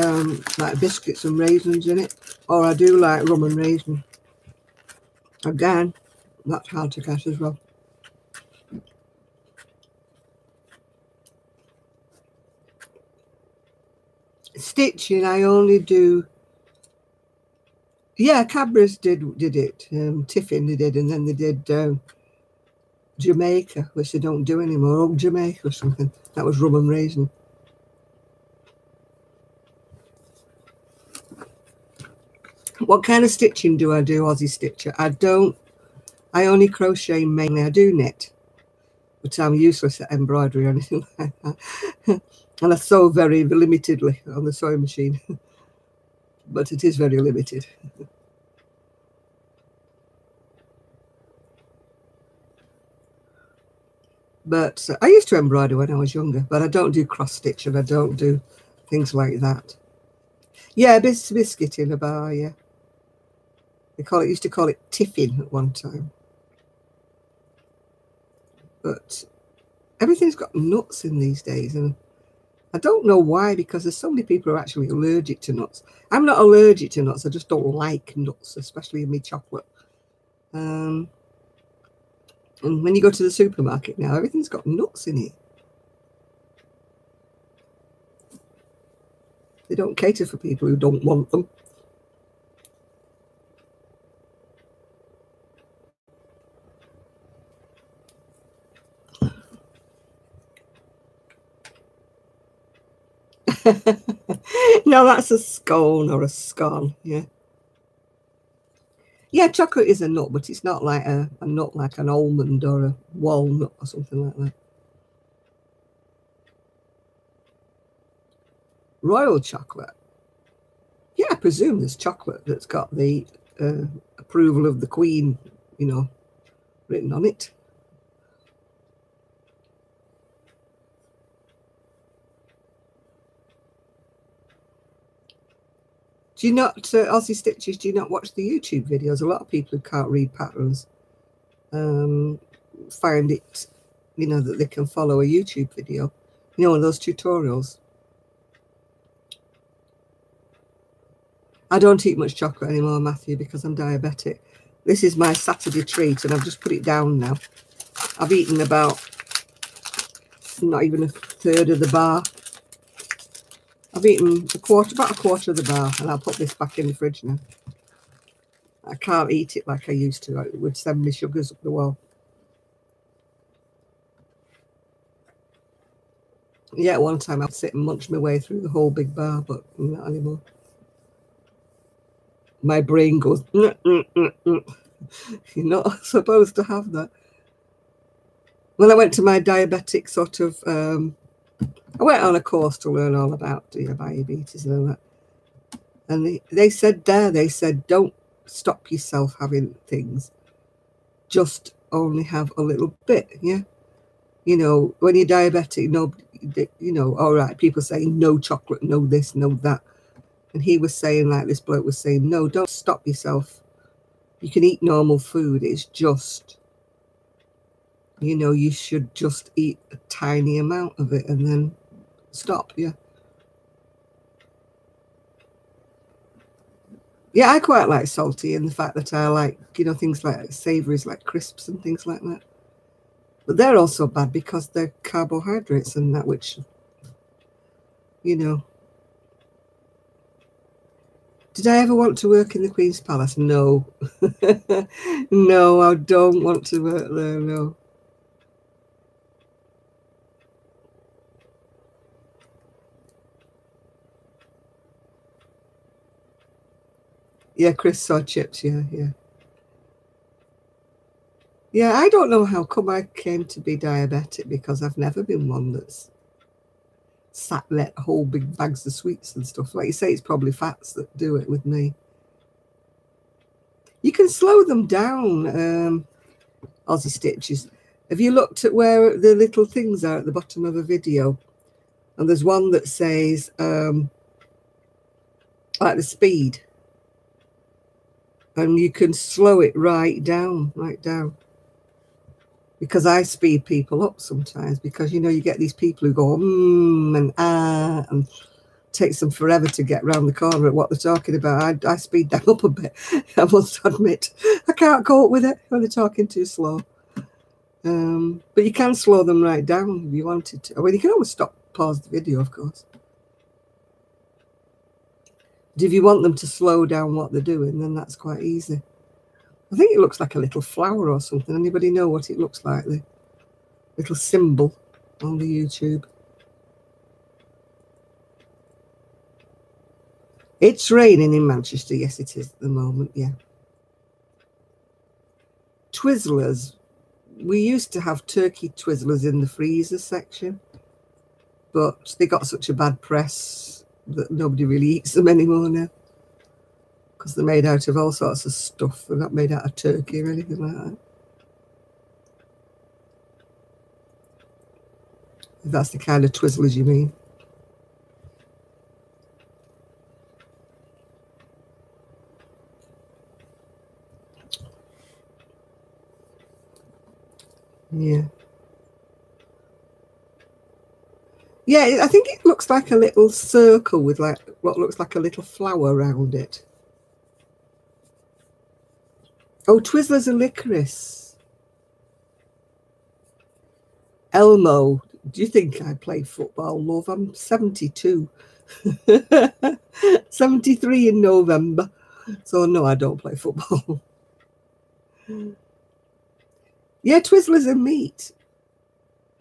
like biscuits and raisins in it, or I do like rum and raisin. Again, that's hard to get as well. Stitching, I only do. Yeah, Cadbury's did it. Tiffin they did, and then they did Jamaica, which they don't do anymore. Old Jamaica or something. That was rum and raisin. What kind of stitching do I do, Aussie Stitcher? I don't. I only crochet mainly. I do knit, but I'm useless at embroidery or anything like that. And I sew very limitedly on the sewing machine. But it is very limited. But I used to embroider when I was younger, but I don't do cross stitch and I don't do things like that. Yeah, biscuit in a bar, yeah. They used to call it tiffin at one time. But everything's got nuts in these days, and I don't know why, because there's so many people who are actually allergic to nuts. I'm not allergic to nuts, I just don't like nuts, especially in my chocolate. And when you go to the supermarket now, everything's got nuts in it. They don't cater for people who don't want them. No, that's a scone or a scone. Yeah. Yeah, chocolate is a nut, but it's not like a nut like an almond or a walnut or something like that. Royal chocolate. Yeah, I presume there's chocolate that's got the approval of the Queen, you know, written on it. Do you not, Aussie Stitches, do you not watch the YouTube videos? A lot of people who can't read patterns find it, you know, that they can follow a YouTube video, you know, one of those tutorials. I don't eat much chocolate anymore, Matthew, because I'm diabetic. This is my Saturday treat, and I've just put it down now. I've eaten about, not even a third of the bar. I've eaten about a quarter of the bar, and I'll put this back in the fridge now. I can't eat it like I used to. It would send me sugars up the wall. Yeah, one time I'd sit and munch my way through the whole big bar, but not anymore. My brain goes, You're not supposed to have that. When I went to my diabetic sort of, I went on a course to learn all about diabetes and all that. And they said, don't stop yourself having things. Just only have a little bit, yeah? You know, when you're diabetic, nobody, you know, all right, people saying no chocolate, no this, no that. And he was saying, like this bloke was saying, no, don't stop yourself. You can eat normal food. It's just, you know, you should just eat a tiny amount of it and then stop, yeah. Yeah, I quite like salty, and the fact that I like, you know, things like savouries, like crisps and things like that. But they're also bad because they're carbohydrates and that, which, you know. Did I ever want to work in the Queen's Palace? No. No, I don't want to work there, no. Yeah, Chris saw chips, yeah. Yeah, I don't know how come I came to be diabetic, because I've never been one that's sat let whole big bags of sweets and stuff. Like you say, it's probably fats that do it with me. You can slow them down, Aussie Stitches. Have you looked at where the little things are at the bottom of a video? And there's one that says, like the speed. And you can slow it right down. Because I speed people up sometimes, because, you know, you get these people who go, and and it takes them forever to get around the corner at what they're talking about. I speed them up a bit, I must admit. I can't cope with it when they're talking too slow. But you can slow them right down if you wanted to. I mean, you can always pause the video, of course. But if you want them to slow down what they're doing, then that's quite easy. I think it looks like a little flower or something. Anybody know what it looks like? The little symbol on the YouTube. It's raining in Manchester. Yes, it is at the moment, yeah. Twizzlers. We used to have turkey Twizzlers in the freezer section, but they got such a bad press that nobody really eats them anymore now, because they're made out of all sorts of stuff. They're not made out of turkey or anything like that. If that's the kind of Twizzlers you mean. Yeah. Yeah, I think it looks like a little circle with like what looks like a little flower around it. Oh, Twizzlers are licorice. Elmo. Do you think I play football, love? I'm 72. 73 in November. So no, I don't play football. Yeah, Twizzlers and meat.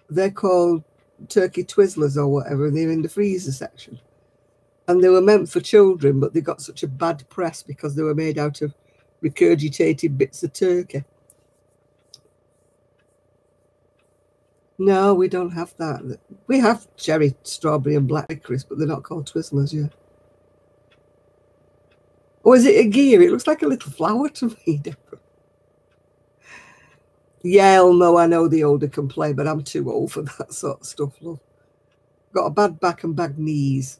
They're called turkey Twizzlers or whatever. They're in the freezer section. And they were meant for children, but they got such a bad press because they were made out of regurgitated bits of turkey. No, we don't have that. We have cherry, strawberry and black licorice, but they're not called Twizzlers, yeah. Or is it a gear? It looks like a little flower to me, Deborah. Yeah, no, I know the older can play, but I'm too old for that sort of stuff, love. Got a bad back and bad knees.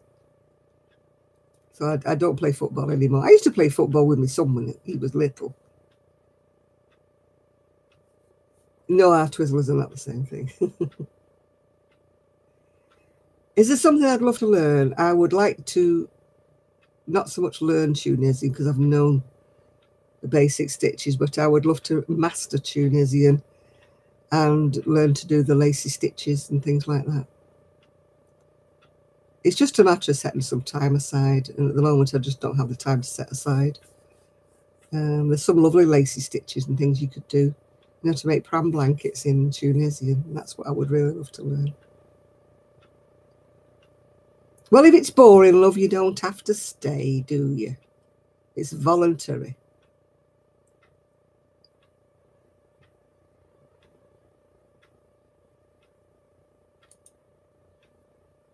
So I don't play football anymore. I used to play football with my son when he was little. No, our Twizzlers are not the same thing. Is there something I'd love to learn? I would like to not so much learn Tunisian because I've known the basic stitches, but I would love to master Tunisian and learn to do the lacy stitches and things like that. It's just a matter of setting some time aside, and at the moment I just don't have the time to set aside. There's some lovely lacy stitches and things you could do, you know, to make pram blankets in Tunisian. That's what I would really love to learn. Well, if it's boring, love, you don't have to stay, do you? It's voluntary.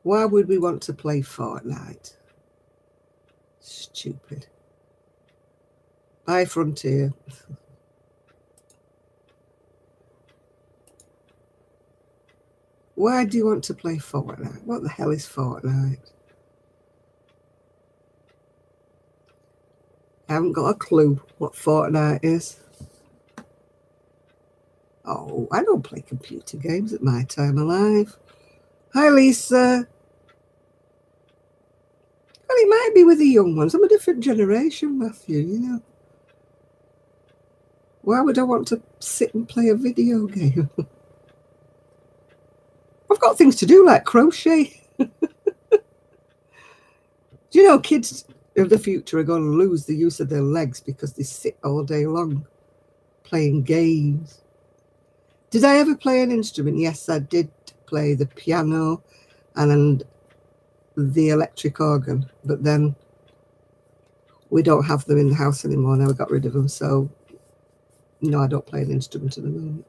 Why would we want to play Fortnite? Stupid. Bye, Frontier. Why do you want to play Fortnite? What the hell is Fortnite? I haven't got a clue what Fortnite is. Oh, I don't play computer games at my time alive. Hi, Lisa. Well, it might be with the young ones. I'm a different generation, Matthew, you know. Why would I want to sit and play a video game? I've got things to do like crochet. Do you know kids of the future are going to lose the use of their legs because they sit all day long playing games? Did I ever play an instrument? Yes, I did play the piano and the electric organ, but then we don't have them in the house anymore. Now we got rid of them, so no, I don't play an instrument at the moment.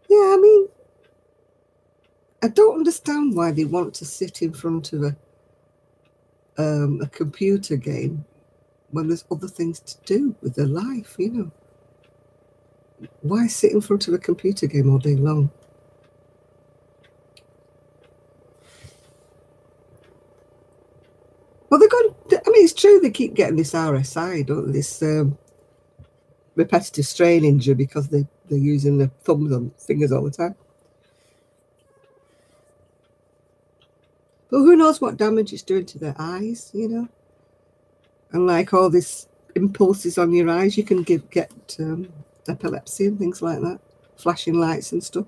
Yeah, I mean, I don't understand why they want to sit in front of a computer game when there's other things to do with their life, you know. Why sit in front of a computer game all day long? Well, they're going. I mean, it's true they keep getting this RSI, don't they? This repetitive strain injury because they're using their thumbs and fingers all the time. But who knows what damage it's doing to their eyes, you know? And like all these impulses on your eyes, you can get epilepsy and things like that, flashing lights and stuff.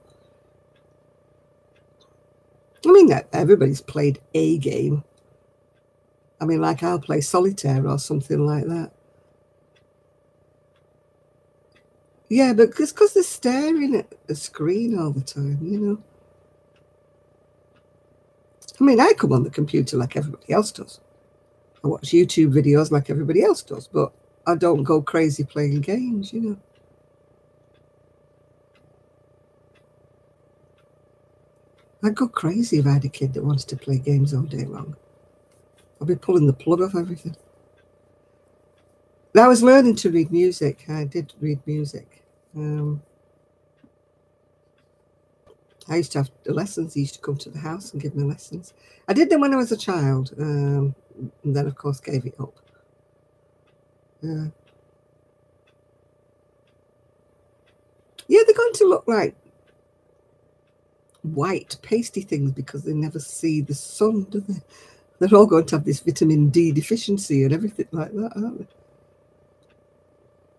I mean, everybody's played a game. I mean, like I'll play solitaire or something like that. Yeah, but because they're staring at a screen all the time, you know. I mean, I come on the computer like everybody else does. I watch YouTube videos like everybody else does, but I don't go crazy playing games, you know. I'd go crazy if I had a kid that wanted to play games all day long. I'd be pulling the plug off everything. I was learning to read music. I did read music. I used to have lessons. He used to come to the house and give me lessons. I did them when I was a child, and then, of course, gave it up. Yeah, they're going to look like white pasty things because they never see the sun, do they? They're all going to have this vitamin D deficiency and everything like that, aren't they?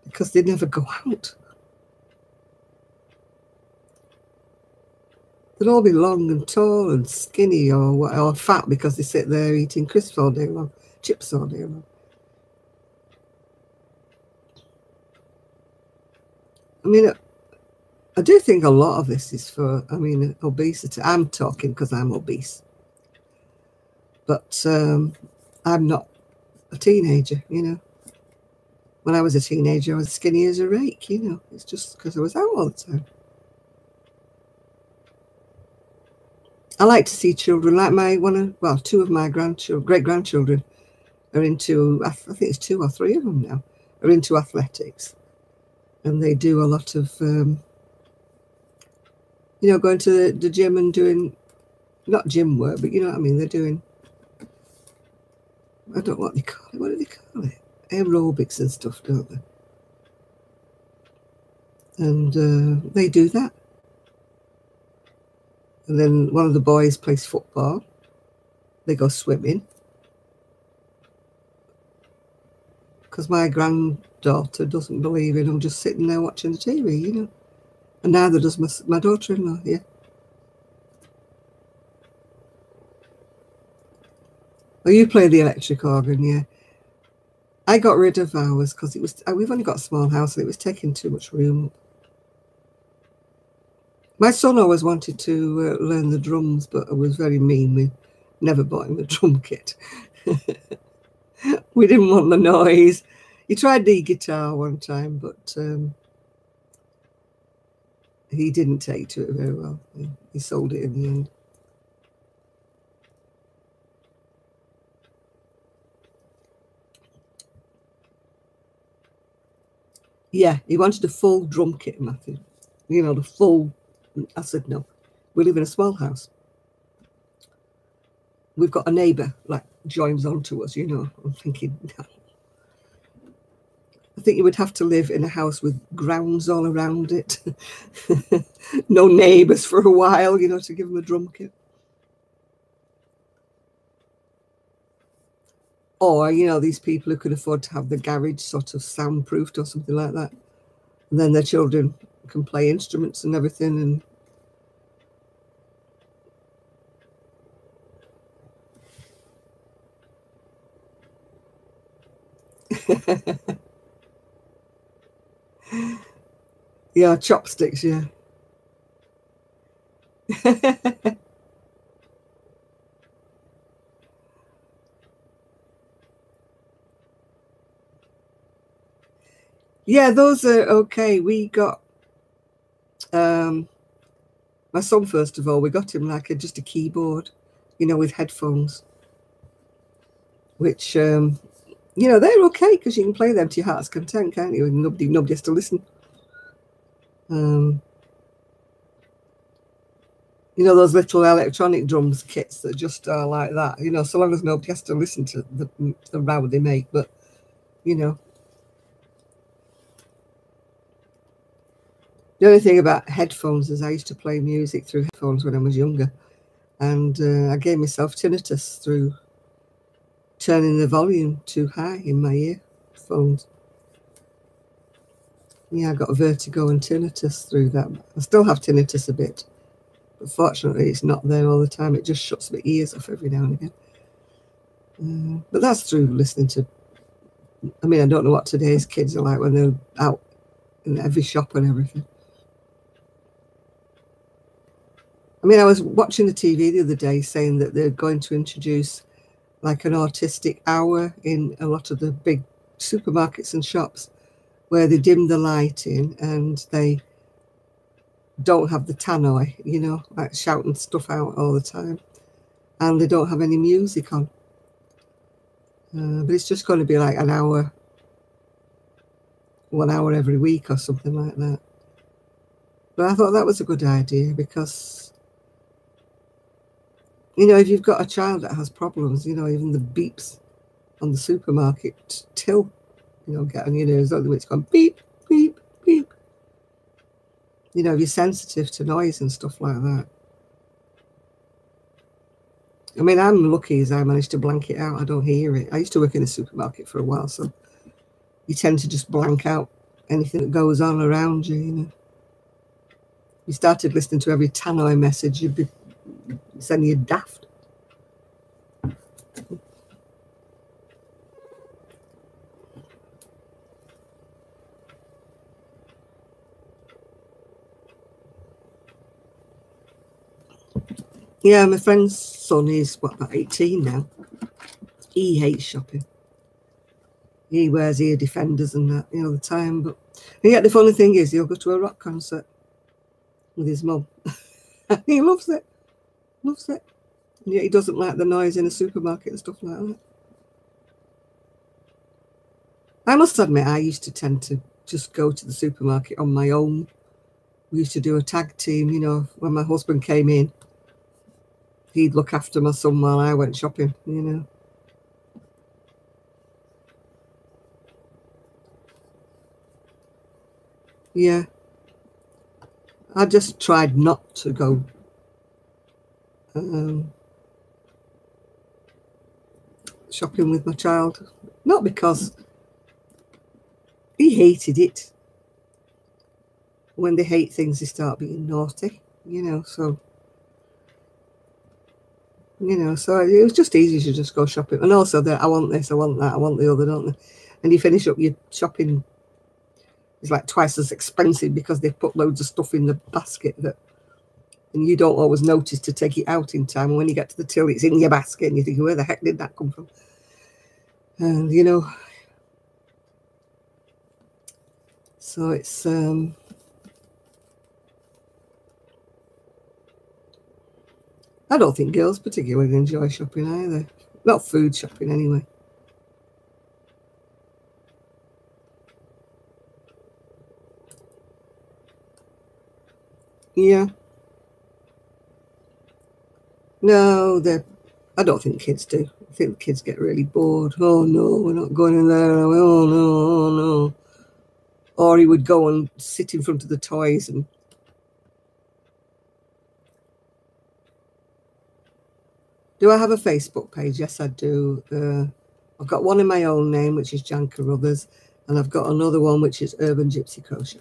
Because they never go out. They'll all be long and tall and skinny or fat because they sit there eating crisps all day long, chips all day long. I mean, I do think a lot of this is for, obesity. I'm talking because I'm obese. But I'm not a teenager, you know. When I was a teenager, I was skinny as a rake, you know. It's just because I was out all the time. I like to see children, like two of my great-grandchildren are into, I think it's 2 or 3 of them now, are into athletics. And they do a lot of, going to the gym and doing, not gym work, but you know what I mean, they're doing, I don't know what they call it. What do they call it? Aerobics and stuff, don't they? And they do that. And then one of the boys plays football. They go swimming. Because my granddaughter doesn't believe in them just sitting there watching the TV, you know. And neither does my daughter-in-law, yeah. Oh, you play the electric organ, yeah. I got rid of ours because we've only got a small house and it was taking too much room up. My son always wanted to learn the drums, but I was very mean. We never bought him a drum kit. We didn't want the noise. He tried the guitar one time, but he didn't take to it very well. He sold it in the end. Yeah, he wanted a full drum kit, Matthew. You know, the full. I said, no. We live in a small house. We've got a neighbour, like, joins on to us, you know. I'm thinking, no. I think you would have to live in a house with grounds all around it. No neighbours for a while, you know, to give them a drum kit. Or, you know, these people who could afford to have the garage sort of soundproofed or something like that. And then their children can play instruments and everything. And yeah, chopsticks, yeah. Yeah, those are okay. We got my son, first of all, we got him like just a keyboard, you know, with headphones, which you know, they're okay because you can play them to your heart's content, can't you? And nobody has to listen. You know, those little electronic drums kits that just are like that, you know, so long as nobody has to listen to the row they make. But, you know, the only thing about headphones is I used to play music through headphones when I was younger. And I gave myself tinnitus through turning the volume too high in my earphones. Yeah, I got vertigo and tinnitus through that. I still have tinnitus a bit. But fortunately, it's not there all the time. It just shuts my ears off every now and again. But that's through listening to, I mean, I don't know what today's kids are like when they're out in every shop and everything. I mean, I was watching the TV the other day saying that they're going to introduce like an autistic hour in a lot of the big supermarkets and shops where they dim the lighting and they don't have the tannoy, you know, like shouting stuff out all the time. And they don't have any music on. But it's just going to be like an hour, 1 hour every week or something like that. But I thought that was a good idea because, you know, if you've got a child that has problems, you know, even the beeps on the supermarket till, you know, get on your nerves, it's gone beep, beep, beep. You know, if you're sensitive to noise and stuff like that. I mean, I'm lucky as I managed to blank it out. I don't hear it. I used to work in a supermarket for a while, so you tend to just blank out anything that goes on around you, you know. you started listening to every tannoy message, you'd be sending you daft. Yeah, my friend's son is, what, about 18 now. He hates shopping. He wears ear defenders and that, the time. But and yet the funny thing is, he'll go to a rock concert with his mum. He loves it. Loves it. And yet he doesn't like the noise in a supermarket and stuff like that. I must admit, I used to tend to just go to the supermarket on my own. We used to do a tag team, when my husband came in. He'd look after my son while I went shopping, Yeah. I just tried not to go shopping with my child. Not because he hated it. When they hate things, they start being naughty, so... so it was just easy to just go shopping. And also that I want this, I want that, I want the other, don't they? And you finish up your shopping, it's like twice as expensive because they've put loads of stuff in the basket and you don't always notice to take it out in time. And when you get to the till, it's in your basket and you think, where the heck did that come from? And, so it's... I don't think girls particularly enjoy shopping either. Not food shopping, anyway. Yeah. No, I don't think kids do. I think kids get really bored. Oh, no, we're not going in there. Oh, no, oh, no. Or he would go and sit in front of the toys and... Do I have a Facebook page? Yes, I do. I've got one in my own name, which is Jan Carruthers, and I've got another one, which is Urban Gypsy Crochet.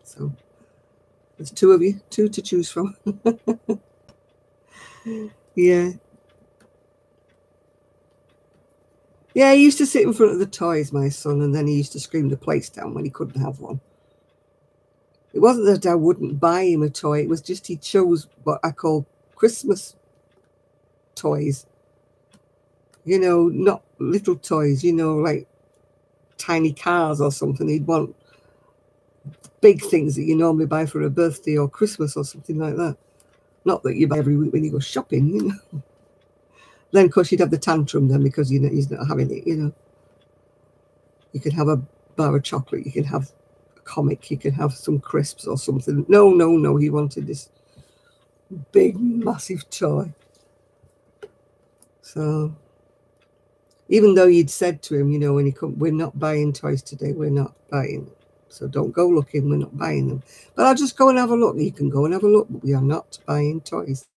So there's two of you, two to choose from. Yeah. Yeah, he used to sit in front of the toys, my son, and then he used to scream the plates down when he couldn't have one. It wasn't that I wouldn't buy him a toy. It was just he chose what I call Christmas toys. Not little toys, like tiny cars or something. He'd want big things that you normally buy for a birthday or Christmas or something like that. Not that you buy every week when you go shopping, Then, of course, you'd have the tantrum then because, he's not having it, You can have a bar of chocolate. You can have a comic. You can have some crisps or something. No. He wanted this big, massive toy. So... Even though you'd said to him, when he come, we're not buying toys today, we're not buying them. So don't go looking, we're not buying them. But I'll just go and have a look. You can go and have a look, but we are not buying toys.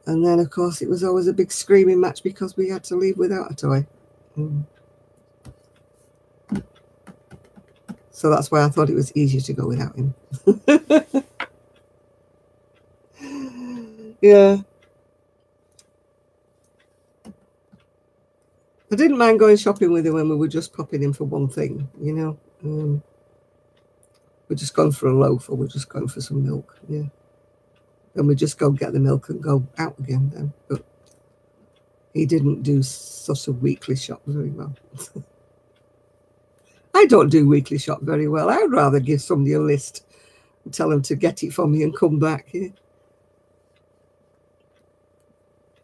And then, of course, it was always a big screaming match because we had to leave without a toy. So that's why I thought it was easier to go without him. Yeah. I didn't mind going shopping with him when we were just popping in for one thing, We're just going for a loaf or we're just going for some milk, yeah. Then we just go get the milk and go out again then. But he didn't do sort of weekly shop very well. I don't do weekly shop very well. I'd rather give somebody a list and tell them to get it for me and come back, yeah.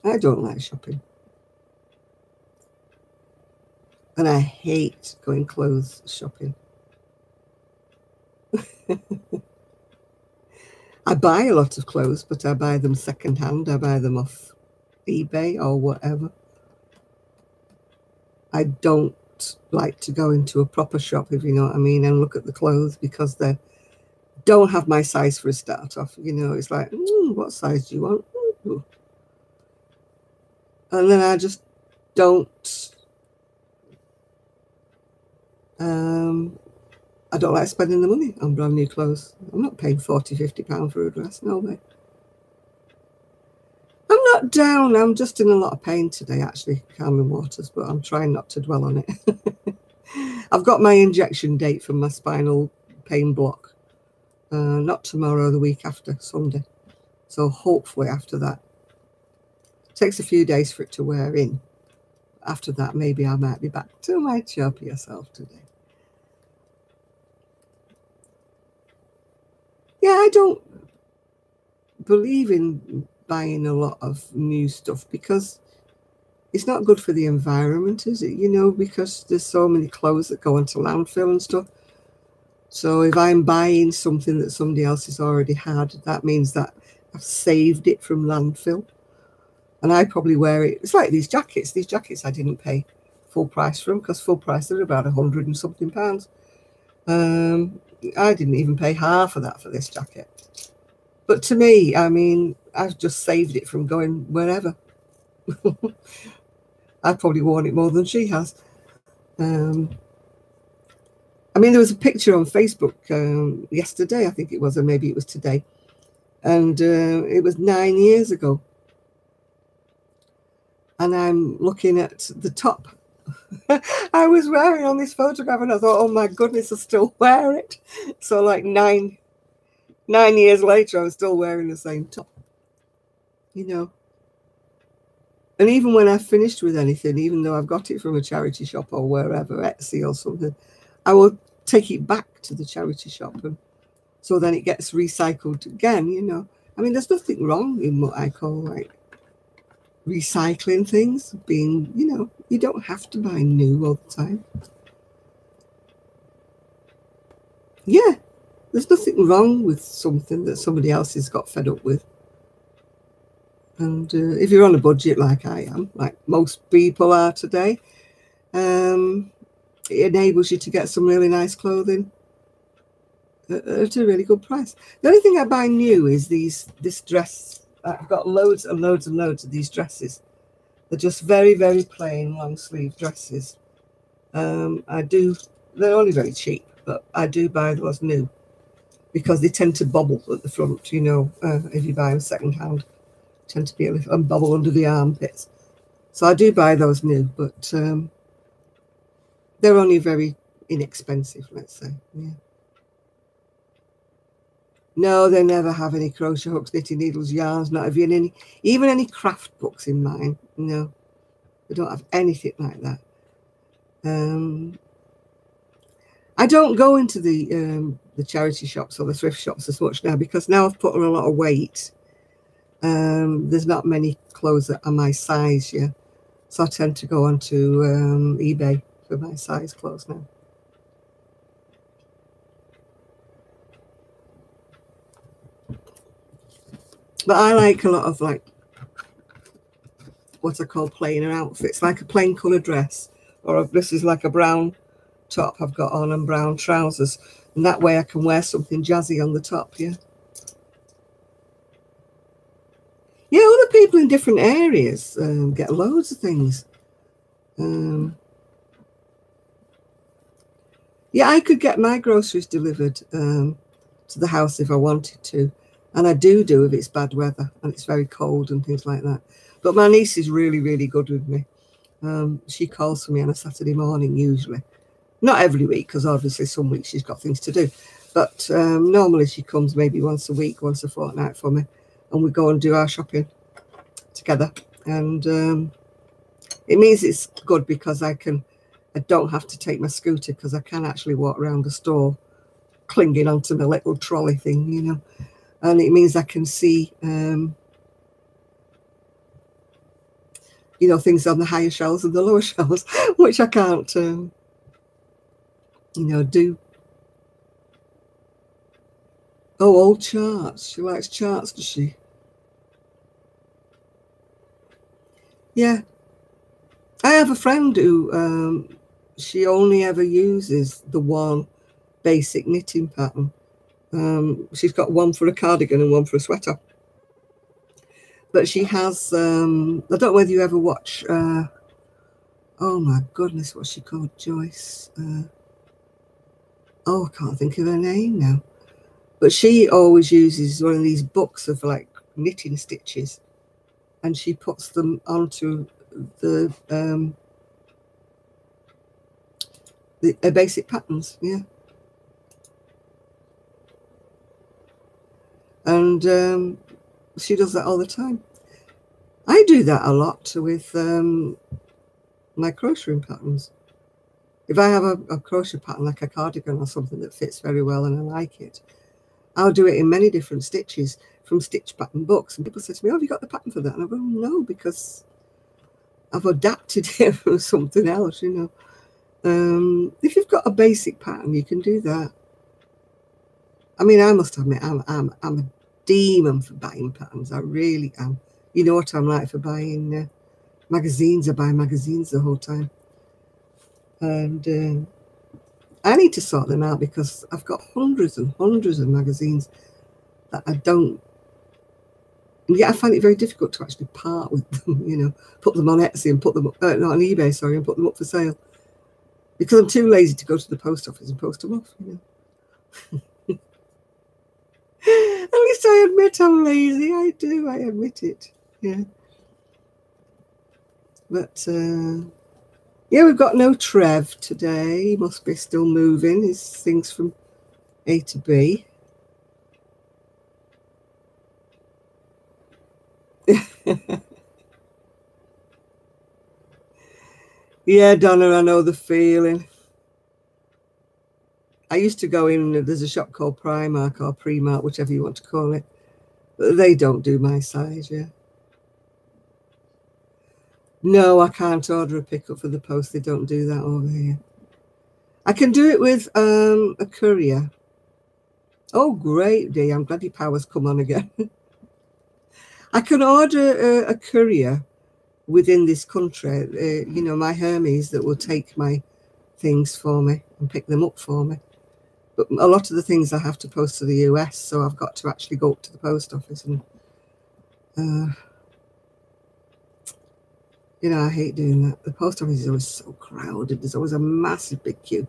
I don't like shopping. And I hate going clothes shopping. I buy a lot of clothes, but I buy them secondhand. I buy them off eBay or whatever. I don't like to go into a proper shop, if you know what I mean, and look at the clothes because they don't have my size for a start off. It's like, what size do you want? Ooh. And then I just don't I don't like spending the money on brand new clothes. I'm not paying £40–50 for a dress. No way. I'm not down. I'm just in a lot of pain today, actually, calming waters, but I'm trying not to dwell on it. I've got my injection date for my spinal pain block. Not tomorrow, the week after, Sunday. So hopefully after that. It takes a few days for it to wear in. After that, maybe I might be back to my chirpier self today. Yeah, I don't believe in buying a lot of new stuff because it's not good for the environment, is it? You know, because there's so many clothes that go into landfill and stuff. So if I'm buying something that somebody else has already had, that means that I've saved it from landfill. And I probably wear it. It's like these jackets. These jackets I didn't pay full price for them because full price they're about £100 and something. I didn't even pay half of that for this jacket. But to me, I mean, I've just saved it from going wherever. I've probably worn it more than she has. I mean, there was a picture on Facebook yesterday, I think it was, or maybe it was today. And it was 9 years ago. And I'm looking at the top I was wearing on this photograph, and I thought, oh my goodness, I still wear it. So like nine years later, I was still wearing the same top, you know. And even when I finished with anything, even though I've got it from a charity shop or wherever, Etsy or something, I will take it back to the charity shop, and so then it gets recycled again, you know. I mean, there's nothing wrong in what I call like recycling things, being, you know, you don't have to buy new all the time. Yeah, there's nothing wrong with something that somebody else has got fed up with. And if you're on a budget like I am, like most people are today, it enables you to get some really nice clothing at a really good price. The only thing I buy new is this dress. I've got loads and loads and loads of these dresses. They're just very, very plain long sleeve dresses. They're only very cheap, but I do buy those new because they tend to bobble at the front, you know, if you buy them second hand, tend to be a little and bobble under the armpits. So I do buy those new, but they're only very inexpensive, let's say. Yeah. No, they never have any crochet hooks, knitting needles, yarns, not even any craft books in mine. No, they don't have anything like that. I don't go into the charity shops or the thrift shops as much now because now I've put on a lot of weight. There's not many clothes that are my size, yeah. So I tend to go onto eBay for my size clothes now. But I like a lot of like what I call plainer outfits, like a plain colour dress, or this is like a brown top I've got on and brown trousers, and that way I can wear something jazzy on the top. Yeah, other people in different areas get loads of things. Yeah, I could get my groceries delivered to the house if I wanted to, and I do if it's bad weather and it's very cold and things like that. But my niece is really, really good with me. She calls for me on a Saturday morning usually. Not every week, because obviously some weeks she's got things to do. But normally she comes maybe once a week, once a fortnight for me, and we go and do our shopping together. And it means it's good because I don't have to take my scooter, because I can actually walk around the store clinging onto my little trolley thing, you know. And it means I can see, you know, things on the higher shelves and the lower shelves, which I can't, you know, do. Oh, old charts. She likes charts, does she? Yeah. I have a friend who she only ever uses the one basic knitting pattern. She's got one for a cardigan and one for a sweater. But she has, I don't know whether you ever watch, oh my goodness, what's she called? Joyce. oh, I can't think of her name now. But she always uses one of these books of like knitting stitches, and she puts them onto the basic patterns, yeah. And she does that all the time. I do that a lot with my crocheting patterns. If I have a crochet pattern like a cardigan or something that fits very well and I like it, I'll do it in many different stitches from stitch pattern books. And people say to me, oh, have you got the pattern for that? And I go, no, because I've adapted it from something else, you know. If you've got a basic pattern, you can do that. I mean, I must admit, I'm a demon for buying patterns. I really am. You know what I'm like for buying magazines. I buy magazines the whole time. And I need to sort them out because I've got hundreds and hundreds of magazines that I don't. And yet I find it very difficult to actually part with them, you know, put them on Etsy and put them up, not on eBay, sorry, and put them up for sale. Because I'm too lazy to go to the post office and post them off, you know. At least I admit I'm lazy. I do. I admit it. Yeah. But yeah, we've got no Trev today. He must be still moving his things from A to B. Yeah, Donna, I know the feeling. I used to go in, there's a shop called Primark or Primark, whichever you want to call it. But they don't do my size, yeah. No, I can't order a pickup for the post. They don't do that over here. I can do it with a courier. Oh, great, Dee. I'm glad your power's come on again. I can order a courier within this country. You know, my Hermes that will take my things for me and pick them up for me. But a lot of the things I have to post to the US, so I've got to actually go up to the post office. And, you know, I hate doing that. The post office is always so crowded. There's always a massive big queue.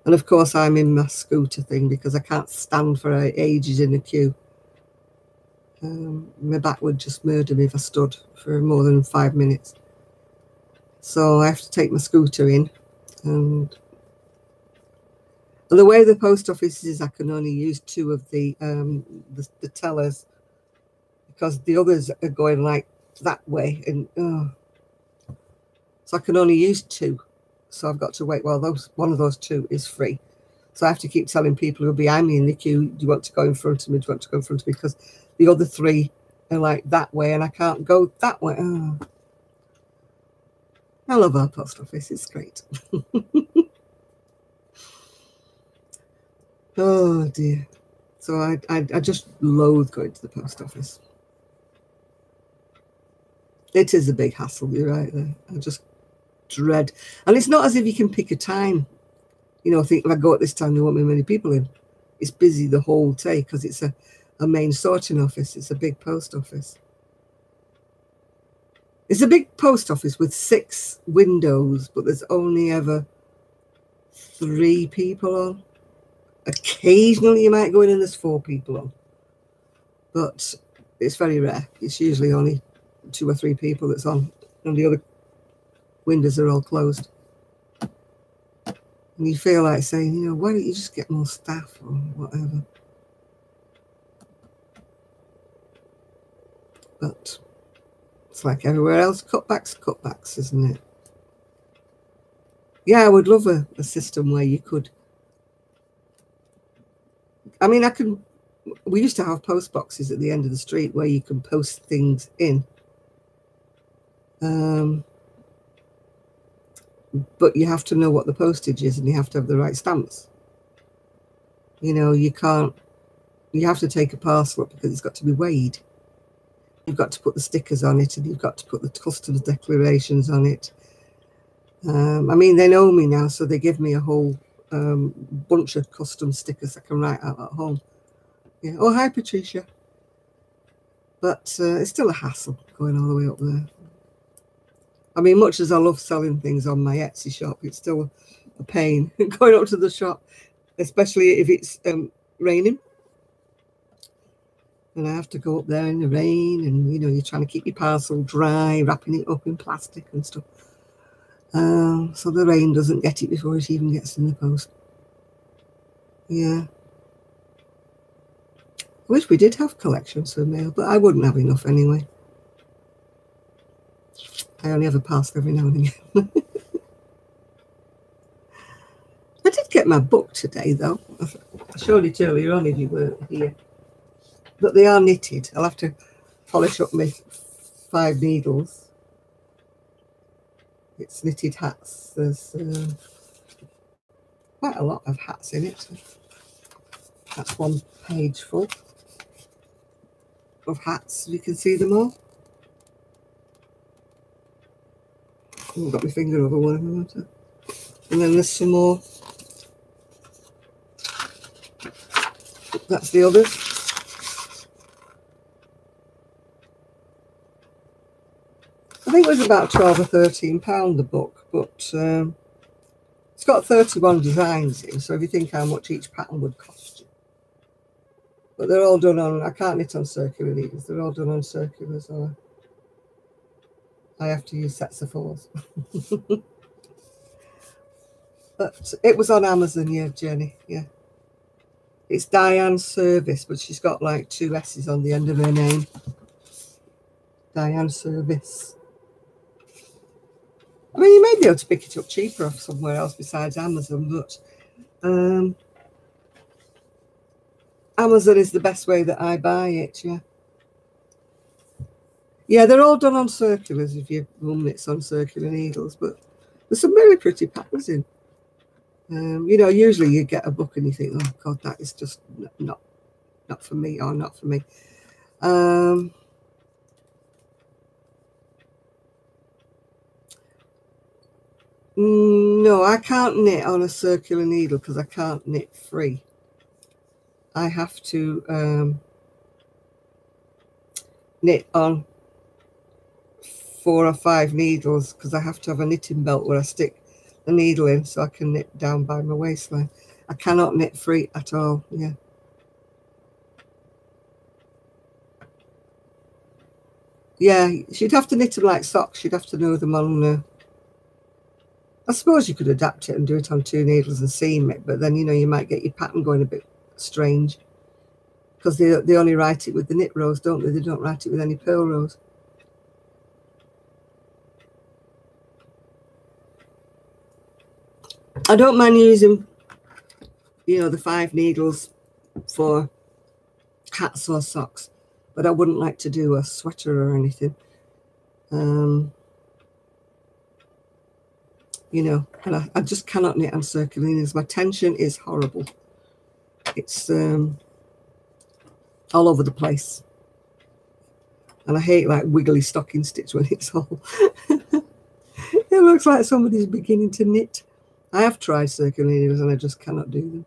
And, of course, I'm in my scooter thing because I can't stand for ages in a queue. My back would just murder me if I stood for more than 5 minutes. So I have to take my scooter in. And the way the post office is, I can only use 2 of the tellers because the others are going like that way, and so I can only use 2. So I've got to wait while one of those 2 is free. So I have to keep telling people who are behind me in the queue, do you want to go in front of me? Do you want to go in front of me? Because the other 3 are like that way, and I can't go that way. Oh. I love our post office. It's great. Oh dear. So I just loathe going to the post office. It is a big hassle, you're right there. I just dread. And it's not as if you can pick a time. You know, I think if I go at this time, there won't be many people in. It's busy the whole day because it's a main sorting office. It's a big post office. It's a big post office with 6 windows, but there's only ever 3 people on. Occasionally you might go in and there's 4 people on. But it's very rare. It's usually only 2 or 3 people that's on, and the other windows are all closed. And you feel like saying, you know, why don't you just get more staff or whatever? But it's like everywhere else, cutbacks, isn't it? Yeah, I would love a system where you could. I mean, we used to have post boxes at the end of the street where you can post things in. But you have to know what the postage is and you have to have the right stamps. You know, you have to take a parcel up because it's got to be weighed. You've got to put the stickers on it and you've got to put the customs declarations on it. I mean, they know me now, so they give me a whole bunch of custom stickers I can write out at home. Yeah. Oh, hi, Patricia. But it's still a hassle going all the way up there. I mean, much as I love selling things on my Etsy shop, it's still a pain going up to the shop especially if it's raining. And I have to go up there in the rain, and you're trying to keep your parcel dry, wrapping it up in plastic and stuff. So the rain doesn't get it before it even gets in the post. Yeah. I wish we did have collections for mail, but I wouldn't have enough anyway. I only have a parcel every now and again. I did get my book today, though. I showed it earlier on if you weren't here. But they are knitted. I'll have to polish up my 5 needles. It's knitted hats. There's quite a lot of hats in it. That's 1 page full of hats. You can see them all. I've got my finger over one of them. And then there's some more. That's the others. I think it was about £12 or £13 the book, but it's got 31 designs in, so if you think how much each pattern would cost you. But they're all done on, I can't knit on circular needles, they're all done on circulars, or I have to use sets of 4s. But it was on Amazon, yeah, Jenny, yeah. It's Diane Service, but she's got like 2 S's on the end of her name. Diane Service. I mean, you may be able to pick it up cheaper off somewhere else besides Amazon, but Amazon is the best way that I buy it, yeah. Yeah, they're all done on circulars if your mum knits on circular needles, but there's some really pretty patterns in. Usually you get a book and you think, oh God, that is just not for me, or not for me. No, I can't knit on a circular needle because I can't knit free. I have to knit on 4 or 5 needles because I have to have a knitting belt where I stick the needle in so I can knit down by my waistline. I cannot knit free at all, yeah. Yeah, she'd have to knit them like socks. She'd have to know them on... I suppose you could adapt it and do it on 2 needles and seam it, but then, you might get your pattern going a bit strange because they only write it with the knit rows, don't they? They don't write it with any purl rows. I don't mind using, the 5 needles for hats or socks, but I wouldn't like to do a sweater or anything. And I just cannot knit on circular needles. My tension is horrible. It's all over the place. And I hate like wiggly stocking stitch when it's all... It looks like somebody's beginning to knit. I have tried circular needles and I just cannot do them.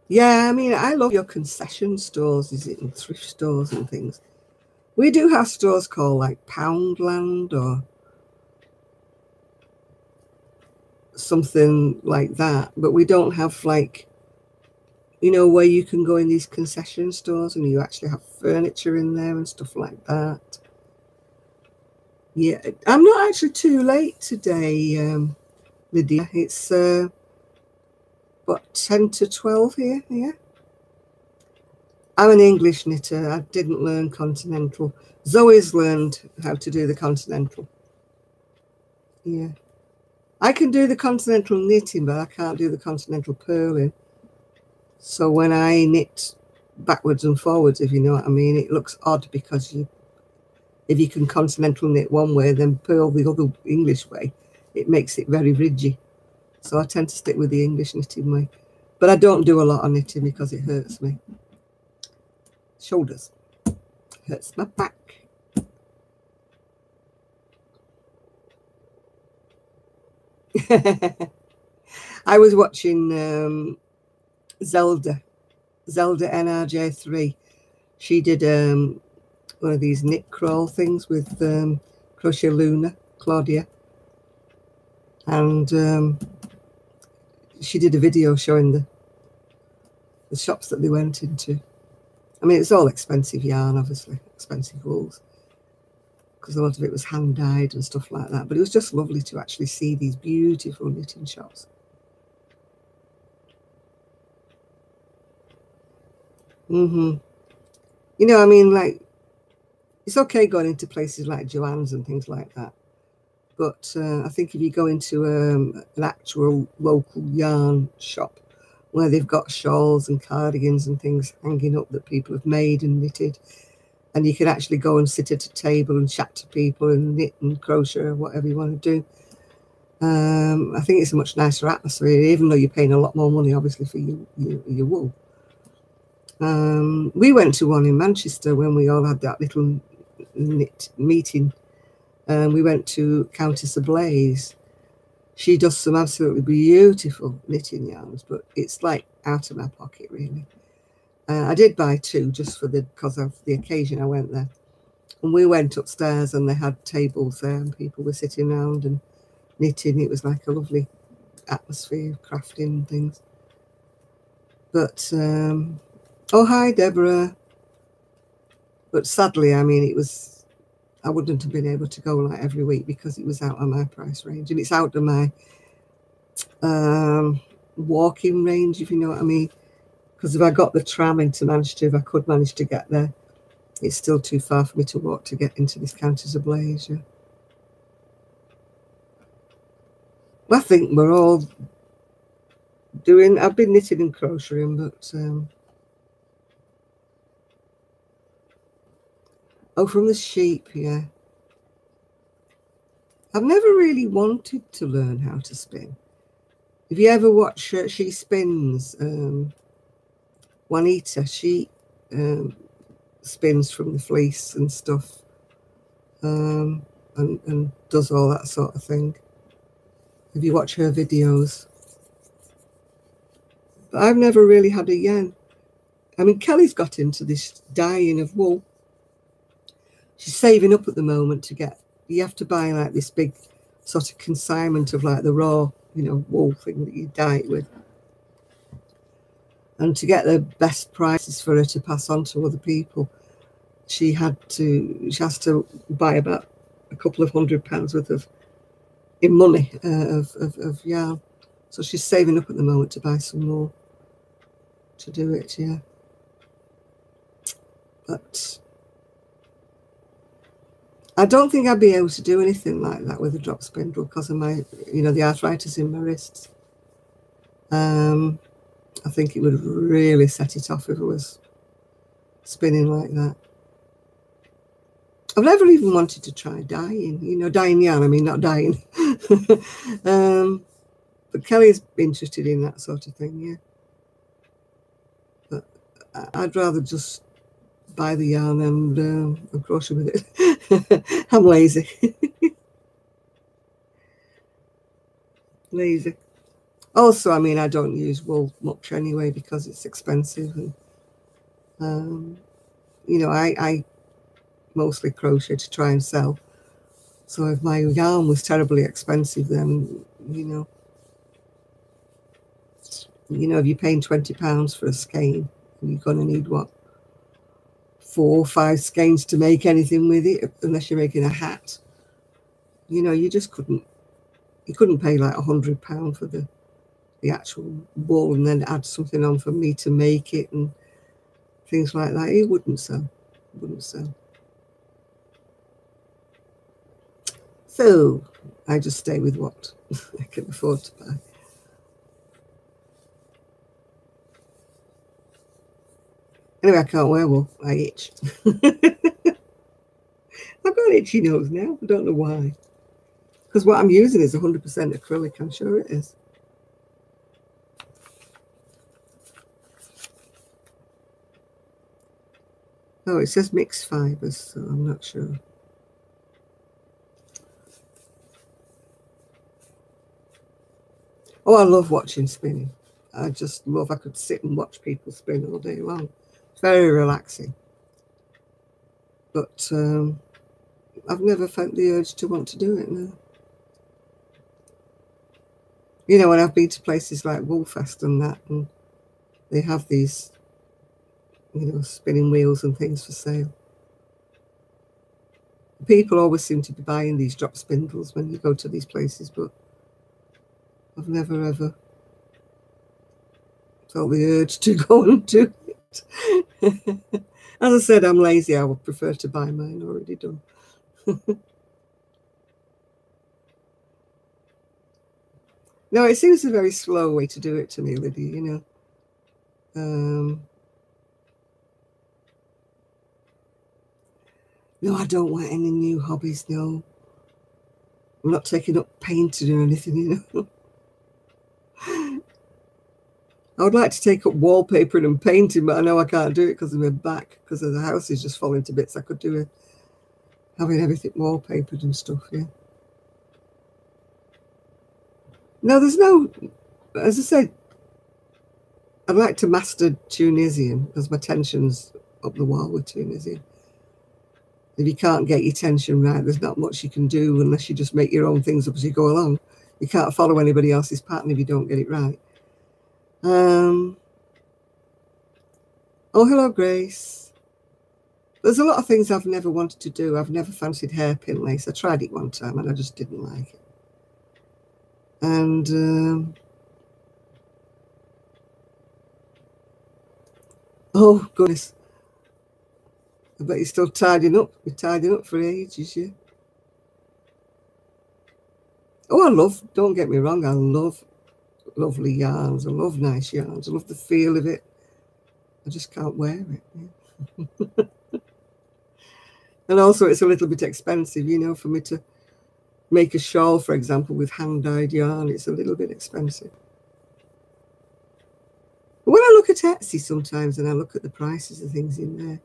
Yeah, I mean, I love your concession stores, is it, and thrift stores and things. We do have stores called like Poundland or something like that, but we don't have like, where you can go in these concession stores and you actually have furniture in there and stuff like that. Yeah, I'm not actually too late today, Lydia. It's what, 10 to 12 here, yeah. I'm an English knitter. I didn't learn continental. Zoe's learned how to do the continental. Yeah. I can do the continental knitting, but I can't do the continental purling. So when I knit backwards and forwards, if you know what I mean, it looks odd because if you can continental knit one way, then purl the other English way, it makes it very rigid. So I tend to stick with the English knitting way. But I don't do a lot of knitting because it hurts me. Shoulders. Hurts my back. I was watching Zelda NRJ3. She did one of these knit crawl things with Crochet Luna, Claudia. And she did a video showing the shops that they went into. I mean, it's all expensive yarn, obviously, expensive wools, because a lot of it was hand dyed and stuff like that. But it was just lovely to actually see these beautiful knitting shops. You know, I mean, like, it's okay going into places like Joann's and things like that. But I think if you go into an actual local yarn shop where they've got shawls and cardigans and things hanging up that people have made and knitted, and you can actually go and sit at a table and chat to people and knit and crochet or whatever you want to do, I think it's a much nicer atmosphere, even though you're paying a lot more money, obviously, for your wool. We went to one in Manchester when we all had that little knit meeting. We went to Countess Ablaze. She does some absolutely beautiful knitting yarns, but it's like out of my pocket, really. I did buy two just because of the occasion I went there. And we went upstairs and they had tables there and people were sitting around and knitting. It was like a lovely atmosphere of crafting and things. But, oh, hi, Deborah. But sadly, I mean, I wouldn't have been able to go like every week because it was out of my price range, and it's out of my walking range, if you know what I mean. Because if I got the tram into Manchester, if I could manage to get there, it's still too far for me to walk to get into this Countess Ablaze. Yeah. I think we're all doing. I've been knitting and crocheting, but oh, from the sheep, yeah. I've never really wanted to learn how to spin. If you ever watch She Spins, Juanita, she spins from the fleece and stuff, and does all that sort of thing. If you watch her videos. But I've never really had a yen. I mean, Kelly's got into this dyeing of wool. She's saving up at the moment to get, you have to buy like this big sort of consignment of like the raw, you know, wool thing that you dye it with. And to get the best prices for her to pass on to other people, she has to buy about a couple of £100 worth of, in money, of yarn. So she's saving up at the moment to buy some more to do it, yeah. But I don't think I'd be able to do anything like that with a drop spindle because of my, you know, the arthritis in my wrists. I think it would really set it off if it was spinning like that. I've never even wanted to try dyeing, you know, dyeing yarn, I mean, not dyeing. But Kelly's interested in that sort of thing, yeah. But I'd rather just buy the yarn and crochet with it. I'm lazy. Lazy. Also, I mean, I don't use wool much anyway because it's expensive. And, you know, I mostly crochet to try and sell. So if my yarn was terribly expensive, then, you know, if you're paying £20 for a skein, you're going to need, what, 4 or 5 skeins to make anything with it, unless you're making a hat. You know, you just couldn't pay like £100 for the actual wool and then add something on for me to make it and things like that. It wouldn't sell. So I just stay with what I can afford to buy. Anyway, I can't wear wool. I itch. I've got itchy nose now. I don't know why. Because what I'm using is 100% acrylic. I'm sure it is. Oh, it says mixed fibres, so I'm not sure. Oh, I love watching spinning. I just love, I could sit and watch people spin all day long. It's very relaxing. But I've never felt the urge to want to do it now. You know, when I've been to places like Woolfest and that, and they have these, you know, spinning wheels and things for sale. People always seem to be buying these drop spindles when you go to these places, but I've never ever felt the urge to go and do it. As I said, I'm lazy. I would prefer to buy mine already done. No, it seems a very slow way to do it to me, Lydia, you know. No, I don't want any new hobbies, no. I'm not taking up painting or anything, you know. I would like to take up wallpapering and painting, but I know I can't do it because of my back, because of the house is just falling to bits. I could do it, having everything wallpapered and stuff, yeah. No, there's no, as I said, I'd like to master Tunisian because my tension's up the wall with Tunisian. If you can't get your tension right, there's not much you can do unless you just make your own things up as you go along. You can't follow anybody else's pattern if you don't get it right. Oh, hello, Grace. There's a lot of things I've never wanted to do. I've never fancied hairpin lace. I tried it one time and I just didn't like it. And oh, goodness. I bet you're still tidying up. You're tidying up for ages, yeah. Oh, don't get me wrong, I love lovely yarns. I love nice yarns. I love the feel of it. I just can't wear it. Yeah. And also it's a little bit expensive, you know, for me to make a shawl, for example, with hand-dyed yarn. It's a little bit expensive. But when I look at Etsy sometimes and I look at the prices of things in there,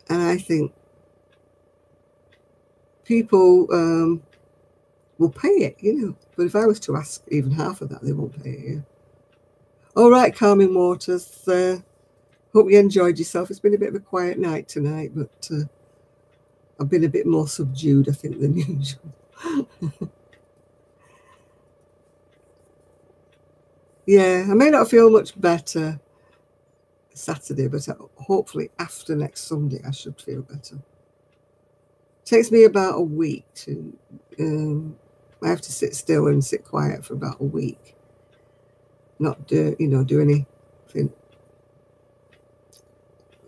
and I think people will pay it, you know. But if I was to ask even half of that, they won't pay it, yeah. All right, Carmen Waters. Hope you enjoyed yourself. It's been a bit of a quiet night tonight, but I've been a bit more subdued, I think, than usual. Yeah, I may not feel much better Saturday, but hopefully after next Sunday I should feel better. It takes me about a week to I have to sit still and sit quiet for about a week, not do anything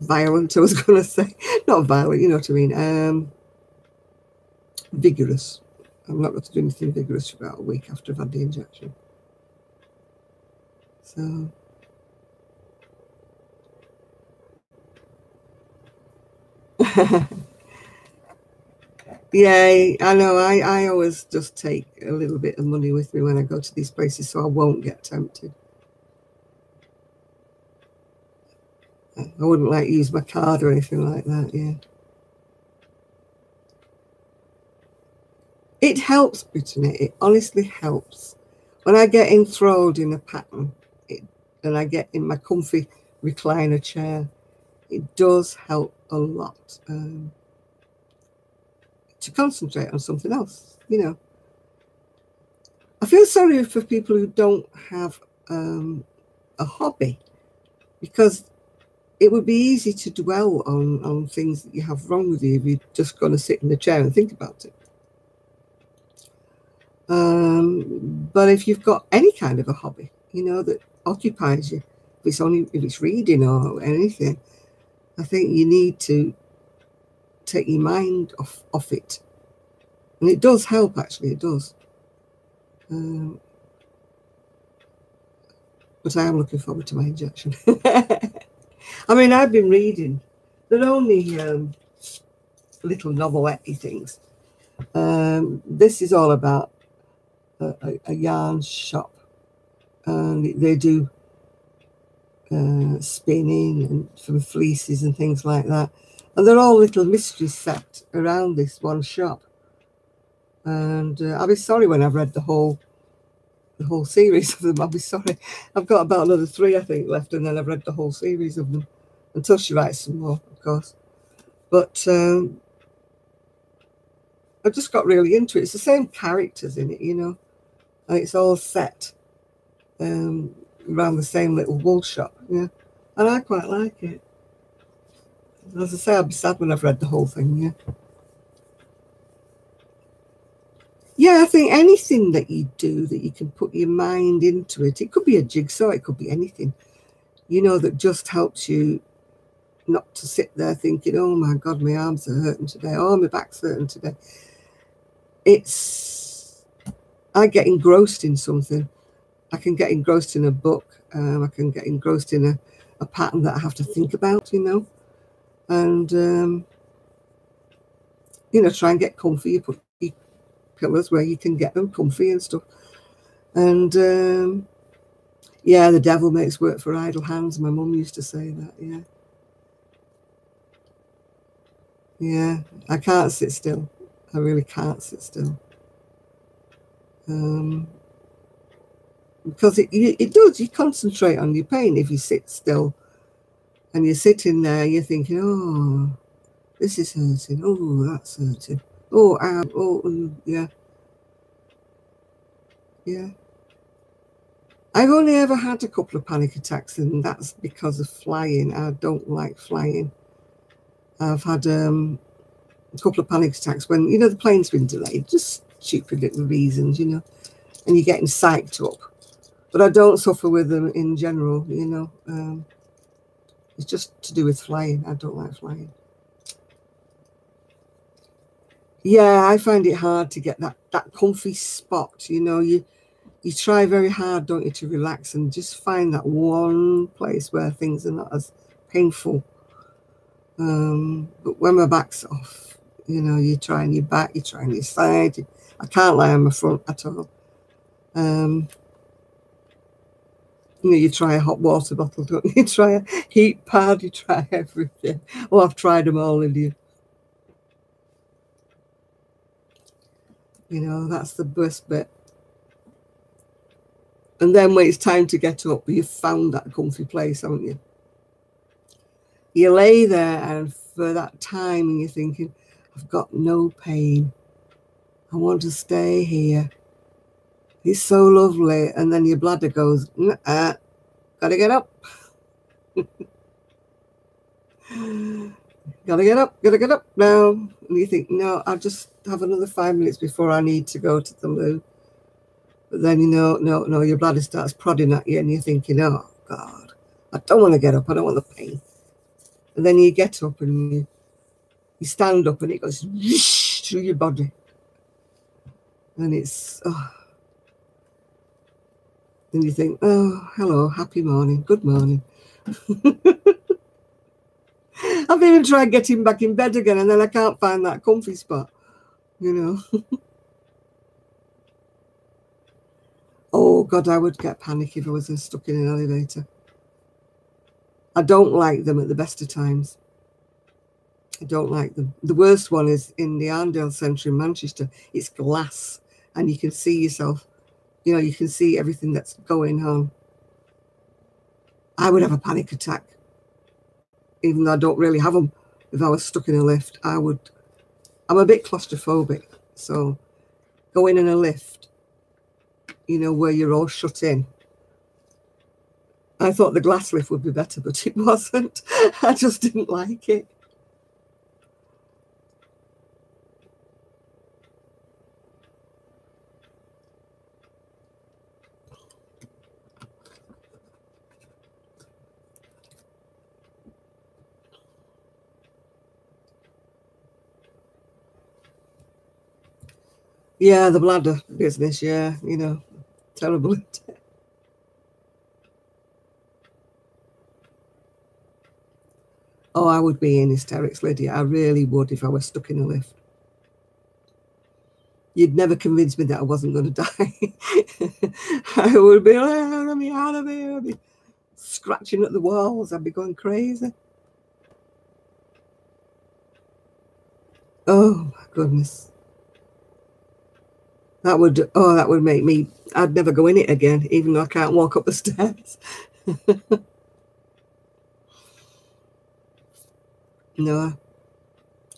violent. I was going to say not violent, you know what I mean, vigorous. I'm not going to do anything vigorous for about a week after I've had the injection. So yeah, I know. I always just take a little bit of money with me when I go to these places so I won't get tempted. I wouldn't like use my card or anything like that, yeah. It helps, Brittany. It honestly helps. When I get enthralled in a pattern and I get in my comfy recliner chair, it does help a lot to concentrate on something else, you know. I feel sorry for people who don't have a hobby, because it would be easy to dwell on things that you have wrong with you if you're just going to sit in the chair and think about it. But if you've got any kind of a hobby, you know, that occupies you, if it's reading or anything, I think you need to take your mind off it. And it does help, actually, it does. But I am looking forward to my injection. I mean, I've been reading. They're only little novelette-y things. This is all about a yarn shop. And they do spinning and from fleeces and things like that. And they're all little mysteries set around this one shop. And I'll be sorry when I've read the whole series of them. I'll be sorry. I've got about another 3, I think, left, and then I've read the whole series of them until she writes some more, of course. But I just got really into it. It's the same characters in it, you know. and it's all set around the same little wool shop. Yeah, and I quite like it. As I say, I'll be sad when I've read the whole thing. Yeah. Yeah, I think anything that you do that you can put your mind into it. It could be a jigsaw, it could be anything, you know, that just helps you not to sit there thinking, oh my God, my arms are hurting today, oh, my back's hurting today. I get engrossed in something. I can get engrossed in a book. I can get engrossed in a pattern that I have to think about, you know, and, you know, try and get comfy. You put your pillows where you can get them comfy and stuff. And yeah, the devil makes work for idle hands. My mum used to say that. Yeah. Yeah, I can't sit still. I really can't sit still. Because it does, you concentrate on your pain if you sit still. And you're sitting there, you're thinking, oh, this is hurting. Oh, that's hurting. Oh, ow. Oh, yeah. Yeah. I've only ever had a couple of panic attacks, and that's because of flying. I don't like flying. I've had a couple of panic attacks when, you know, the plane's been delayed, just stupid little reasons, you know, and you're getting psyched up. But I don't suffer with them in general, you know. It's just to do with flying. I don't like flying. Yeah, I find it hard to get that comfy spot, you know. You try very hard, don't you, to relax and just find that one place where things are not as painful. But when my back's off, you know, you're trying your back, you're trying your side. I can't lie on my front at all. You know, you try a hot water bottle, don't you? You try a heat pad, you try everything. Oh, I've tried them all, Lydia. You know, that's the best bit. And then when it's time to get up, you've found that comfy place, haven't you? You lay there, and for that time, and you're thinking, I've got no pain. I want to stay here. It's so lovely. And then your bladder goes, gotta get up. Gotta get up now. And you think, no, I'll just have another 5 minutes before I need to go to the loo. But then, you know, no, your bladder starts prodding at you, and you're thinking, oh, God, I don't want to get up. I don't want the pain. And then you get up and you stand up, and it goes whoosh through your body. And it's, oh. And you think, oh, hello, happy morning, good morning. I've even tried getting back in bed again, and then I can't find that comfy spot, you know. Oh, God, I would get panic if I was stuck in an elevator. I don't like them at the best of times. I don't like them. The worst one is in the Arndale Centre in Manchester. It's glass, and you can see yourself. You know, you can see everything that's going on. I would have a panic attack, even though I don't really have them. If I was stuck in a lift, I would. I'm a bit claustrophobic, so going in a lift, you know, where you're all shut in. I thought the glass lift would be better, but it wasn't. I just didn't like it. Yeah, the bladder business, yeah, you know, terrible. Oh, I would be in hysterics, Lydia. I really would if I was stuck in a lift. You'd never convince me that I wasn't going to die. I would be like, let me out of here. I'd be scratching at the walls. I'd be going crazy. Oh, my goodness. That would make me, I'd never go in it again, even though I can't walk up the stairs. No.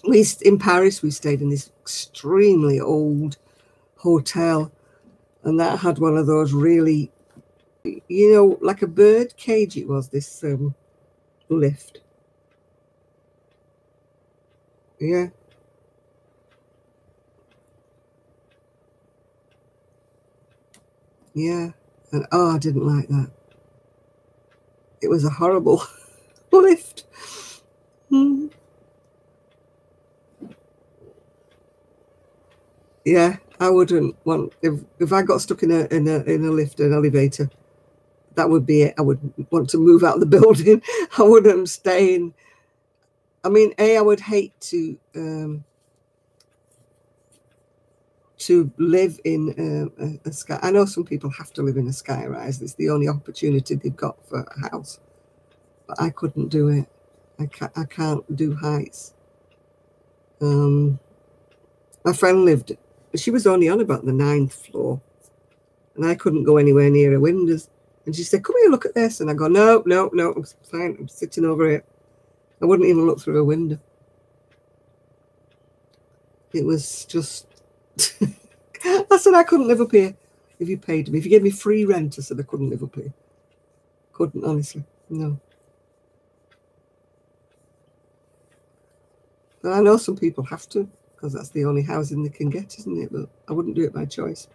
In Paris, we stayed in this extremely old hotel. And that had one of those really, you know, like a bird cage it was, this lift. Yeah. Yeah. And oh, I didn't like that. It was a horrible lift. Yeah, I wouldn't want, if I got stuck in a lift, an elevator, that would be it. I would want to move out of the building. I wouldn't stay in. I mean, I would hate to live in a sky. I know some people have to live in a skyrise. It's the only opportunity they've got for a house. But I couldn't do it. I can't do heights. My friend lived, she was only on about the 9th floor, and I couldn't go anywhere near her windows. And she said, "Come here, look at this." And I go, "No, no, no, I'm fine. I'm sitting over here." I wouldn't even look through a window. It was just, I said I couldn't live up here if you paid me. If you gave me free rent, I said I couldn't live up here. Couldn't, honestly, no. But I know some people have to, because that's the only housing they can get, isn't it? But I wouldn't do it by choice.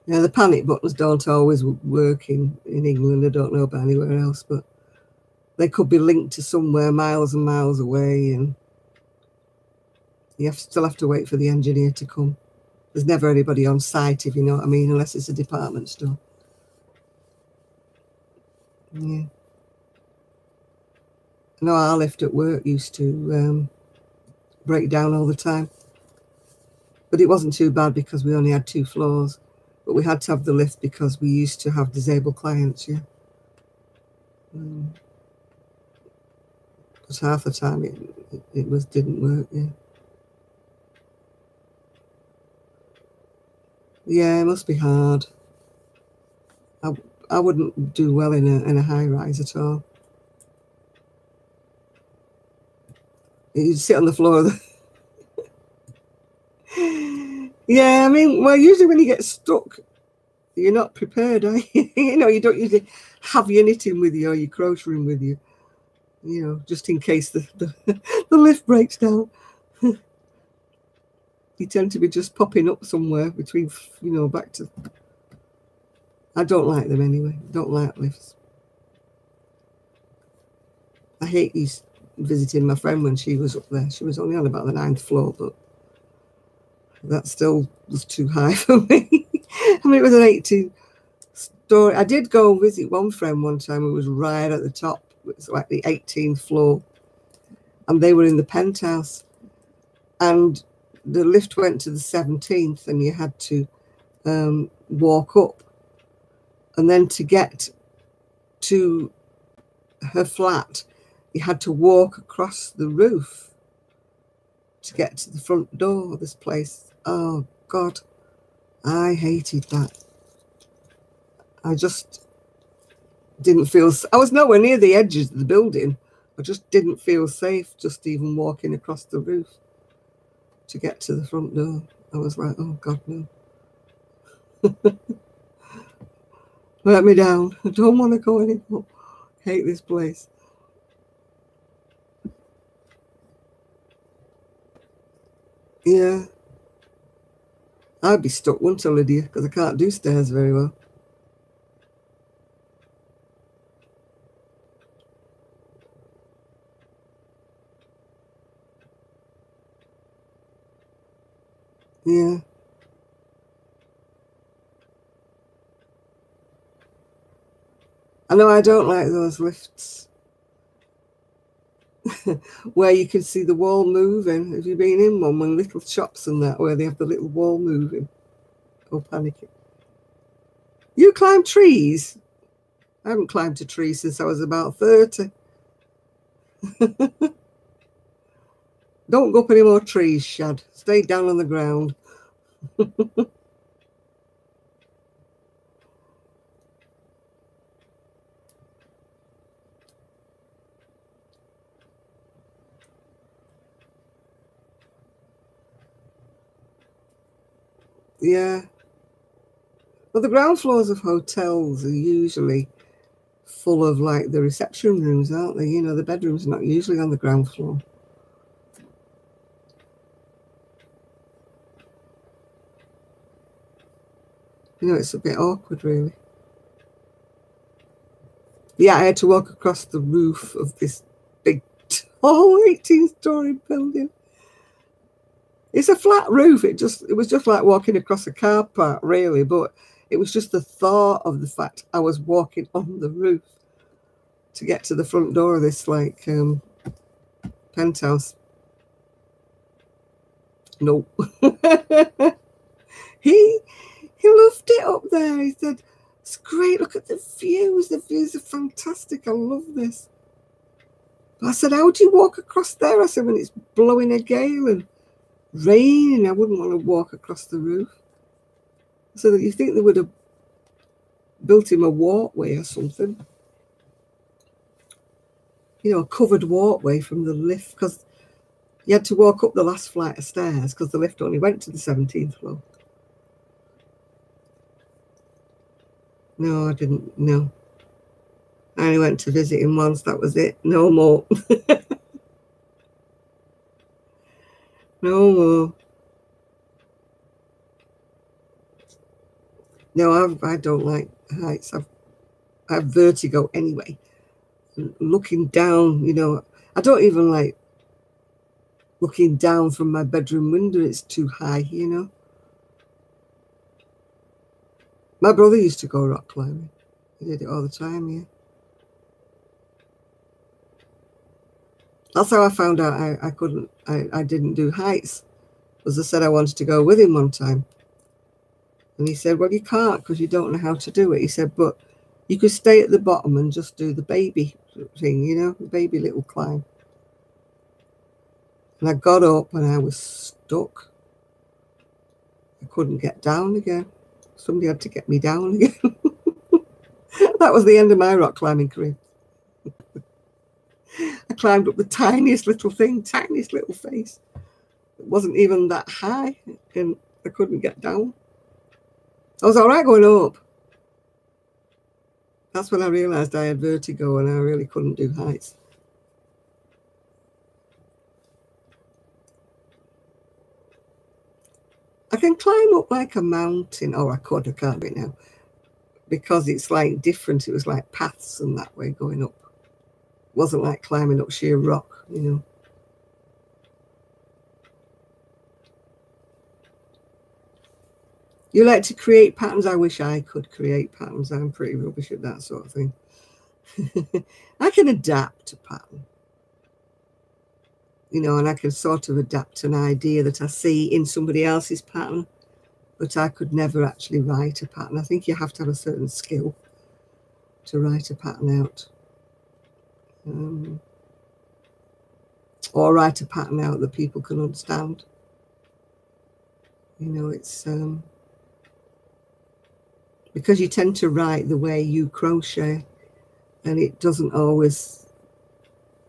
Yeah, the panic buttons don't always work in England. I don't know about anywhere else, but they could be linked to somewhere miles and miles away, and you still have to wait for the engineer to come. There's never anybody on site, if you know what I mean, unless it's a department store. Yeah. I know our lift at work used to break down all the time, but it wasn't too bad because we only had 2 floors. But we had to have the lift because we used to have disabled clients, yeah. Because half the time it didn't work, yeah. Yeah, it must be hard. I wouldn't do well in a high rise at all. You'd sit on the floor. Yeah, I mean, well, usually when you get stuck, you're not prepared, are you? You know, you don't usually have your knitting with you or your crocheting with you, you know, just in case the lift breaks down. You tend to be just popping up somewhere between, you know, back to. I don't like them anyway. Don't like lifts. I hate visiting my friend when she was up there. She was only on about the 9th floor, but that still was too high for me. I mean, it was an 18-story. I did go and visit one friend one time who was right at the top. It was like the 18th floor, and they were in the penthouse, and the lift went to the 17th, and you had to walk up, and then to get to her flat, you had to walk across the roof to get to the front door of this place. Oh God, I hated that. I just didn't feel, I was nowhere near the edges of the building. I just didn't feel safe just even walking across the roof to get to the front door. I was like, oh God, no. Let me down. I don't want to go anymore. I hate this place. Yeah. I'd be stuck, wouldn't I, Lydia? Because I can't do stairs very well. Yeah. I know I don't like those lifts where you can see the wall moving. Have you been in one when little shops and that where they have the little wall moving? Oh, panicking. You climb trees? I haven't climbed a tree since I was about 30. Don't go up any more trees, Shad. Stay down on the ground. Yeah. Well, the ground floors of hotels are usually full of like the reception rooms, aren't they? You know, the bedrooms are not usually on the ground floor. You know, it's a bit awkward, really. Yeah, I had to walk across the roof of this big, tall 18-story building. It's a flat roof. It was just like walking across a car park, really. But it was just the thought of the fact I was walking on the roof to get to the front door of this like penthouse. No. he loved it up there. He said, "It's great. Look at the views. The views are fantastic. I love this." I said, "How do you walk across there?" I said, "When it's blowing a gale and raining, I wouldn't want to walk across the roof." So that you think they would have built him a walkway or something, you know, a covered walkway from the lift, because you had to walk up the last flight of stairs because the lift only went to the 17th floor. No, I didn't. No, I only went to visit him once. That was it. No more. No more. No, I don't like heights. I have vertigo anyway. Looking down, you know, I don't even like looking down from my bedroom window. It's too high, you know. My brother used to go rock climbing. He did it all the time, yeah. That's how I found out I didn't do heights. Was I said I wanted to go with him one time. And he said, "Well, you can't because you don't know how to do it." He said, "But you could stay at the bottom and just do the baby thing, you know, the baby little climb." And I got up and I was stuck. I couldn't get down again. Somebody had to get me down again. That was the end of my rock climbing career. I climbed up the tiniest little thing, tiniest little face. It wasn't even that high, and I couldn't get down. I was all right going up. That's when I realized I had vertigo and I really couldn't do heights. I can climb up like a mountain. Oh, I can't be now. Because it's like different. It was like paths and that way going up. It wasn't like climbing up sheer rock, you know. You like to create patterns? I wish I could create patterns. I'm pretty rubbish at that sort of thing. I can adapt a pattern, you know, and I can sort of adapt an idea that I see in somebody else's pattern, but I could never actually write a pattern. I think you have to have a certain skill to write a pattern out. Or write a pattern out that people can understand. You know, it's because you tend to write the way you crochet, and it doesn't always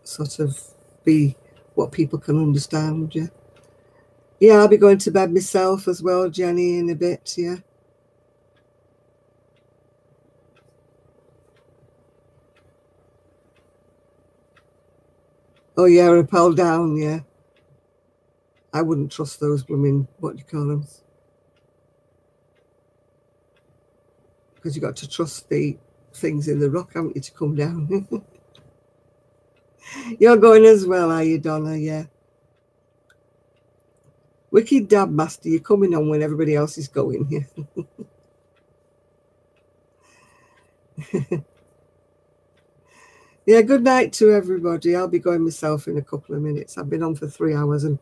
sort of be what people can understand. Yeah. Yeah, I'll be going to bed myself as well, Jenny, in a bit. Yeah. Oh, yeah, rappel down. Yeah. I wouldn't trust those blooming, what do you call them? Because you've got to trust the things in the rock, haven't you, to come down? You're going as well, are you, Donna? Yeah. Wicked Dab Master, you're coming on when everybody else is going here. Yeah, good night to everybody. I'll be going myself in a couple of minutes. I've been on for 3 hours and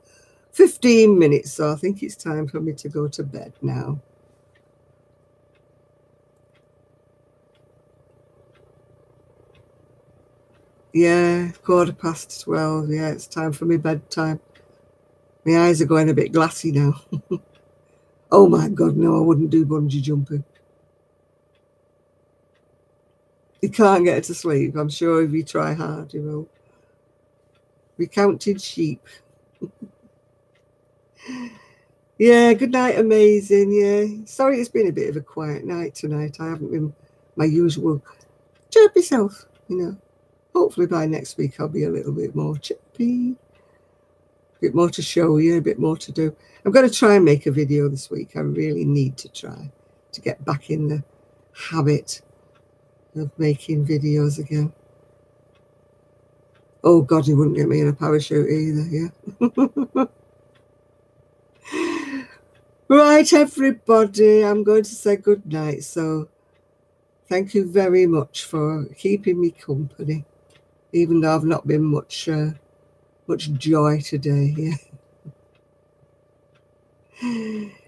15 minutes, so I think it's time for me to go to bed now. Yeah, 12:15. Yeah, it's time for me bedtime. My eyes are going a bit glassy now. Oh my God, no, I wouldn't do bungee jumping. You can't get to sleep. I'm sure if you try hard, you will. We counted sheep. Yeah, good night, amazing. Yeah, sorry it's been a bit of a quiet night tonight. I haven't been my usual chirpy self, you know. Hopefully by next week I'll be a little bit more chirpy. A bit more to show you, a bit more to do. I'm going to try and make a video this week. I really need to try to get back in the habit of making videos again. Oh God, he wouldn't get me in a parachute either, yeah. Right, everybody, I'm going to say good night. So thank you very much for keeping me company, even though I've not been much joy today. Yeah.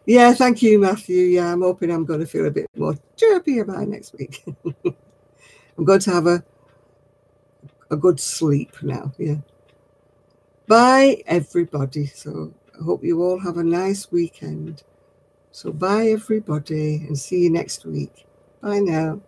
Yeah, thank you, Matthew. Yeah, I'm hoping I'm going to feel a bit more chirpier by next week. I'm going to have a good sleep now. Yeah. Bye, everybody. So I hope you all have a nice weekend. So bye, everybody, and see you next week. Bye now.